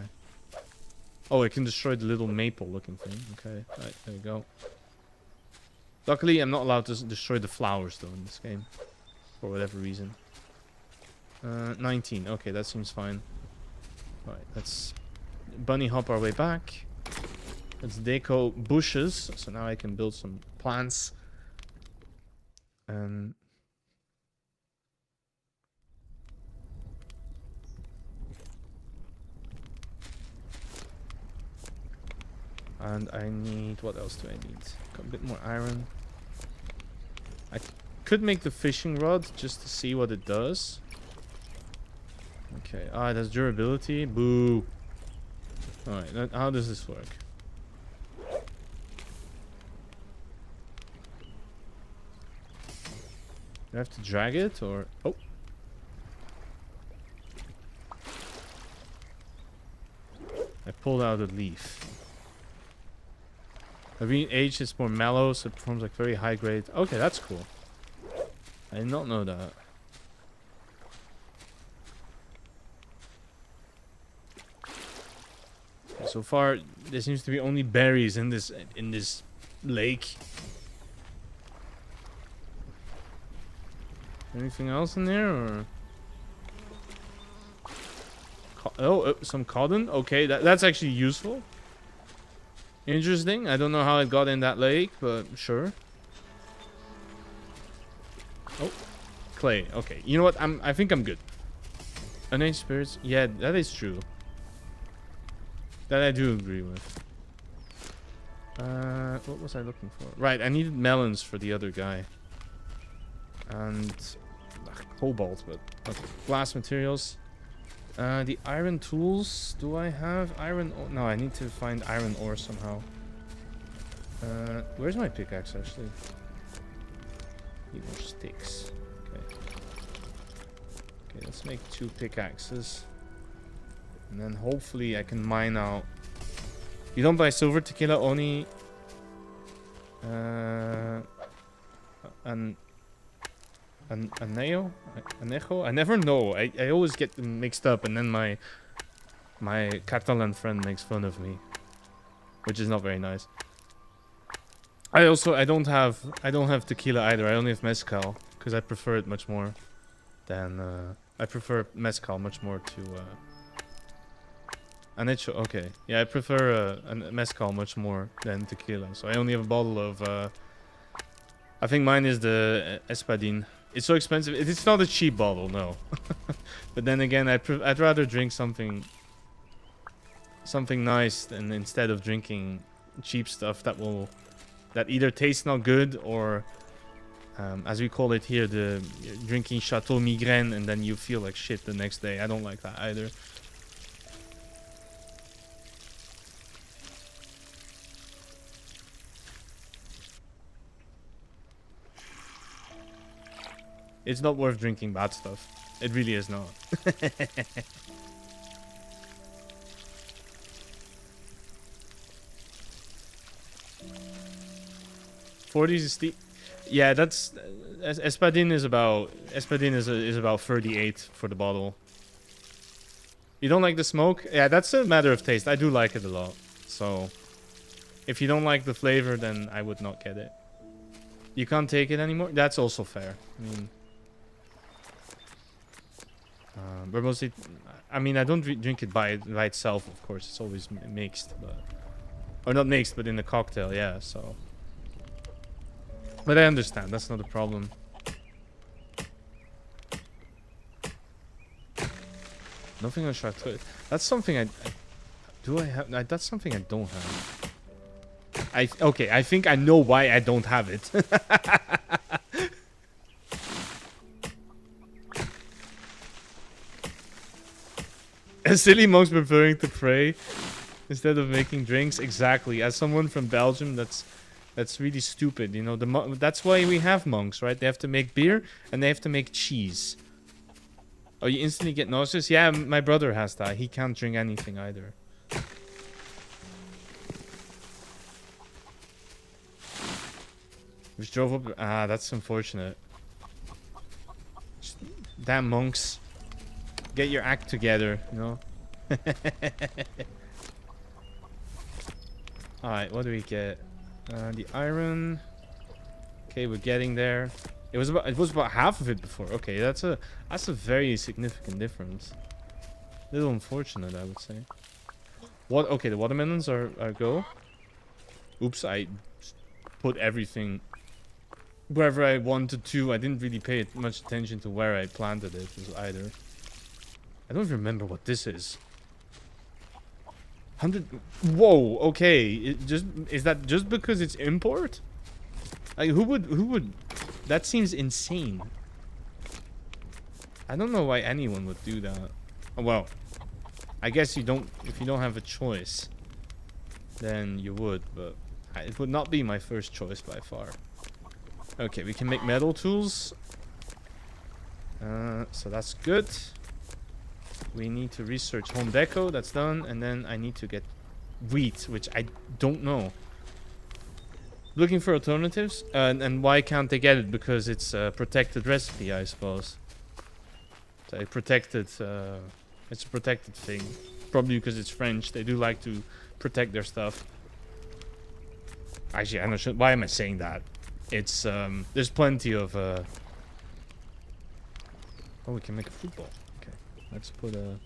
[SPEAKER 1] Oh, I can destroy the little maple looking thing. Okay, right, there we go. Luckily, I'm not allowed to destroy the flowers though in this game. For whatever reason. 19. Okay, that seems fine. Alright, let's bunny hop our way back. Let's deco bushes. So now I can build some plants. And I need, what else do I need? A bit more iron. I could make the fishing rod just to see what it does. Okay, it has durability. Boo. Alright, how does this work? Do I have to drag it or... Oh. I pulled out a leaf. Having aged, it's more mellow, so it performs like very high grade. Okay, that's cool. I did not know that. Okay, so far, there seems to be only berries in this lake. Anything else in there, or? Oh, some cotton. Okay, that's actually useful. Interesting. I don't know how it got in that lake, but sure. Oh, clay. Okay, you know what? I think I'm good. Unaged spirits. Yeah, that is true. That I do agree with. What was I looking for? Right, I needed melons for the other guy. And cobalt, but okay. Glass materials. The iron tools. Do I have iron ore? No, I need to find iron ore somehow. Where's my pickaxe actually? Need more sticks. Okay. Okay, let's make 2 pickaxes. And then hopefully I can mine out. You don't buy silver tequila, only Anejo? I never know. I always get them mixed up, and then my Catalan friend makes fun of me, which is not very nice. I don't have tequila either. I only have mezcal because I prefer it much more than I prefer mezcal much more to Anecho. Okay, yeah, I prefer mezcal much more than tequila. So I only have a bottle of I think mine is the Espadin. It's so expensive. It's not a cheap bottle, no. But then again, I'd rather drink something something nice, and instead of drinking cheap stuff that either tastes not good or, as we call it here, drinking Chateau Migraine, and then you feel like shit the next day. I don't like that either. It's not worth drinking bad stuff. It really is not. 40s is steep. Yeah, that's Espadin is about 38 for the bottle. You don't like the smoke? Yeah, that's a matter of taste. I do like it a lot. So if you don't like the flavor, then I would not get it. You can't take it anymore? That's also fair. I mean, but mostly, I mean, I don't drink it by itself, of course. It's always mixed, but, or not mixed, but in the cocktail, yeah. So, but I understand. That's not a problem. Nothing on Chateau. That's something I do. I have. That's something I don't have. Okay. I think I know why I don't have it. Silly monks preferring to pray instead of making drinks. Exactly. As someone from Belgium, that's really stupid. You know, that's why we have monks, right? They have to make beer and they have to make cheese. Oh, you instantly get nauseous? Yeah, my brother has that. He can't drink anything either. We drove up. Ah, that's unfortunate. Damn monks. Get your act together, you know? Alright, what do we get? The iron. Okay, we're getting there. It was about half of it before. Okay, that's a very significant difference. A little unfortunate, I would say. What? Okay, the watermelons are go. Oops, I put everything wherever I wanted to. I didn't really pay much attention to where I planted it either. I don't remember what this is. 100. Whoa. Okay. Is that just because it's import? Like, who would? That seems insane. I don't know why anyone would do that. Well, I guess you don't. If you don't have a choice, then you would. But it would not be my first choice by far. Okay, we can make metal tools. So that's good. We need to research home deco. That's done. And then I need to get wheat, which I don't know. Looking for alternatives. And why can't they get it? Because it's a protected recipe, I suppose. So it's a protected thing. Probably because it's French. They do like to protect their stuff. Actually, I'm not sure. Why am I saying that? It's there's plenty of oh, we can make a fruit bowl. Okay, let's put a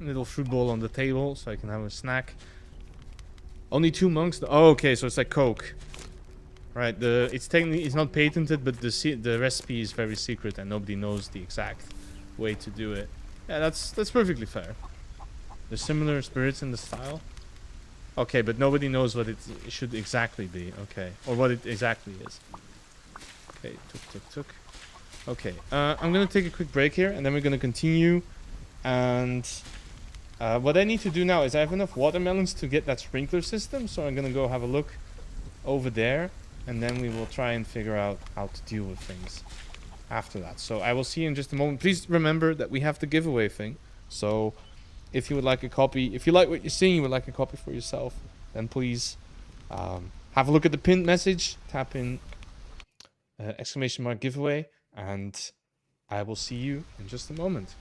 [SPEAKER 1] little fruit bowl on the table so I can have a snack. Only 2 monks. Oh, okay, so it's like Coke, right? It's technically not patented, but the recipe is very secret and nobody knows the exact way to do it. Yeah, that's perfectly fair. There's similar spirits in the style. Okay, but nobody knows what it should exactly be. Okay, or what it exactly is. Okay, tuk. Okay, I'm gonna take a quick break here, and then we're gonna continue. And what I need to do now is I have enough watermelons to get that sprinkler system, so I'm gonna go have a look over there, and then we will try and figure out how to deal with things after that. So I will see you in just a moment. Please remember that we have the giveaway thing. So if you would like a copy, if you like what you're seeing, you would like a copy for yourself, then please have a look at the pinned message, tap in ! giveaway, and I will see you in just a moment.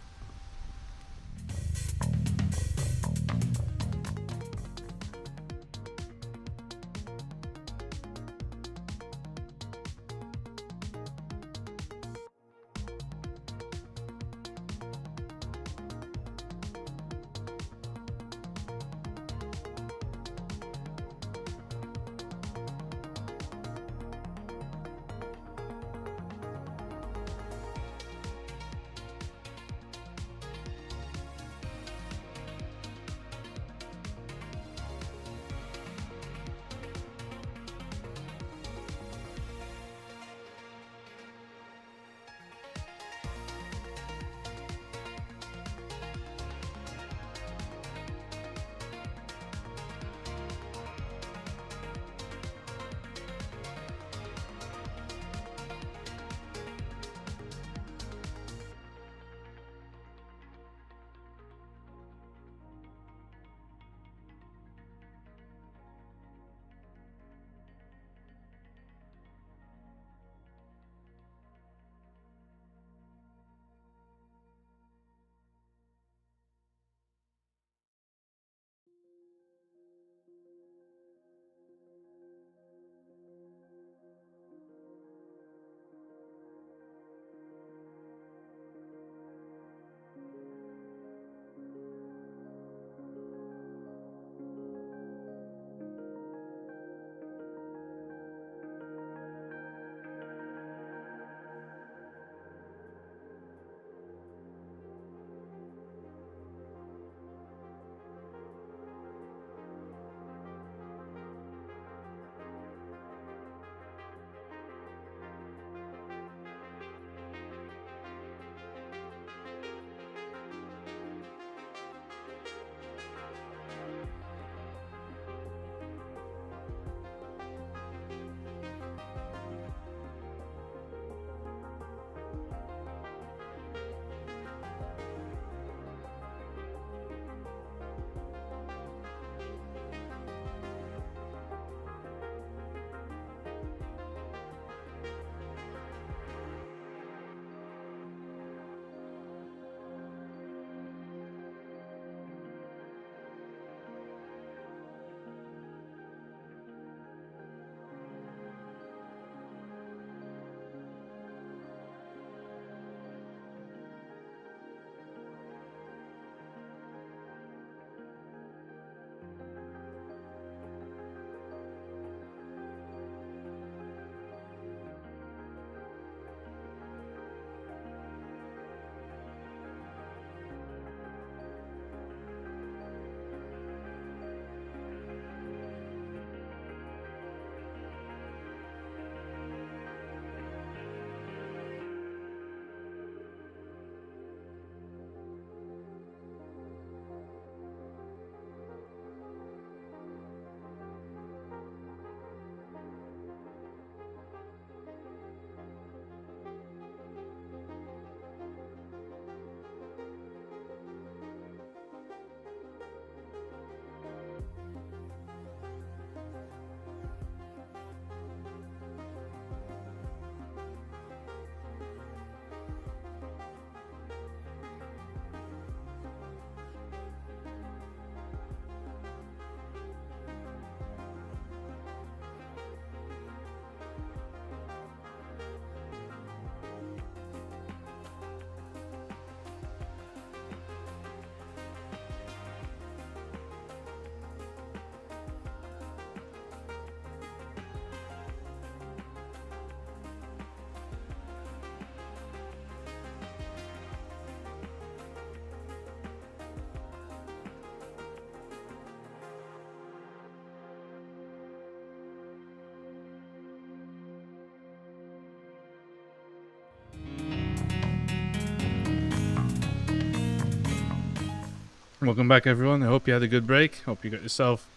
[SPEAKER 1] Welcome back, everyone. I hope you had a good break. Hope you got yourself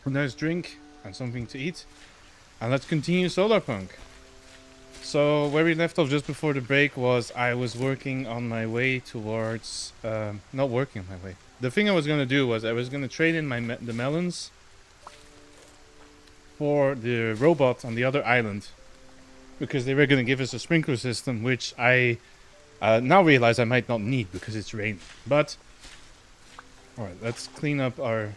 [SPEAKER 1] a nice drink and something to eat. And let's continue Solarpunk. So where we left off just before the break was I was working on my way towards... not working on my way. The thing I was going to do was I was going to trade in the melons for the robot on the other island. Because they were going to give us a sprinkler system, which I now realize I might not need because it's raining. But... Alright, let's clean up our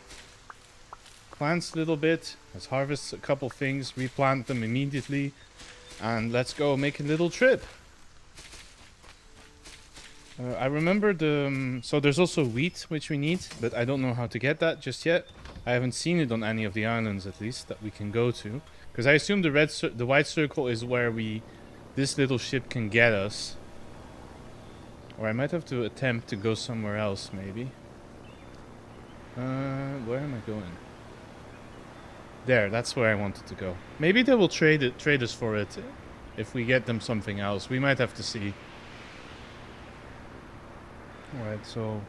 [SPEAKER 1] plants a little bit. Let's harvest a couple things, replant them immediately, and let's go make a little trip. I remember so there's also wheat, which we need, but I don't know how to get that just yet. I haven't seen it on any of the islands, at least, that we can go to. Because I assume the white circle is where this little ship can get us. Or I might have to attempt to go somewhere else, maybe. Where am I going? There, that's where I wanted to go. Maybe they will trade us for it if we get them something else. We might have to see. Alright, so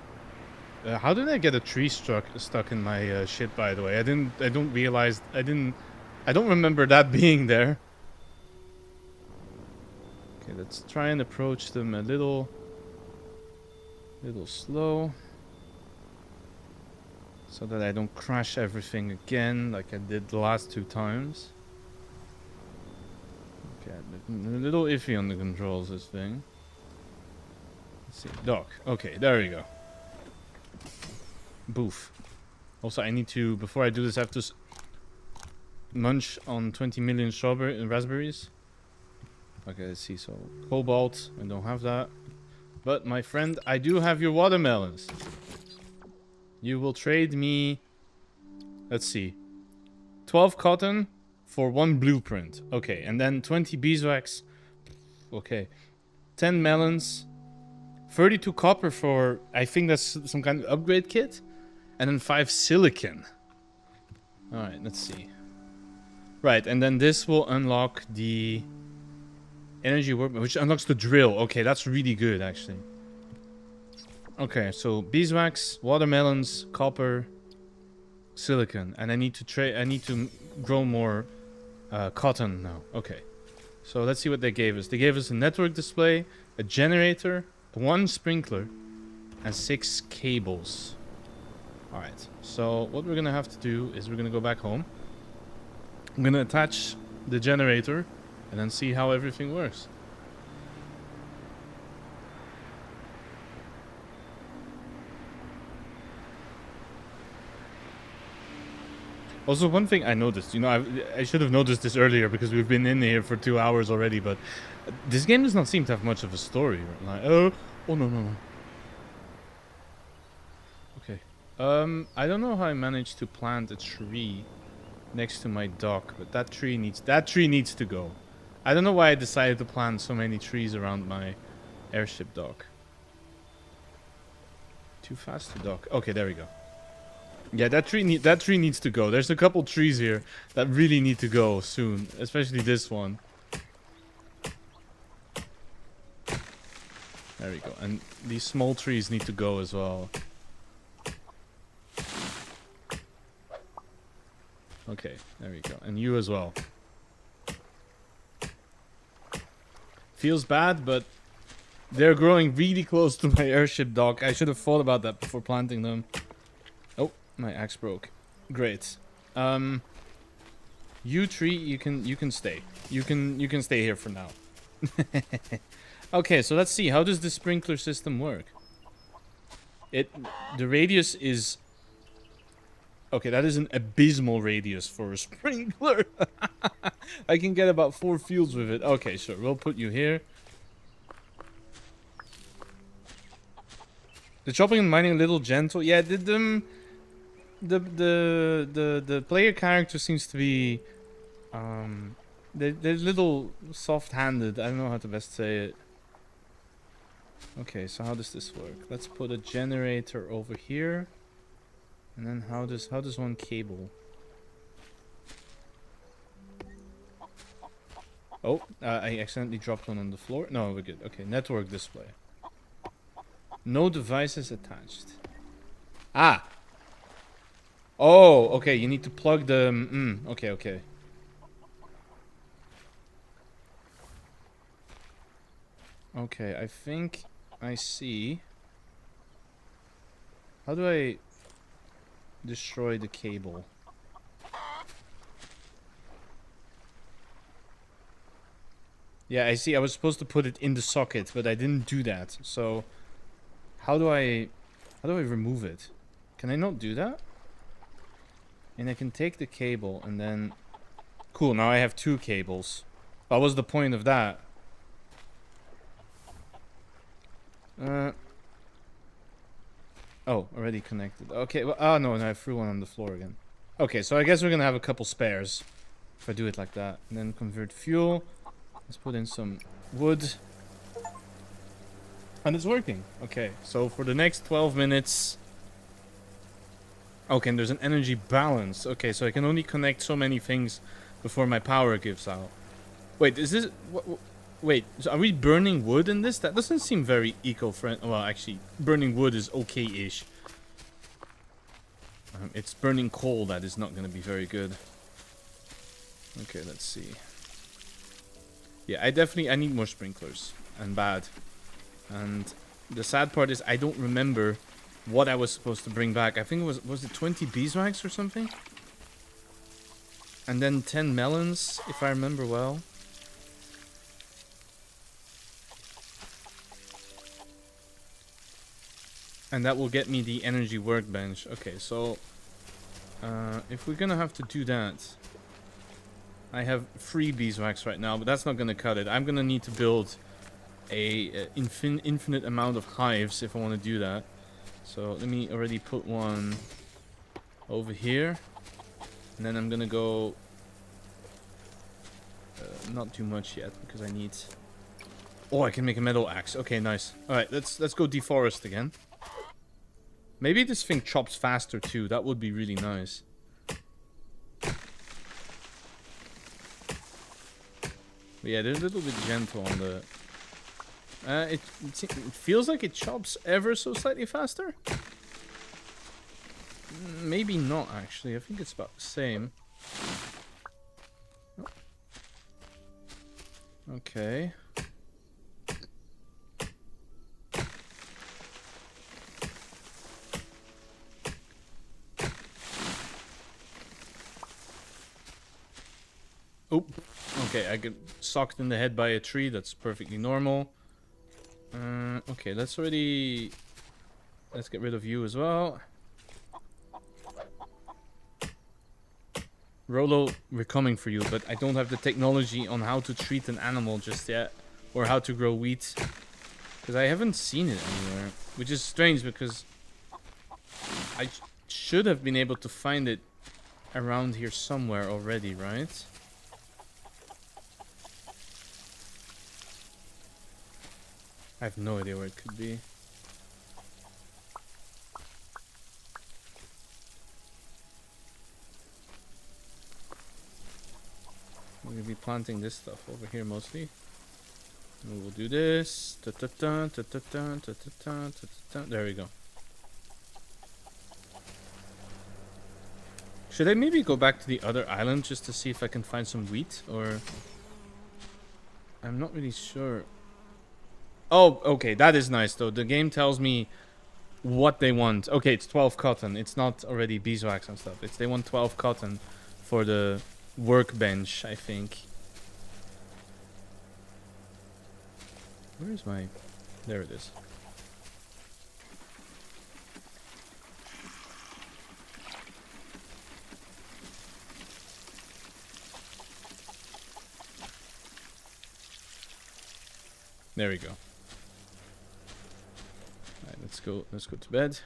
[SPEAKER 1] how did I get a tree stuck in my ship, by the way? I don't remember that being there. Okay, let's try and approach them a little slow. So that I don't crash everything again like I did the last 2 times. Okay, a little iffy on the controls, this thing. Let's see, dock. Okay, there we go. Boof. Also, I need to, before I do this, I have to munch on 20 million raspberries. Okay, let's see, so cobalt, I don't have that. But my friend, I do have your watermelons. You will trade me, let's see, 12 cotton for 1 blueprint. Okay, and then 20 beeswax. Okay, 10 melons, 32 copper for, I think that's some kind of upgrade kit, and then 5 silicon. Alright, let's see. Right, and then this will unlock the energy workbench, which unlocks the drill. Okay, that's really good, actually. Okay, so beeswax, watermelons, copper, silicon, and I need to grow more cotton now. Okay, so let's see what they gave us. They gave us a network display, a generator, 1 sprinkler, and 6 cables. All right. So what we're gonna have to do is we're gonna go back home. I'm gonna attach the generator, and then see how everything works. Also, one thing I noticed, I should have noticed this earlier because we've been in here for 2 hours already, but this game does not seem to have much of a story. Like, oh no. Okay. I don't know how I managed to plant a tree next to my dock, but that tree needs to go. I don't know why I decided to plant so many trees around my airship dock. Too fast to dock. Okay, there we go. Yeah, that tree needs to go. There's a couple trees here that really need to go soon, especially this one. There we go. And these small trees need to go as well. Okay, there we go. And you as well. Feels bad, but they're growing really close to my airship dock. I should have thought about that before planting them. Oh, my axe broke. Great. You tree, you can stay. You can stay here for now. Okay, so let's see. How does the sprinkler system work? The radius is... Okay, that is an abysmal radius for a sprinkler. I can get about 4 fields with it. Okay, sure. We'll put you here. The chopping and mining a little gentle. Yeah, the player character seems to be they're a little soft-handed. I don't know how to best say it. Okay, so how does this work? Let's put a generator over here. And then how does one cable? Oh, I accidentally dropped one on the floor. No, we're good. Okay, network display. No devices attached. Ah! Oh, okay, you need to plug the... okay, okay. Okay, I think I see. How do I destroy the cable? Yeah, I see. I was supposed to put it in the socket, but I didn't do that. So, how do I remove it? Can I not do that? And I can take the cable and then... Cool, now I have 2 cables. What was the point of that? Oh, already connected. Okay, well, oh no, I threw one on the floor again. Okay, so I guess we're gonna have a couple spares if I do it like that. And then convert fuel. Let's put in some wood. And it's working. Okay, so for the next 12 minutes... Okay, and there's an energy balance. Okay, so I can only connect so many things before my power gives out. Wait, is this... Wait, so are we burning wood in this? That doesn't seem very eco-friendly. Well, actually, burning wood is okay-ish. It's burning coal that is not going to be very good. Okay, let's see. Yeah, I need more sprinklers. And bad. And the sad part is I don't remember what I was supposed to bring back. I think it was it 20 beeswax or something? And then 10 melons, if I remember well. And that will get me the energy workbench. Okay, so if we're gonna have to do that, I have 3 beeswax right now, but that's not gonna cut it. I'm gonna need to build a infinite amount of hives if I want to do that. So let me already put one over here, and then I'm gonna go not too much yet because I need... Oh, I can make a metal axe. Okay, nice. All right, let's go deforest again. Maybe this thing chops faster too. That would be really nice. But yeah, they're a little bit gentle on the... It feels like it chops ever so slightly faster. Maybe not, actually. I think it's about the same. Okay. Oh, okay, I get socked in the head by a tree. That's perfectly normal. Okay, let's get rid of you as well. Rolo, we're coming for you, but I don't have the technology on how to treat an animal just yet. Or how to grow wheat. Because I haven't seen it anywhere. Which is strange because I should have been able to find it around here somewhere already, right? I have no idea where it could be. We're gonna be planting this stuff over here mostly. And we'll do this. There we go. Should I maybe go back to the other island just to see if I can find some wheat? Or... I'm not really sure. Oh, okay, that is nice though. The game tells me what they want. Okay, it's 12 cotton. It's not already beeswax and stuff. They want 12 cotton for the workbench, I think. Where is my... There it is. There we go. Alright, let's go to bed.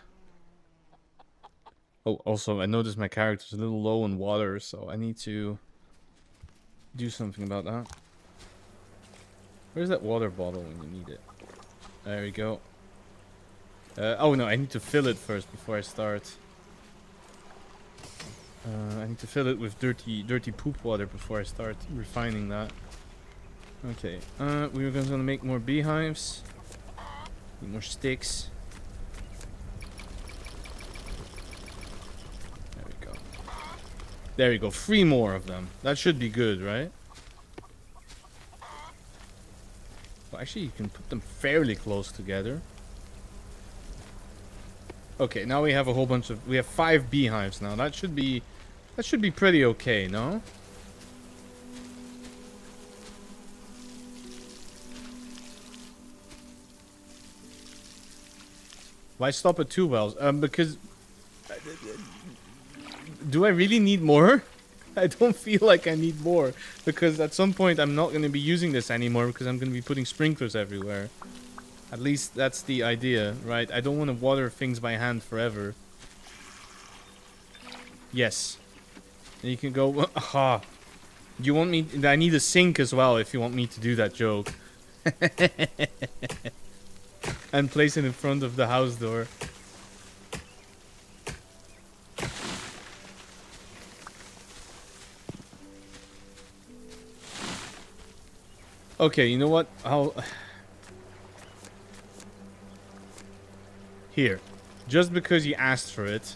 [SPEAKER 1] Oh, also, I noticed my character's a little low in water, so I need to do something about that. Where's that water bottle when you need it? There we go. Oh no, I need to fill it first before I start. I need to fill it with dirty poop water before I start refining that. Okay, we were gonna make more beehives. Need more sticks. There you go. 3 more of them. That should be good, right? Well, actually, you can put them fairly close together. Okay, now we have a whole bunch of... We have 5 beehives now. That should be pretty okay, no? Why stop at 2 wells? Because... Do I really need more? I don't feel like I need more. Because at some point I'm not going to be using this anymore because I'm going to be putting sprinklers everywhere. At least that's the idea, right? I don't want to water things by hand forever. Yes. And you can go... Aha. You want me... I need a sink as well if you want me to do that joke. And place it in front of the house door. Okay, you know what? I'll... Here. Just because you asked for it.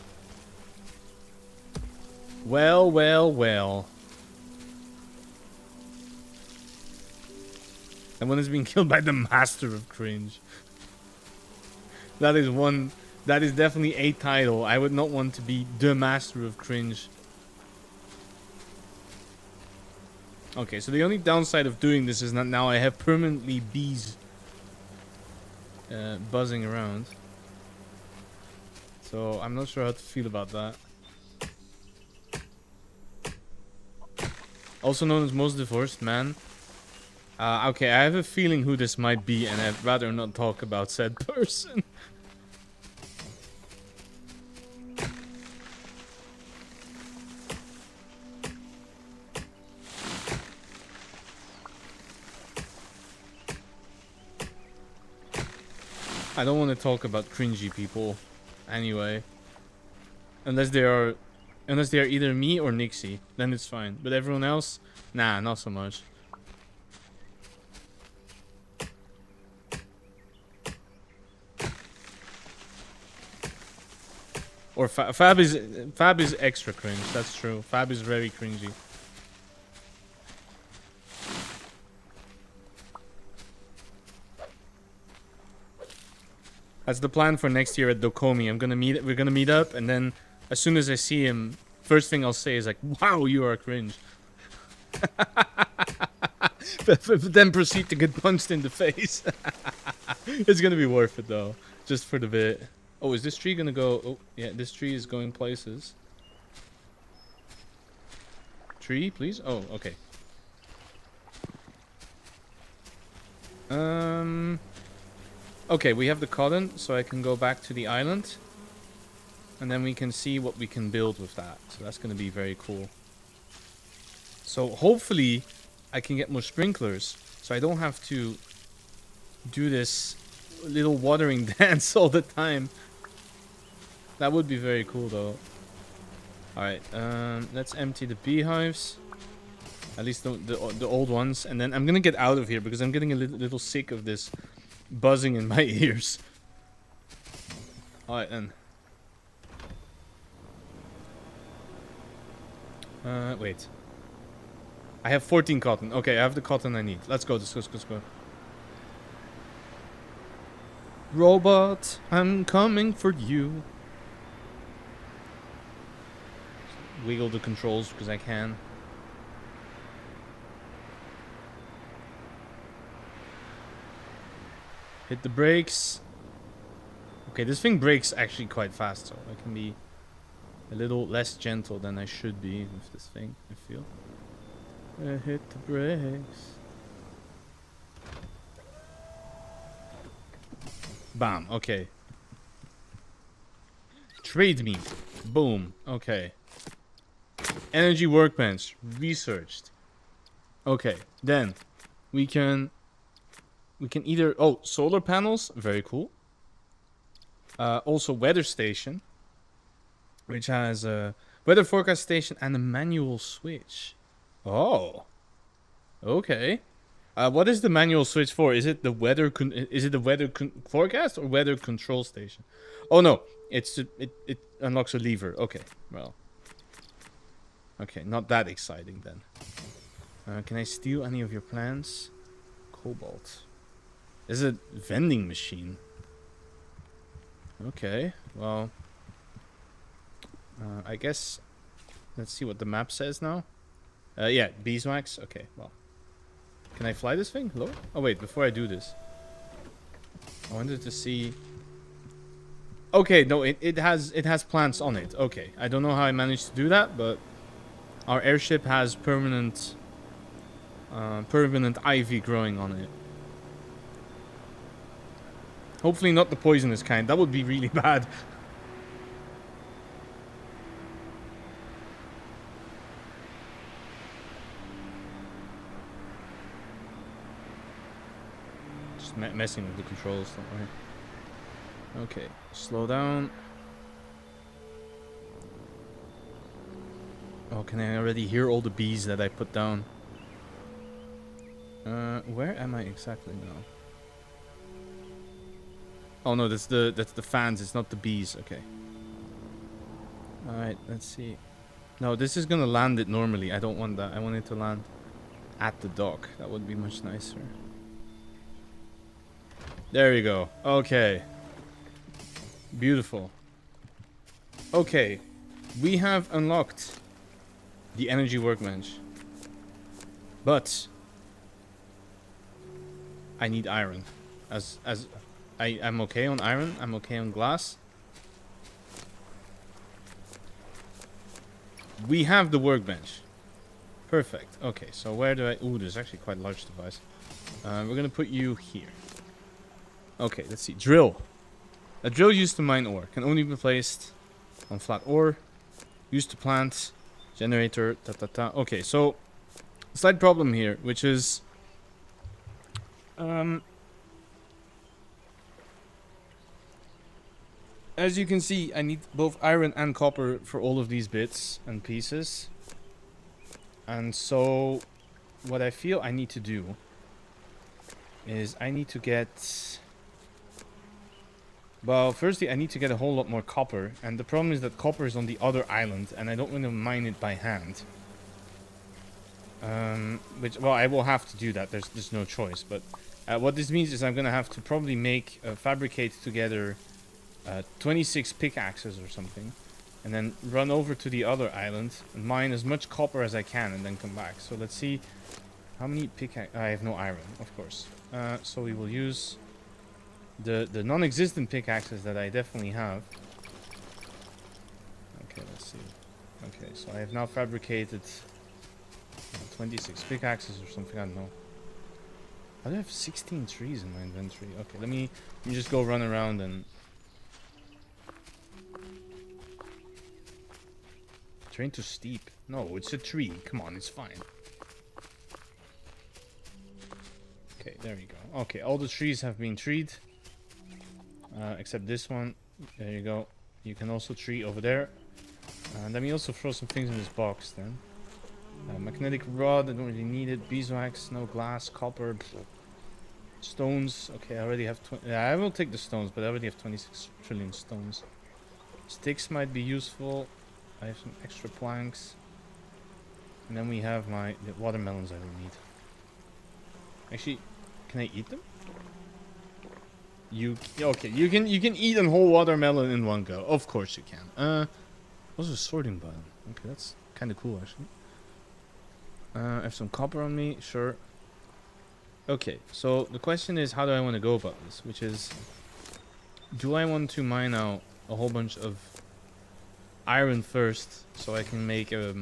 [SPEAKER 1] Well, well, well. And one is being killed by the master of cringe. That is one... That is definitely a title. I would not want to be the master of cringe. Okay, so the only downside of doing this is that now I have permanently bees buzzing around. So I'm not sure how to feel about that. Also known as most divorced man. Okay, I have a feeling who this might be, and I'd rather not talk about said person. I don't want to talk about cringy people, anyway. Unless they are either me or Nixie, then it's fine. But everyone else, nah, not so much. Or Fab is extra cringe. That's true. Fab is very cringy. That's the plan for next year at Dokomi. We're gonna meet up, and then as soon as I see him, first thing I'll say is like, "Wow, you are cringe." but then proceed to get punched in the face. It's gonna be worth it though, just for the bit. Oh, is this tree gonna go? Oh, yeah, this tree is going places. Tree, please. Oh, okay. Okay, we have the cotton, so I can go back to the island. And then we can see what we can build with that. So that's going to be very cool. So hopefully I can get more sprinklers. So I don't have to do this little watering dance all the time. That would be very cool though. Alright, let's empty the beehives. At least the old ones. And then I'm going to get out of here because I'm getting a little sick of this buzzing in my ears. Alright then. Wait. I have 14 cotton. Okay, I have the cotton I need. Let's go, let's go. Robot, I'm coming for you. Wiggle the controls because I can. Hit the brakes. Okay, this thing brakes actually quite fast, so I can be a little less gentle than I should be with this thing, I feel. Hit the brakes. Bam, okay. Trade me. Boom, okay. Energy workbench, researched. Okay, then we can either... Oh, solar panels. Very cool. Also, weather station. Which has a weather forecast station and a manual switch. Oh. Okay. What is the manual switch for? Is it the weather forecast or weather control station? Oh, no. It unlocks a lever. Okay. Well. Okay, not that exciting then. Can I steal any of your plants? Cobalt. Is it vending machine? Okay, well... I guess... Let's see what the map says now. Yeah, beeswax. Okay, well... Can I fly this thing? Hello? Oh wait, before I do this... I wanted to see... Okay, no, it has plants on it. Okay, I don't know how I managed to do that, but... Our airship has permanent ivy growing on it. Hopefully not the poisonous kind. That would be really bad. Just messing with the controls, don't worry. Okay, slow down. Oh, can I already hear all the bees that I put down? Where am I exactly now? Oh no, that's the fans, it's not the bees. Okay. Alright, let's see. No, this is gonna land it normally. I don't want that. I want it to land at the dock. That would be much nicer. There you go. Okay. Beautiful. Okay. We have unlocked the energy workbench. But I need iron. I'm okay on iron, I'm okay on glass. We have the workbench. Perfect. Okay, so where do I... Ooh, there's actually quite a large device. We're gonna put you here. Okay, let's see. Drill. A drill used to mine ore. Can only be placed on flat ore. Used to plant. Generator. Okay, so... Slight problem here, which is... As you can see, I need both iron and copper for all of these bits and pieces. And so, what I feel I need to do is I need to get... Well, firstly, I need to get a whole lot more copper. And the problem is that copper is on the other island, and I don't want to mine it by hand. Well, I will have to do that. There's no choice. But what this means is I'm going to have to probably fabricate together 26 pickaxes or something, and then run over to the other island and mine as much copper as I can, and then come back. So let's see how many pickaxes. I have no iron, of course. So we will use the non-existent pickaxes that I definitely have. Okay, let's see. Okay, so I have now fabricated 26 pickaxes or something. I don't know. I have 16 trees in my inventory. Okay, let me just go run around and... Train too steep. No, it's a tree. Come on, it's fine. Okay, there you go. Okay, all the trees have been treed. Except this one. There you go. You can also tree over there. And let me also throw some things in this box then. Magnetic rod, I don't really need it. Beeswax, no glass, copper. Stones. Okay, I already have... Yeah, I will take the stones, but I already have 26 trillion stones. Sticks might be useful. I have some extra planks. And then we have the watermelons I don't need. Actually, can I eat them? Okay, you can eat a whole watermelon in one go. Of course you can. Also a sorting button. Okay, that's kind of cool actually. I have some copper on me, sure. Okay, so the question is, how do I want to go about this? Which is, do I want to mine out a whole bunch of iron first, so I can make a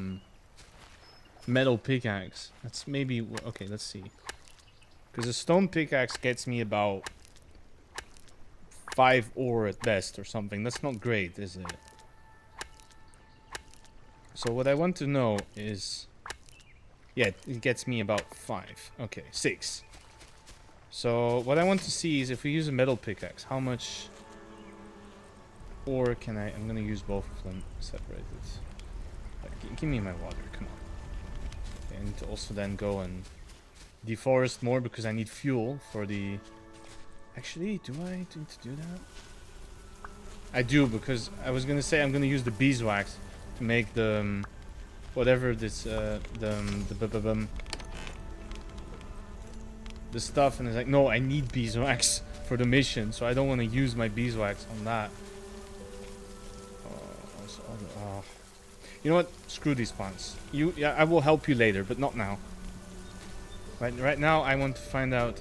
[SPEAKER 1] metal pickaxe? That's maybe... Okay, let's see. Because a stone pickaxe gets me about 5 ore at best or something. That's not great, is it? So what I want to know is... Yeah, it gets me about 5. Okay, 6. So what I want to see is if we use a metal pickaxe, how much ore can I... I'm going to use both of them separated. Give me my water, come on. Okay, I need to also then go and deforest more because I need fuel for the... Actually, do I need to do that? I do, because I was going to say I'm going to use the beeswax to make the whatever this the stuff, and it's like, no, I need beeswax for the mission, so I don't want to use my beeswax on that. Oh. You know what? Screw these plants. Yeah, I will help you later, but not now. Right now, I want to find out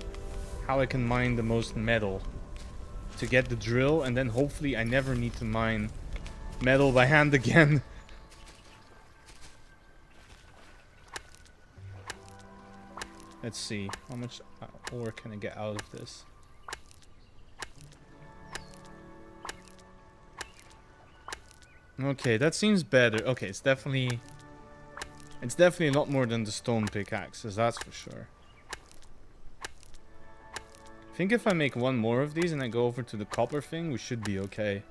[SPEAKER 1] how I can mine the most metal to get the drill, and then hopefully I never need to mine metal by hand again. Let's see, how much ore can I get out of this? Okay, that seems better. Okay, it's definitely a lot more than the stone pickaxes, that's for sure. I think if I make one more of these and I go over to the copper thing, we should be okay.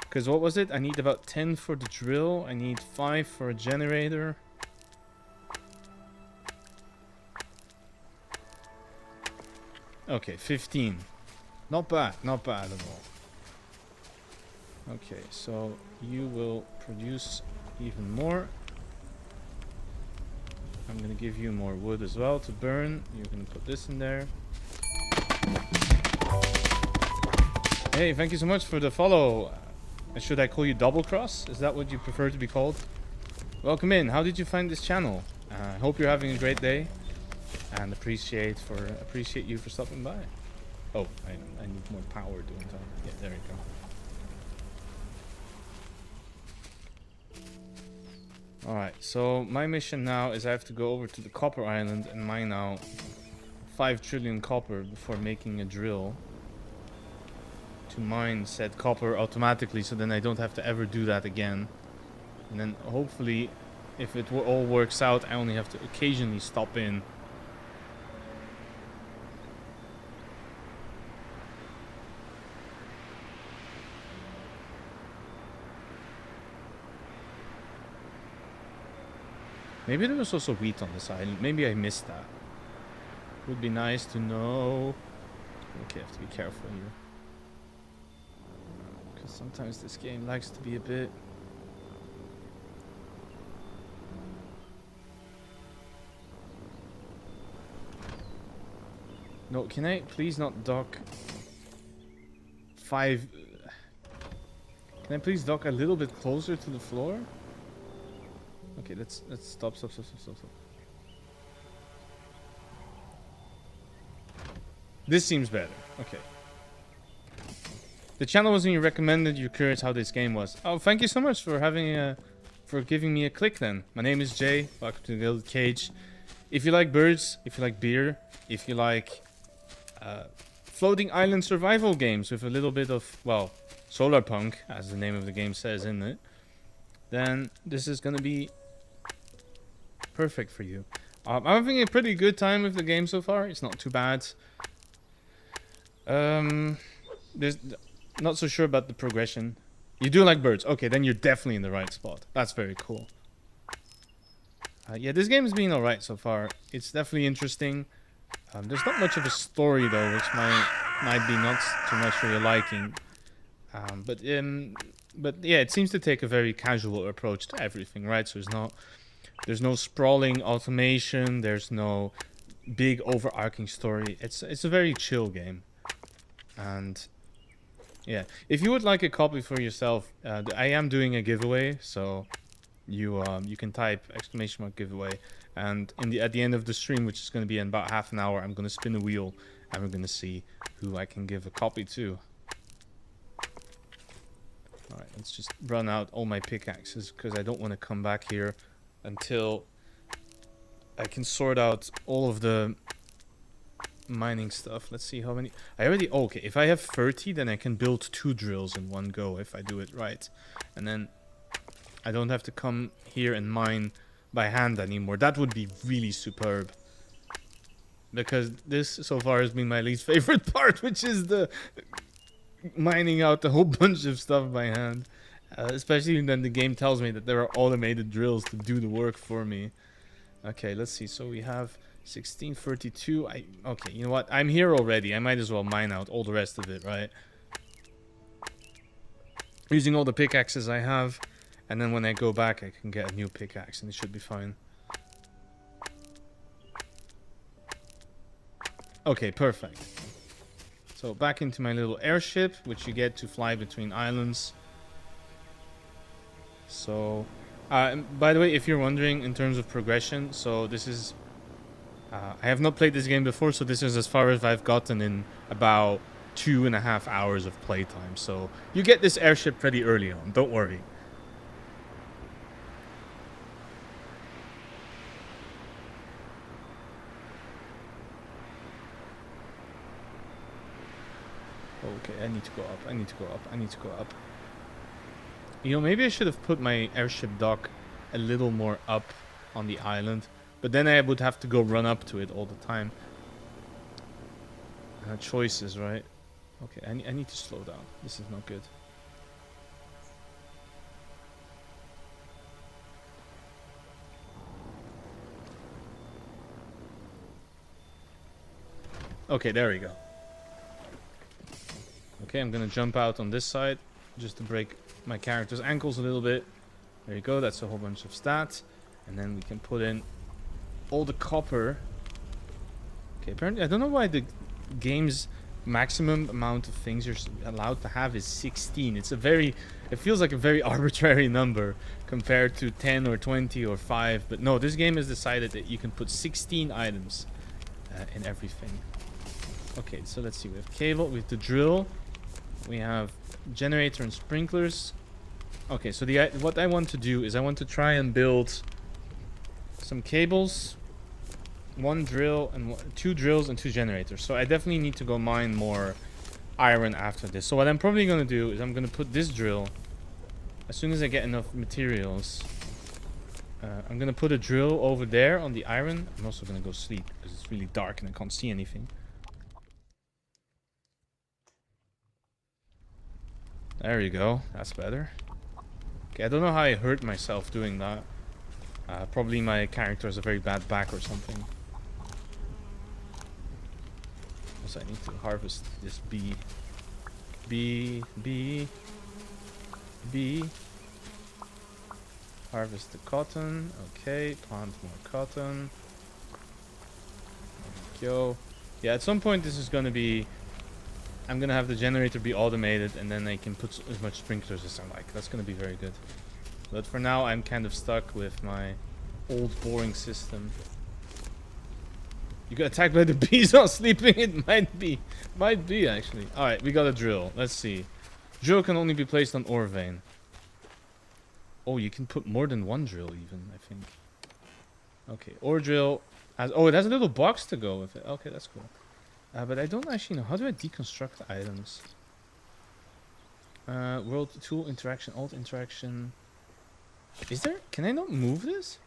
[SPEAKER 1] Because what was it? I need about 10 for the drill. I need 5 for a generator. Okay, 15. Not bad at all. Okay, so you will produce even more. I'm gonna give you more wood as well to burn. You're gonna put this in there. Hey, thank you so much for the follow. Should I call you Double Cross? Is that what you prefer to be called? Welcome in. How did you find this channel? I hope you're having a great day, and appreciate you for stopping by. Oh, I need more power doing that. Yeah, there you go. Alright, so my mission now is I have to go over to the copper island and mine out 5 trillion copper before making a drill to mine said copper automatically, so then I don't have to ever do that again. And then hopefully, if it all works out, I only have to occasionally stop in. Maybe there was also wheat on this island. Maybe I missed that. Would be nice to know. Okay, I have to be careful here. Because sometimes this game likes to be a bit... No, can I please not dock 5... Can I please dock a little bit closer to the floor? Okay, let's stop. This seems better. Okay. The channel wasn't you recommended. You're curious how this game was. Oh, thank you so much for having for giving me a click. Then my name is Jay. Welcome to the Gilded Cage. If you like birds, if you like beer, if you like floating island survival games with a little bit of, well, Solarpunk, as the name of the game says in it, then this is gonna be perfect for you. I'm having a pretty good time with the game so far. It's not too bad. There's not so sure about the progression. You do like birds. Okay, then you're definitely in the right spot. That's very cool. Yeah, this game has been alright so far. It's definitely interesting. There's not much of a story though, which might be not too much for your liking. But yeah, it seems to take a very casual approach to everything, right? So there's no sprawling automation. There's no big overarching story. It's a very chill game. And yeah, if you would like a copy for yourself, I am doing a giveaway, so you can type !giveaway, and at the end of the stream, which is going to be in about half an hour, I'm going to spin a wheel and we're going to see who I can give a copy to. All right, let's just run out all my pickaxes because I don't want to come back here until I can sort out all of the mining stuff. Let's see how many I already... okay, if I have 30, then I can build 2 drills in one go if I do it right, and then I don't have to come here and mine by hand anymore. That would be really superb, because this so far has been my least favorite part, which is the mining out a whole bunch of stuff by hand, especially when the game tells me that there are automated drills to do the work for me. Okay, let's see. So we have 1632. Okay, you know what? I'm here already. I might as well mine out all the rest of it, right? using all the pickaxes I have, and then when I go back I can get a new pickaxe and it should be fine. Okay, perfect. So back into my little airship, which you get to fly between islands. So, by the way, if you're wondering in terms of progression, so this is... I have not played this game before, so this is as far as I've gotten in about 2.5 hours of playtime. So you get this airship pretty early on, don't worry. Okay, I need to go up, I need to go up, I need to go up. You know, maybe I should have put my airship dock a little more up on the island. But then I would have to go run up to it all the time. Choices, right? Okay, I need to slow down. This is not good. Okay, there we go. Okay, I'm gonna jump out on this side just to break my character's ankles a little bit. There you go, that's a whole bunch of stats. And then we can put in all the copper. Okay, apparently I don't know why the game's maximum amount of things you're allowed to have is 16. It's a very, it feels like a very arbitrary number compared to 10 or 20 or 5. But no, this game has decided that you can put 16 items in everything. Okay, so let's see. We have cable, we have the drill, we have generator and sprinklers. Okay, so what I want to do is I want to try and build some cables, one drill and two drills and two generators. So I definitely need to go mine more iron after this. So what I'm probably going to do is I'm going to put this drill, as soon as I get enough materials, I'm going to put a drill over there on the iron. I'm also going to go sleep because it's really dark and I can't see anything. There you go, that's better. Okay, I don't know how I hurt myself doing that. Probably my character has a very bad back or something. Also, I need to harvest this bee. Bee. Harvest the cotton. Okay, plant more cotton. There we go. Yeah, at some point this is going to be... I'm going to have the generator be automated and then I can put as much sprinklers as I like. That's going to be very good. But for now, I'm kind of stuck with my old boring system. You got attacked by the bees while sleeping? It might be. Might be, actually. Alright, we got a drill. Let's see. Drill can only be placed on ore vein. Oh, you can put more than one drill even, I think. Okay, ore drill. Oh, it has a little box to go with it. Okay, that's cool. But I don't actually know. How do I deconstruct items? World tool interaction, alt interaction. Is there... Can I not move this?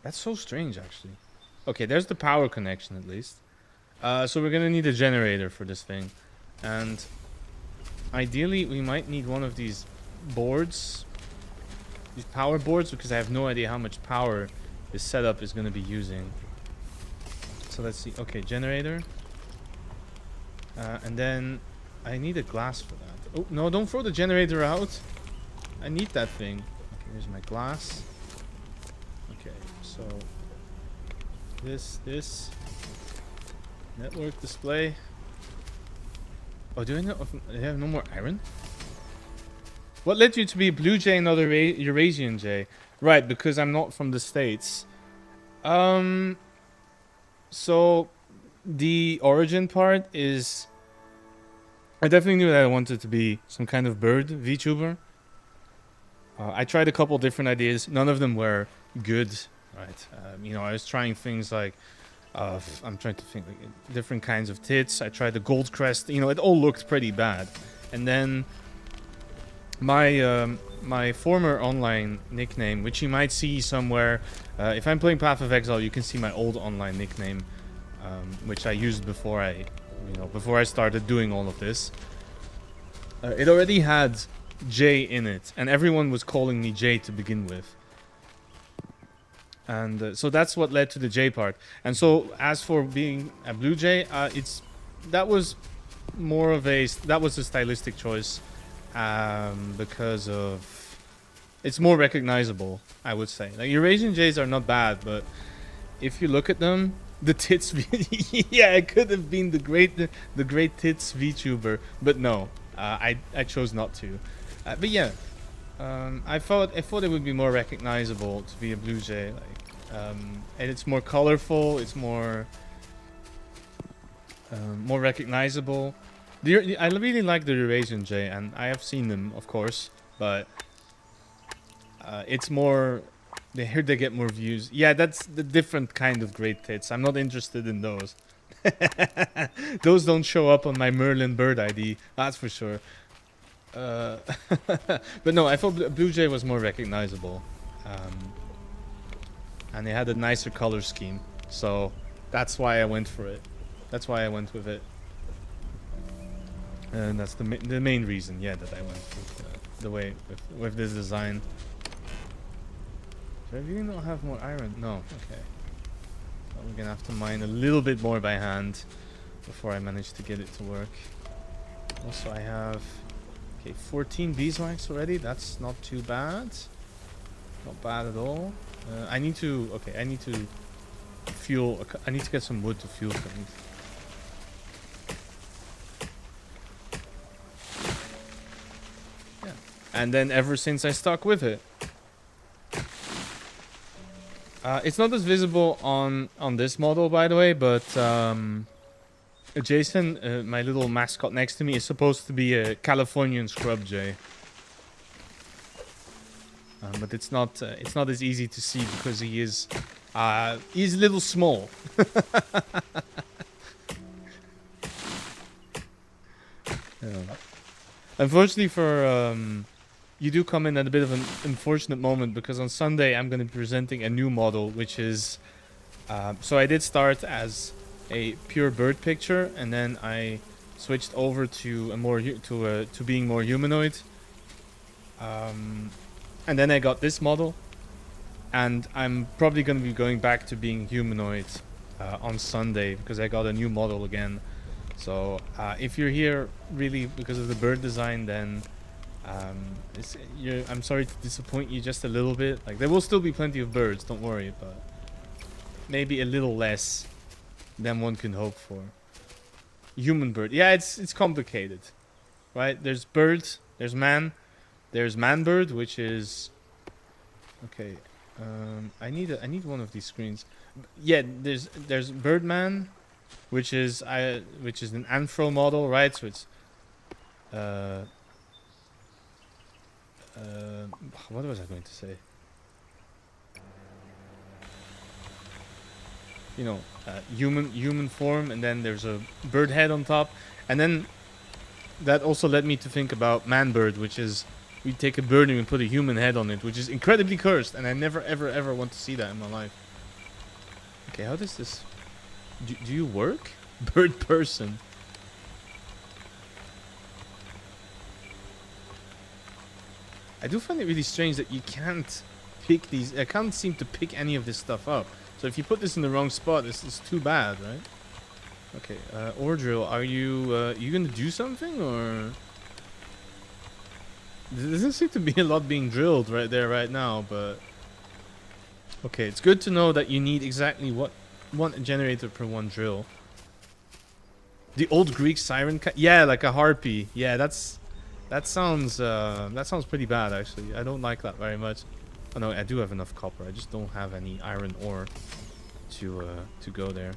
[SPEAKER 1] That's so strange, actually. Okay, there's the power connection at least. So we're gonna need a generator for this thing. And ideally, we might need one of these boards. These power boards, because I have no idea how much power this setup is gonna be using. So let's see. Okay, generator. And then I need a glass for that. Oh, no, don't throw the generator out. I need that thing. Okay, here's my glass. Okay, so this network display. Oh, do I have no more iron? What led you to be a blue jay and not a Eurasian jay? Right, because I'm not from the States. So the origin part is... I definitely knew that I wanted to be some kind of bird VTuber. I tried a couple different ideas. None of them were good. Right? You know, I was trying things like... I'm trying to think like different kinds of tits. I tried the gold crest. You know, it all looked pretty bad. And then my former online nickname, which you might see somewhere... if I'm playing Path of Exile, you can see my old online nickname, which I used before I started doing all of this. It already had J in it, and everyone was calling me J to begin with. And so that's what led to the J part. And so as for being a blue jay, that was more of a that was a stylistic choice, because of it's more recognizable. I would say like Eurasian Jays are not bad, but if you look at them, the tits, yeah, it could have been the great tits VTuber, but no, I chose not to. But yeah, I thought it would be more recognizable to be a blue jay, like, and it's more colorful. It's more recognizable. I really like the Eurasian jay, and I have seen them, of course, but it's more. They heard they get more views. Yeah, that's the different kind of great tits. I'm not interested in those. Those don't show up on my Merlin bird ID. That's for sure. But no, I thought Blue Jay was more recognizable, and they had a nicer color scheme. So that's why I went for it. That's why I went with it, and that's the main reason. Yeah, that I went with the way with this design. Do I really not have more iron? No. Okay. Well, we're gonna have to mine a little bit more by hand before I manage to get it to work. Also, I have 14 beeswax already. That's not too bad. Not bad at all. I need to fuel. I need to get some wood to fuel things. Yeah. And then ever since I stuck with it. It's not as visible on this model, by the way, but Jason, my little mascot next to me, is supposed to be a Californian scrub jay. But it's not as easy to see because he's a little small. Yeah. Unfortunately for you do come in at a bit of an unfortunate moment, because on Sunday I'm going to be presenting a new model, which is so I did start as a pure bird picture, and then I switched over to a more to being more humanoid, and then I got this model, and I'm probably going to be going back to being humanoid on Sunday because I got a new model again. So if you're here really because of the bird design, then I'm sorry to disappoint you just a little bit. Like, there will still be plenty of birds, don't worry, but maybe a little less than one can hope for. Human bird, yeah, it's complicated, right? There's bird, there's man bird, which is okay. I need one of these screens. Yeah, there's Birdman, which is an anthro model, right? So it's what was I going to say? You know, human form, and then there's a bird head on top, and then that also led me to think about man bird, which is we take a bird and we put a human head on it, which is incredibly cursed, and I never ever want to see that in my life. Okay, how does this? Do you work? Bird person. I do find it really strange that you can't pick these. I can't seem to pick any of this stuff up. So if you put this in the wrong spot, it's too bad, right? Okay, ore drill. Are you gonna do something, or? There doesn't seem to be a lot being drilled right there right now, but okay, it's good to know that you need exactly one generator per one drill. The old Greek siren yeah, like a harpy. Yeah, that sounds pretty bad, actually. I don't like that very much. Oh no, I do have enough copper. I just don't have any iron ore to go there.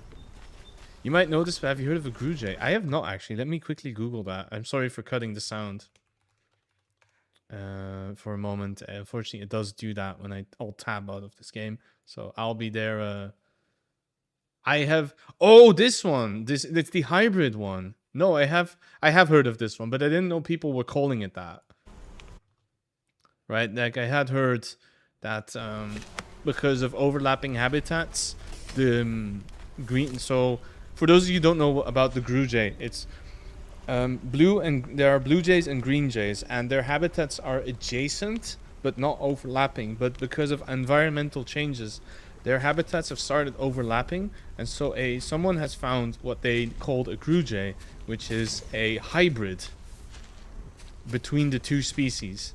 [SPEAKER 1] You might notice, but have you heard of a Grue Jay? I have not, actually. Let me quickly Google that. I'm sorry for cutting the sound for a moment. Unfortunately, it does do that when I alt tab out of this game. So I'll be there. I have. Oh, this one. It's the hybrid one. No, I have heard of this one, but I didn't know people were calling it that. Right? Like, I had heard that because of overlapping habitats, the green. So for those of you who don't know about the Grue Jay, it's blue, and there are blue jays and green jays, and their habitats are adjacent but not overlapping. But because of environmental changes, their habitats have started overlapping, and so someone has found what they called a grue jay, which is a hybrid between the two species.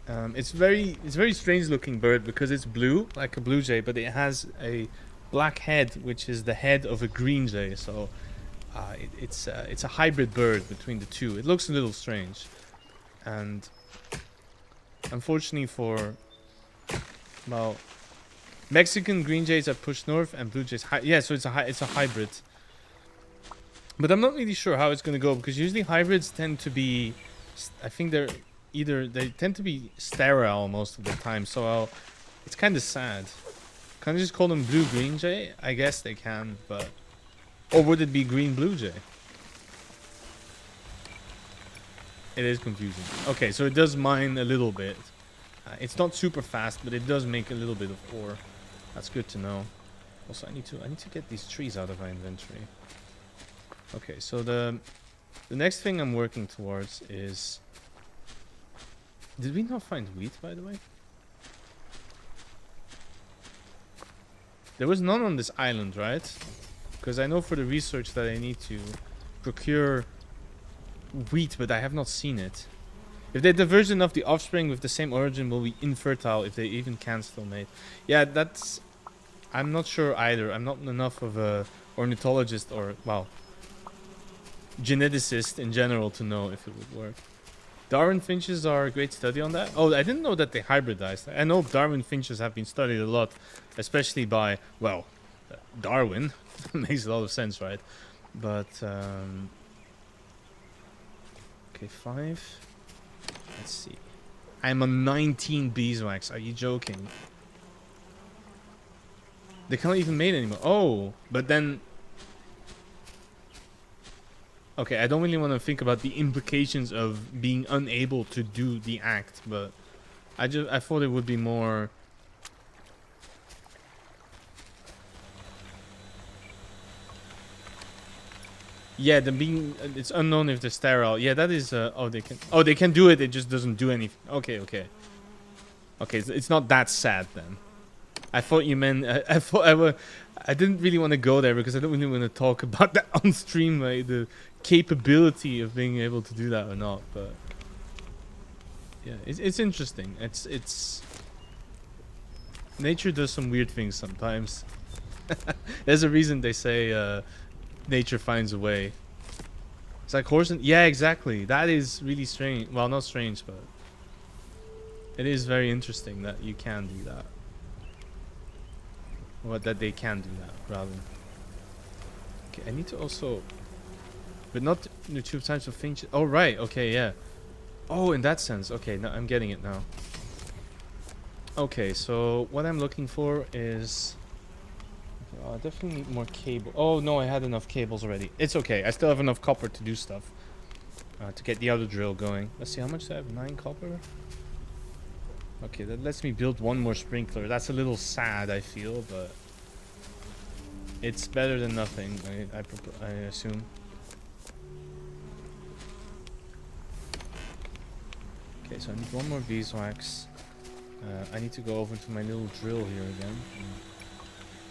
[SPEAKER 1] It's very strange looking bird because it's blue like a blue jay, but it has a black head, which is the head of a green jay. So it's a hybrid bird between the two. It looks a little strange, and unfortunately for, well, Mexican green jays are pushed north and blue jays yeah, so it's a hybrid. But I'm not really sure how it's gonna go, because usually hybrids tend to be, I think they tend to be sterile most of the time, so it's kind of sad. Can I just call them blue green jay? I guess they can, but, or would it be green blue jay? It is confusing. Okay, so it does mine a little bit. It's not super fast, but it does make a little bit of ore. That's good to know. Also, I need to get these trees out of my inventory. Okay, so the next thing I'm working towards is... Did we not find wheat, by the way? There was none on this island, right? Because I know for the research that I need to procure wheat, but I have not seen it. If they diverge enough, the offspring with the same origin will be infertile if they even can still mate. Yeah, that's... I'm not sure either. I'm not enough of a ornithologist or, well, geneticist in general to know if it would work. Darwin finches are a great study on that. Oh, I didn't know that they hybridized. I know Darwin finches have been studied a lot, especially by, well, Darwin. Makes a lot of sense, right? But, okay, 5. Let's see. I'm on 19 beeswax. Are you joking? They can't even mate anymore. Oh, but then... Okay, I don't really want to think about the implications of being unable to do the act, but I thought it would be more... Yeah, the being... It's unknown if they're sterile. Yeah, that is... oh, they can do it, it just doesn't do anything. Okay, okay. Okay, it's not that sad then. I thought you meant... I didn't really want to go there because I don't really want to talk about that on stream, like the capability of being able to do that or not, but... Yeah, it's interesting. It's... Nature does some weird things sometimes. There's a reason they say nature finds a way. It's like horse and... Yeah, exactly. That is really strange. Well, not strange, but... It is very interesting that you can do that. Or that they can do that, rather. Okay, I need to also... But not the two types of finches. Oh, right. Okay, yeah. Oh, in that sense. Okay, now I'm getting it now. Okay, so what I'm looking for is... I definitely need more cable. Oh, no, I had enough cables already. It's okay. I still have enough copper to do stuff. To get the other drill going. Let's see, how much do I have? 9 copper? Okay, that lets me build one more sprinkler. That's a little sad, I feel, but... It's better than nothing, I assume. Okay, so I need one more beeswax. I need to go over to my little drill here again.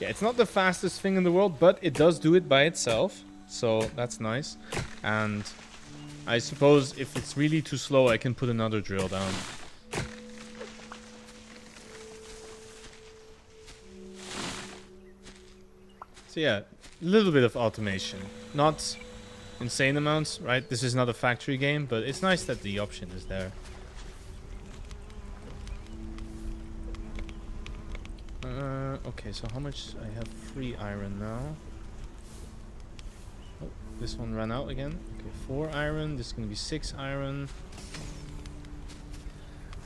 [SPEAKER 1] Yeah, it's not the fastest thing in the world, but it does do it by itself. So that's nice. And I suppose if it's really too slow, I can put another drill down. So yeah, a little bit of automation. Not insane amounts, right? This is not a factory game, but it's nice that the option is there. Okay, so how much? I have 3 iron now. Oh, this one ran out again. Okay, 4 iron. This is gonna be 6 iron.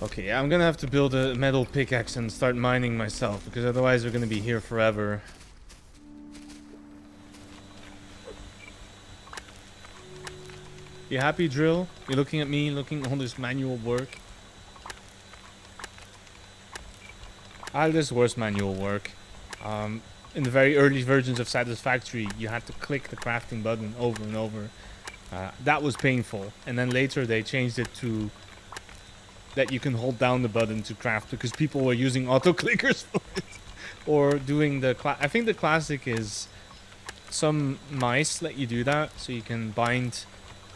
[SPEAKER 1] Okay, yeah, I'm gonna have to build a metal pickaxe and start mining myself, because otherwise we're gonna be here forever. You happy, drill? You're looking at me, looking at all this manual work. This was manual work. In the very early versions of Satisfactory, you had to click the crafting button over and over. That was painful. And then later they changed it to that you can hold down the button to craft, because people were using auto clickers for it. or doing the I think the classic is some mice let you do that, so you can bind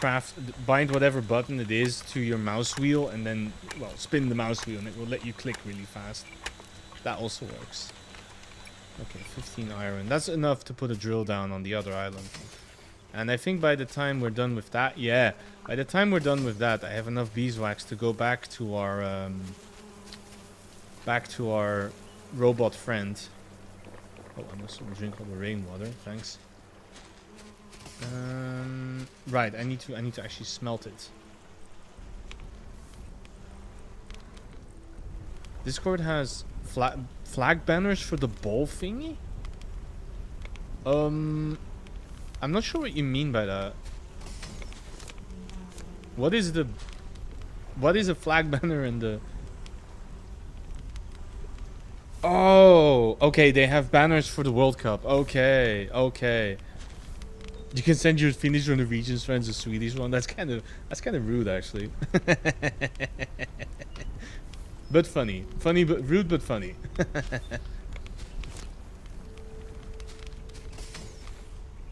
[SPEAKER 1] whatever button it is to your mouse wheel, and then, well, spin the mouse wheel and it will let you click really fast. That also works. Okay, 15 iron. That's enough to put a drill down on the other island. And I think by the time we're done with that, yeah, by the time we're done with that, I have enough beeswax to go back to our robot friend. Oh, I must drink all the rainwater. Thanks. Right, I need to actually smelt it. Discord has flag banners for the ball thingy? I'm not sure what you mean by that. What is a flag banner in the... Oh, okay, they have banners for the World Cup. Okay, okay. You can send your Finnish or Norwegian friends a Swedish one. That's kind of rude, actually. But funny. Funny, but rude, but funny.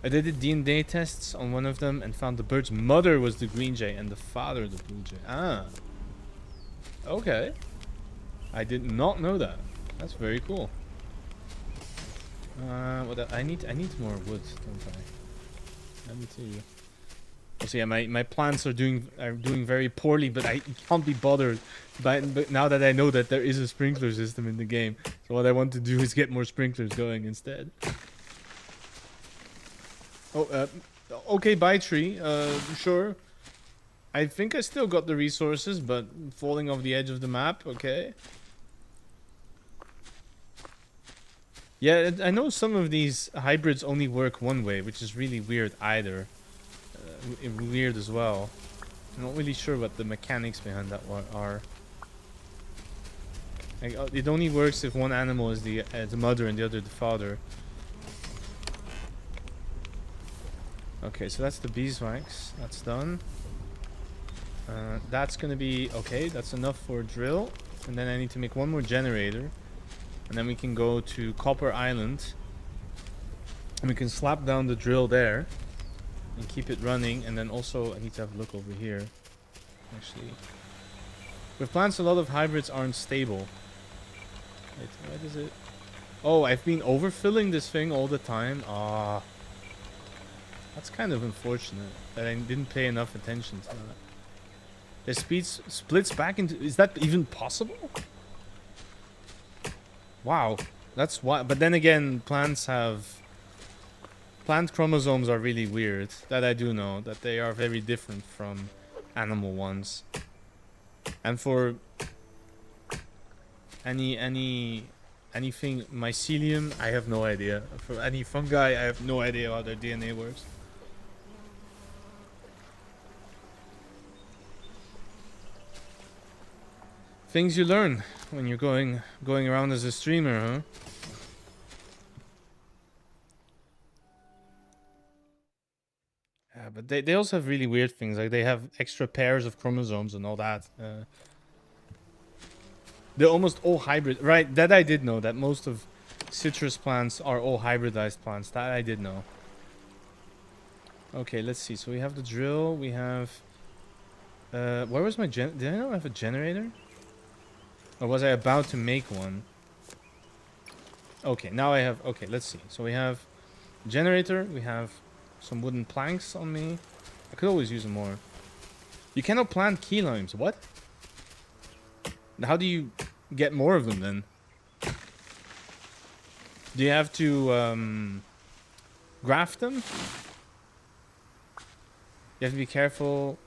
[SPEAKER 1] I did the DNA tests on one of them and found the bird's mother was the green jay and the father the blue jay. Ah. Okay. I did not know that. That's very cool. What I need more wood, don't I? Let me tell you. So yeah, my plants are doing very poorly, but I can't be bothered. But now that I know that there is a sprinkler system in the game, so what I want to do is get more sprinklers going instead. Oh, okay, bye tree. Sure. I think I still got the resources, but falling off the edge of the map. Okay. Yeah, I know some of these hybrids only work one way, which is really weird either. Weird as well. I'm not really sure what the mechanics behind that one are. Like, it only works if one animal is the mother and the other the father. Okay, so that's the beeswax. That's done. That's gonna be okay. That's enough for a drill. And then I need to make one more generator. And then we can go to Copper Island. And we can slap down the drill there. And keep it running. And then also, I need to have a look over here. Actually. With plants, a lot of hybrids aren't stable. Wait, why does it... Oh, I've been overfilling this thing all the time. Ah. That's kind of unfortunate. That I didn't pay enough attention to that. The speed splits back into... Is that even possible? Wow, that's why. But then again, plants have... Plant chromosomes are really weird. That I do know. That they are very different from animal ones. And for... anything mycelium, I have no idea. For any fungi, I have no idea how their DNA works. Things you learn when you're going around as a streamer, huh? Yeah, but they also have really weird things. Like they have extra pairs of chromosomes and all that. They're almost all hybrid. Right, that I did know. That most of citrus plants are all hybridized plants. That I did know. Okay, let's see. So we have the drill. We have... where was my did I not have a generator? Or was I about to make one? Okay, now I have... Okay, let's see. So we have generator. We have some wooden planks on me. I could always use more. You cannot plant key limes. What? How do you get more of them then? Do you have to graft them? You have to be careful.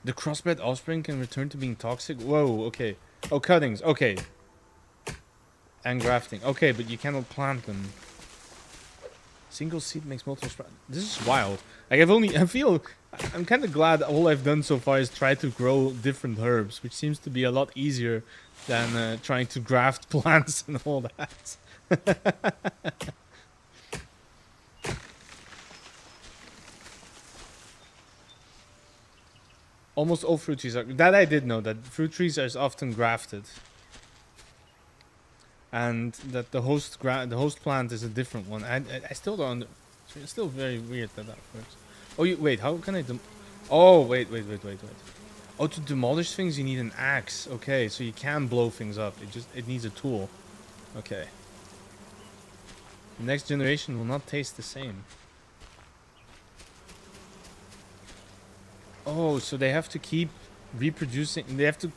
[SPEAKER 1] The crossbred offspring can return to being toxic. Whoa, okay. Oh, cuttings. Okay. And grafting. Okay, but you cannot plant them. Single seed makes multiple sprouts. This is wild. Like I'm kind of glad all I've done so far is try to grow different herbs, which seems to be a lot easier than trying to graft plants and all that. Almost all fruit trees are... That I did know, that fruit trees are often grafted. and that the host plant is a different one. I still don't. It's still very weird that works. Oh, wait. How can I? Oh, wait. Oh, to demolish things you need an axe. Okay, so you can blow things up. It needs a tool. Okay. The next generation will not taste the same. Oh, so they have to keep reproducing. They have to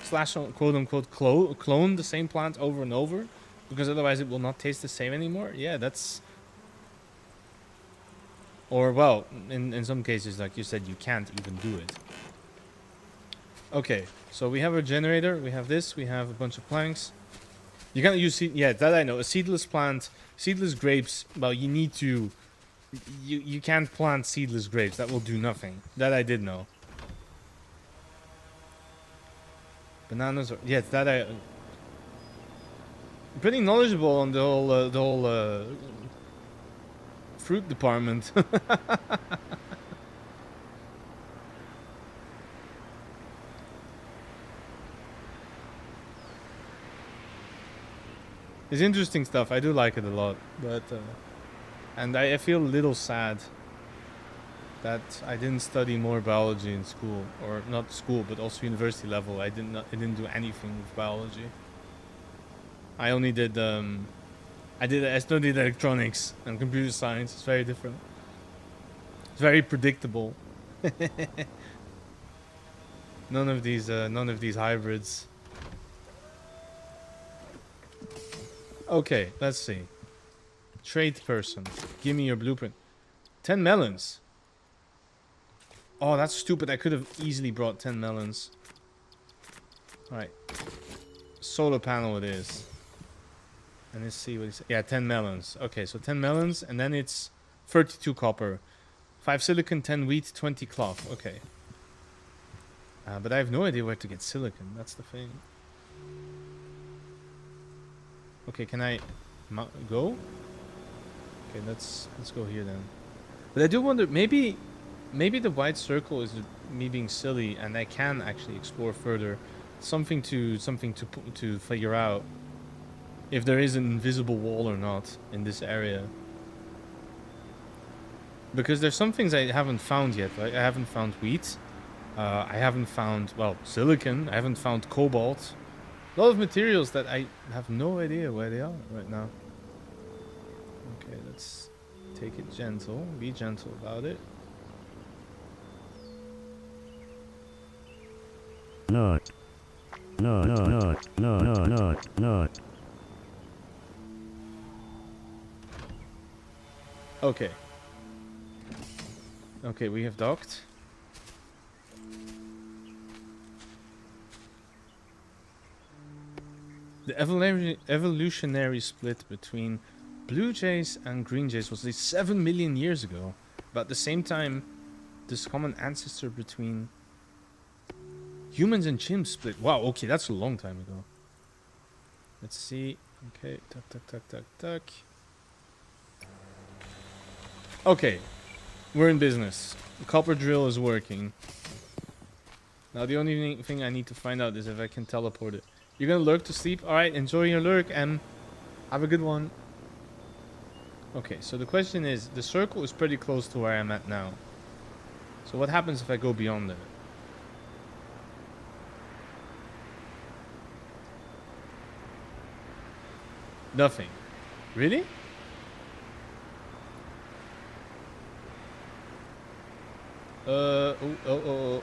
[SPEAKER 1] slash quote unquote clone the same plant over and over, because otherwise it will not taste the same anymore. Yeah, that's. Or well, in some cases, like you said, you can't even do it. Okay, so we have a generator. We have this. We have a bunch of planks. You can't use seed. Yeah, that I know. A seedless plant, seedless grapes. Well, you need to. You can't plant seedless grapes. That will do nothing. That I did know. Bananas. Yes, that I. Pretty knowledgeable on the whole fruit department. It's interesting stuff. I do like it a lot, but and I feel a little sad that I didn't study more biology in school, or not school, but also university level. I didn't do anything with biology. I only did I studied electronics and computer science. It's very different. It's very predictable. None of these hybrids. Okay, let's see. Trade person. Give me your blueprint. 10 melons. Oh, that's stupid. I could have easily brought 10 melons. Alright. Solar panel it is. And let's see what he said. Yeah, 10 melons. Okay, so 10 melons, and then it's 32 copper. 5 silicon, 10 wheat, 20 cloth. Okay. But I have no idea where to get silicon. That's the thing. Okay, can I go? Okay, let's go here then. But I do wonder, maybe the white circle is me being silly, and I can actually explore further. Something to figure out if there is an invisible wall or not in this area. Because there's some things I haven't found yet. Right? I haven't found wheat. I haven't found, well, silicon. I haven't found cobalt. A lot of materials that I have no idea where they are right now. Okay, let's take it gentle. Be gentle about it.
[SPEAKER 4] Not.
[SPEAKER 1] Okay. Okay, we have docked. The evolutionary split between blue jays and green jays was 7 million years ago. About the same time, this common ancestor between humans and chimps split. Wow, okay, that's a long time ago. Let's see. Okay, tuck. Okay, we're in business. The copper drill is working. Now the only thing I need to find out is if I can teleport it. You're gonna lurk to sleep? Alright, enjoy your lurk and have a good one. Okay, so the question is, the circle is pretty close to where I'm at now. So what happens if I go beyond it? Nothing. Really? Oh.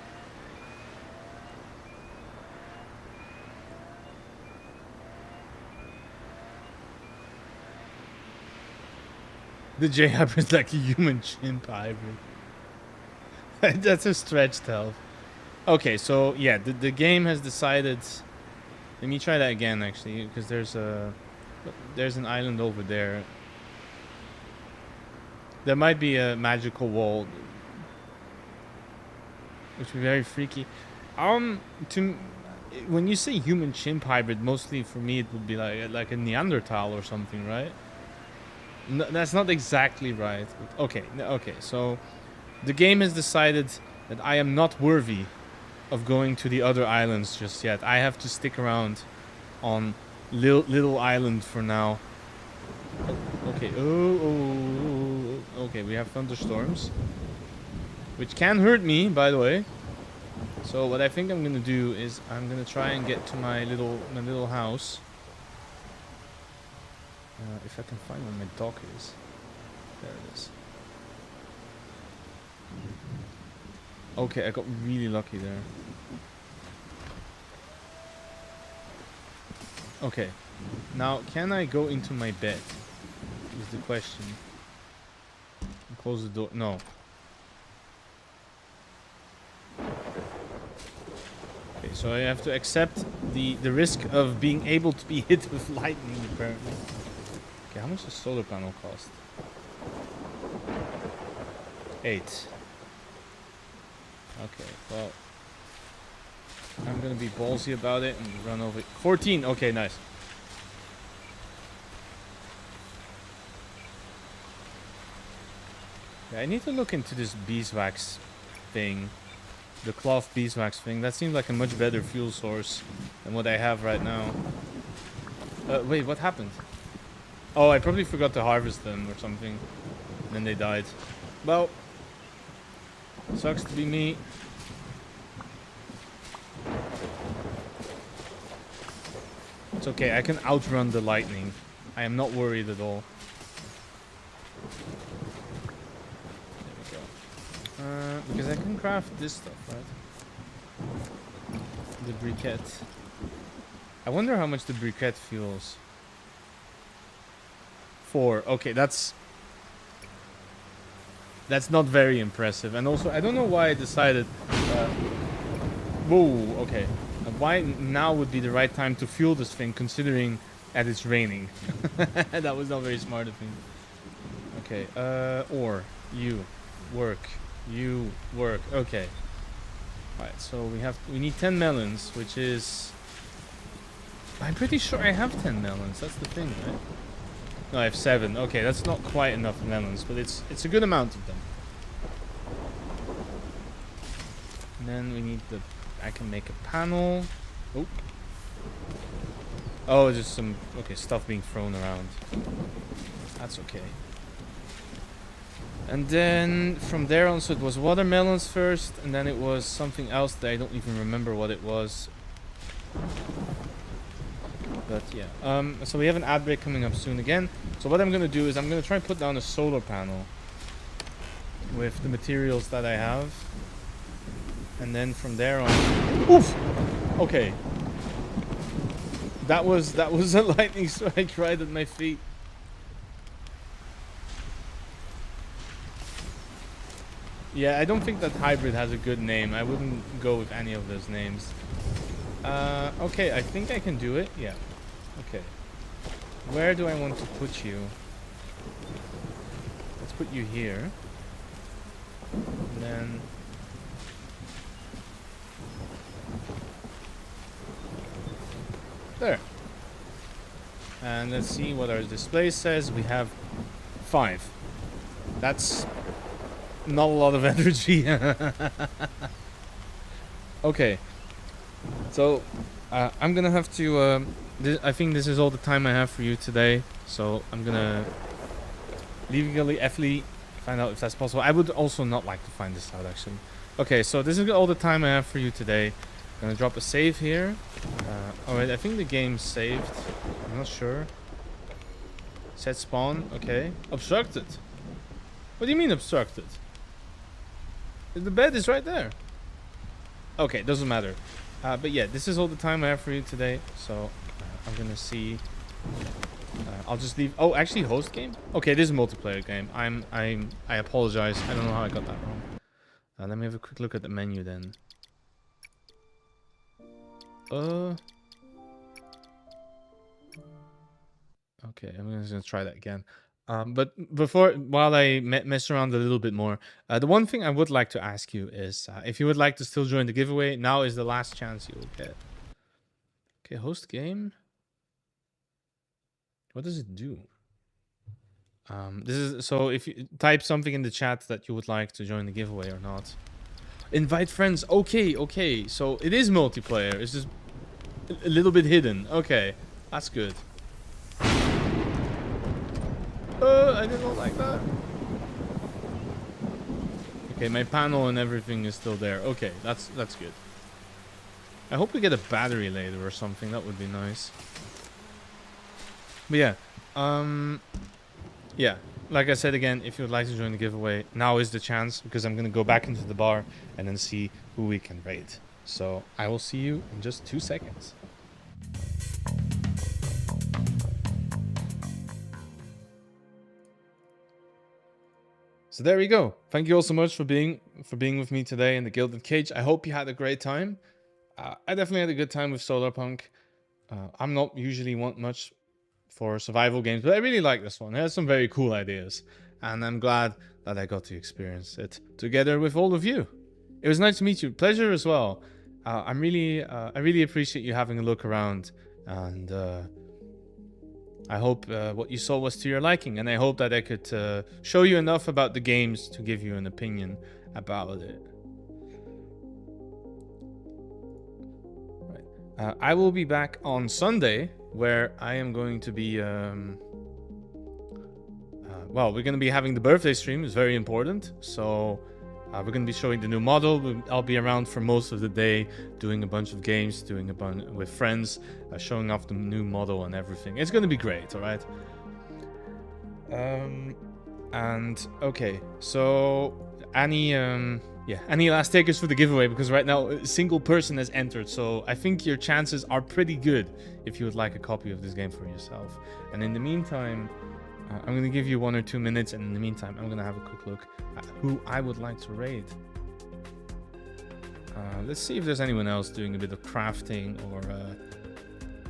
[SPEAKER 1] The J hybrid is like a human chimp hybrid. That's a stretch, Telv. Okay, so yeah, the game has decided. Let me try that again, actually, because there's an island over there. There might be a magical wall, which would be very freaky. When you say human chimp hybrid, mostly for me it would be like a Neanderthal or something, right? No, that's not exactly right. But okay. So the game has decided that I am not worthy of going to the other islands just yet. I have to stick around on little island for now. Okay. Okay, we have thunderstorms, which can hurt me, by the way. So what I think I'm gonna do is I'm gonna try and get to my little house. If I can find where my dock is. There it is. Okay, I got really lucky there. Okay. Now, can I go into my bed? Is the question. And close the door. No. Okay, so I have to accept the risk of being able to be hit with lightning, apparently. Okay, how much does solar panel cost? 8. Okay, well, I'm gonna be ballsy about it and run over it. 14. Okay, nice. Yeah, I need to look into this beeswax thing, the cloth beeswax thing. That seems like a much better fuel source than what I have right now. Wait, what happened? Oh, I probably forgot to harvest them or something, and then they died. Well, sucks to be me. It's okay, I can outrun the lightning. I am not worried at all. There we go. Because I can craft this stuff, right? The briquette. I wonder how much the briquette fuels. 4. Okay, that's not very impressive. And also, I don't know why I decided... whoa, okay. Why now would be the right time to fuel this thing, considering that it's raining. That was not very smart of me. Okay, or you work. You work. Okay. Alright, so we need 10 melons, which is... I'm pretty sure I have 10 melons. That's the thing, right? No, I have 7. Okay, that's not quite enough melons, but it's a good amount of them. And then we need the... I can make a panel. Oh. Oh, just some... Okay, stuff being thrown around. That's okay. And then from there on, so it was watermelons first, and then it was something else that I don't even remember what it was. But yeah, so we have an ad break coming up soon again. So what I'm gonna do is I'm gonna try and put down a solar panel with the materials that I have, and then from there on, oof. Okay, that was a lightning strike right at my feet. Yeah, I don't think that hybrid has a good name. I wouldn't go with any of those names. Okay, I think I can do it. Yeah. Okay. Where do I want to put you? Let's put you here. And then... there. And let's see what our display says. We have 5. That's not a lot of energy. Okay. So, I'm gonna have to... I think this is all the time I have for you today. So, I'm gonna legally, ethically find out if that's possible. I would also not like to find this out, actually. Okay, so this is all the time I have for you today. I'm gonna drop a save here. Alright, I think the game's saved. I'm not sure. Set spawn. Okay. Obstructed. What do you mean obstructed? The bed is right there. Okay, doesn't matter. But yeah, this is all the time I have for you today. So I'm gonna see. I'll just leave. Oh, actually, host game. Okay, this is a multiplayer game. I apologize. I don't know how I got that wrong. Let me have a quick look at the menu then. Okay, I'm just gonna try that again. But while I mess around a little bit more, the one thing I would like to ask you is if you would like to still join the giveaway, now is the last chance you will get. Okay, host game. What does it do? This is so if you type something in the chat that you would like to join the giveaway or not. Invite friends. Okay, okay. So it is multiplayer. It's just a little bit hidden. Okay. That's good. I did not like that. Okay, my panel and everything is still there. Okay, that's good. I hope we get a battery later or something. That would be nice. But yeah, yeah. Like I said again, if you would like to join the giveaway, now is the chance, because I'm gonna go back into the bar and then see who we can raid. So I will see you in just 2 seconds. So there we go. Thank you all so much for being with me today in the Gilded Cage. I hope you had a great time. I definitely had a good time with Solarpunk. I'm not usually much for survival games, but I really like this one. It has some very cool ideas, and I'm glad that I got to experience it together with all of you. It was nice to meet you. Pleasure as well. I really appreciate you having a look around, and I hope what you saw was to your liking, and I hope that I could show you enough about the games to give you an opinion about it. Right. I will be back on Sunday, where I am going to be, well, we're going to be having the birthday stream. It's very important. So we're going to be showing the new model. I'll be around for most of the day, doing a bunch of games, doing a bunch with friends, showing off the new model and everything. It's going to be great, all right? And okay, so any last takers for the giveaway, because right now a single person has entered, so I think your chances are pretty good if you would like a copy of this game for yourself. And in the meantime, I'm going to give you 1 or 2 minutes, and in the meantime, I'm going to have a quick look at who I would like to raid. Let's see if there's anyone else doing a bit of crafting or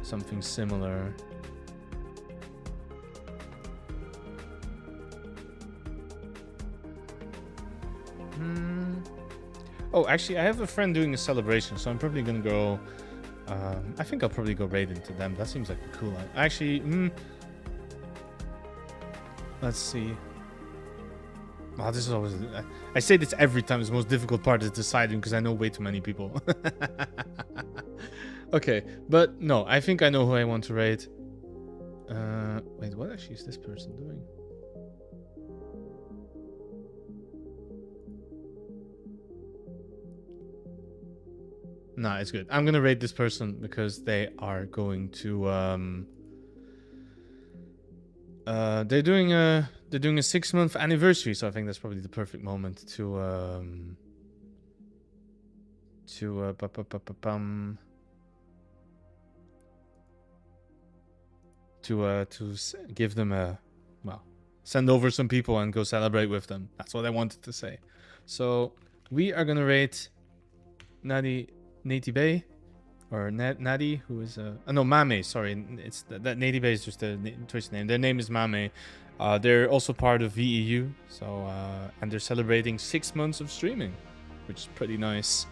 [SPEAKER 1] something similar. Oh, actually, I have a friend doing a celebration, so I'm probably going to go... I think I'll probably go raid into them. That seems like a cool idea. Actually, let's see. Wow, this is always... I say this every time. It's the most difficult part is deciding, because I know way too many people. Okay, but no, I think I know who I want to raid. Wait, what actually is this person doing? Nah, it's good. I'm gonna raid this person because they are going to they're doing a 6-month anniversary, so I think that's probably the perfect moment to give them a, well, send over some people and go celebrate with them. That's what I wanted to say. So we are gonna raid Nati Bay, or Nadi, who is no, Mame. Sorry, it's that Nati Bay is just a Twitch name. Their name is Mame. They're also part of VEU, so and they're celebrating 6 months of streaming, which is pretty nice.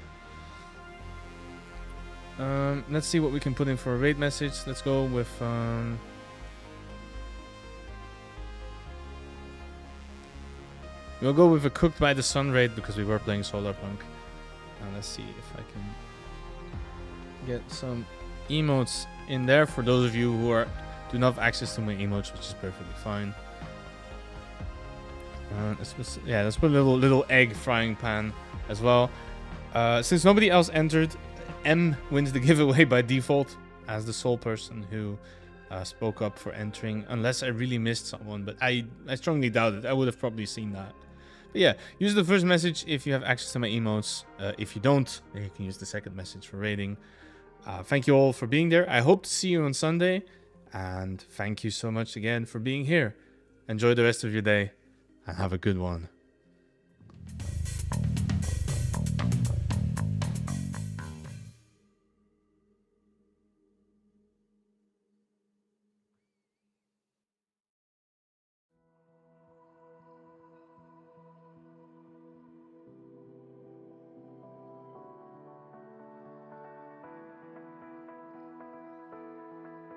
[SPEAKER 1] Let's see what we can put in for a raid message. Let's go with we'll go with a Cooked by the Sun raid because we were playing Solarpunk. And let's see if I can get some emotes in there for those of you who do not have access to my emotes, which is perfectly fine. Let's put a little egg frying pan as well. Since nobody else entered, M wins the giveaway by default as the sole person who spoke up for entering, unless I really missed someone, but I strongly doubt it. I would have probably seen that. But yeah, use the first message if you have access to my emotes. If you don't, then you can use the second message for raiding. Thank you all for being there. I hope to see you on Sunday. And thank you so much again for being here. Enjoy the rest of your day and have a good one.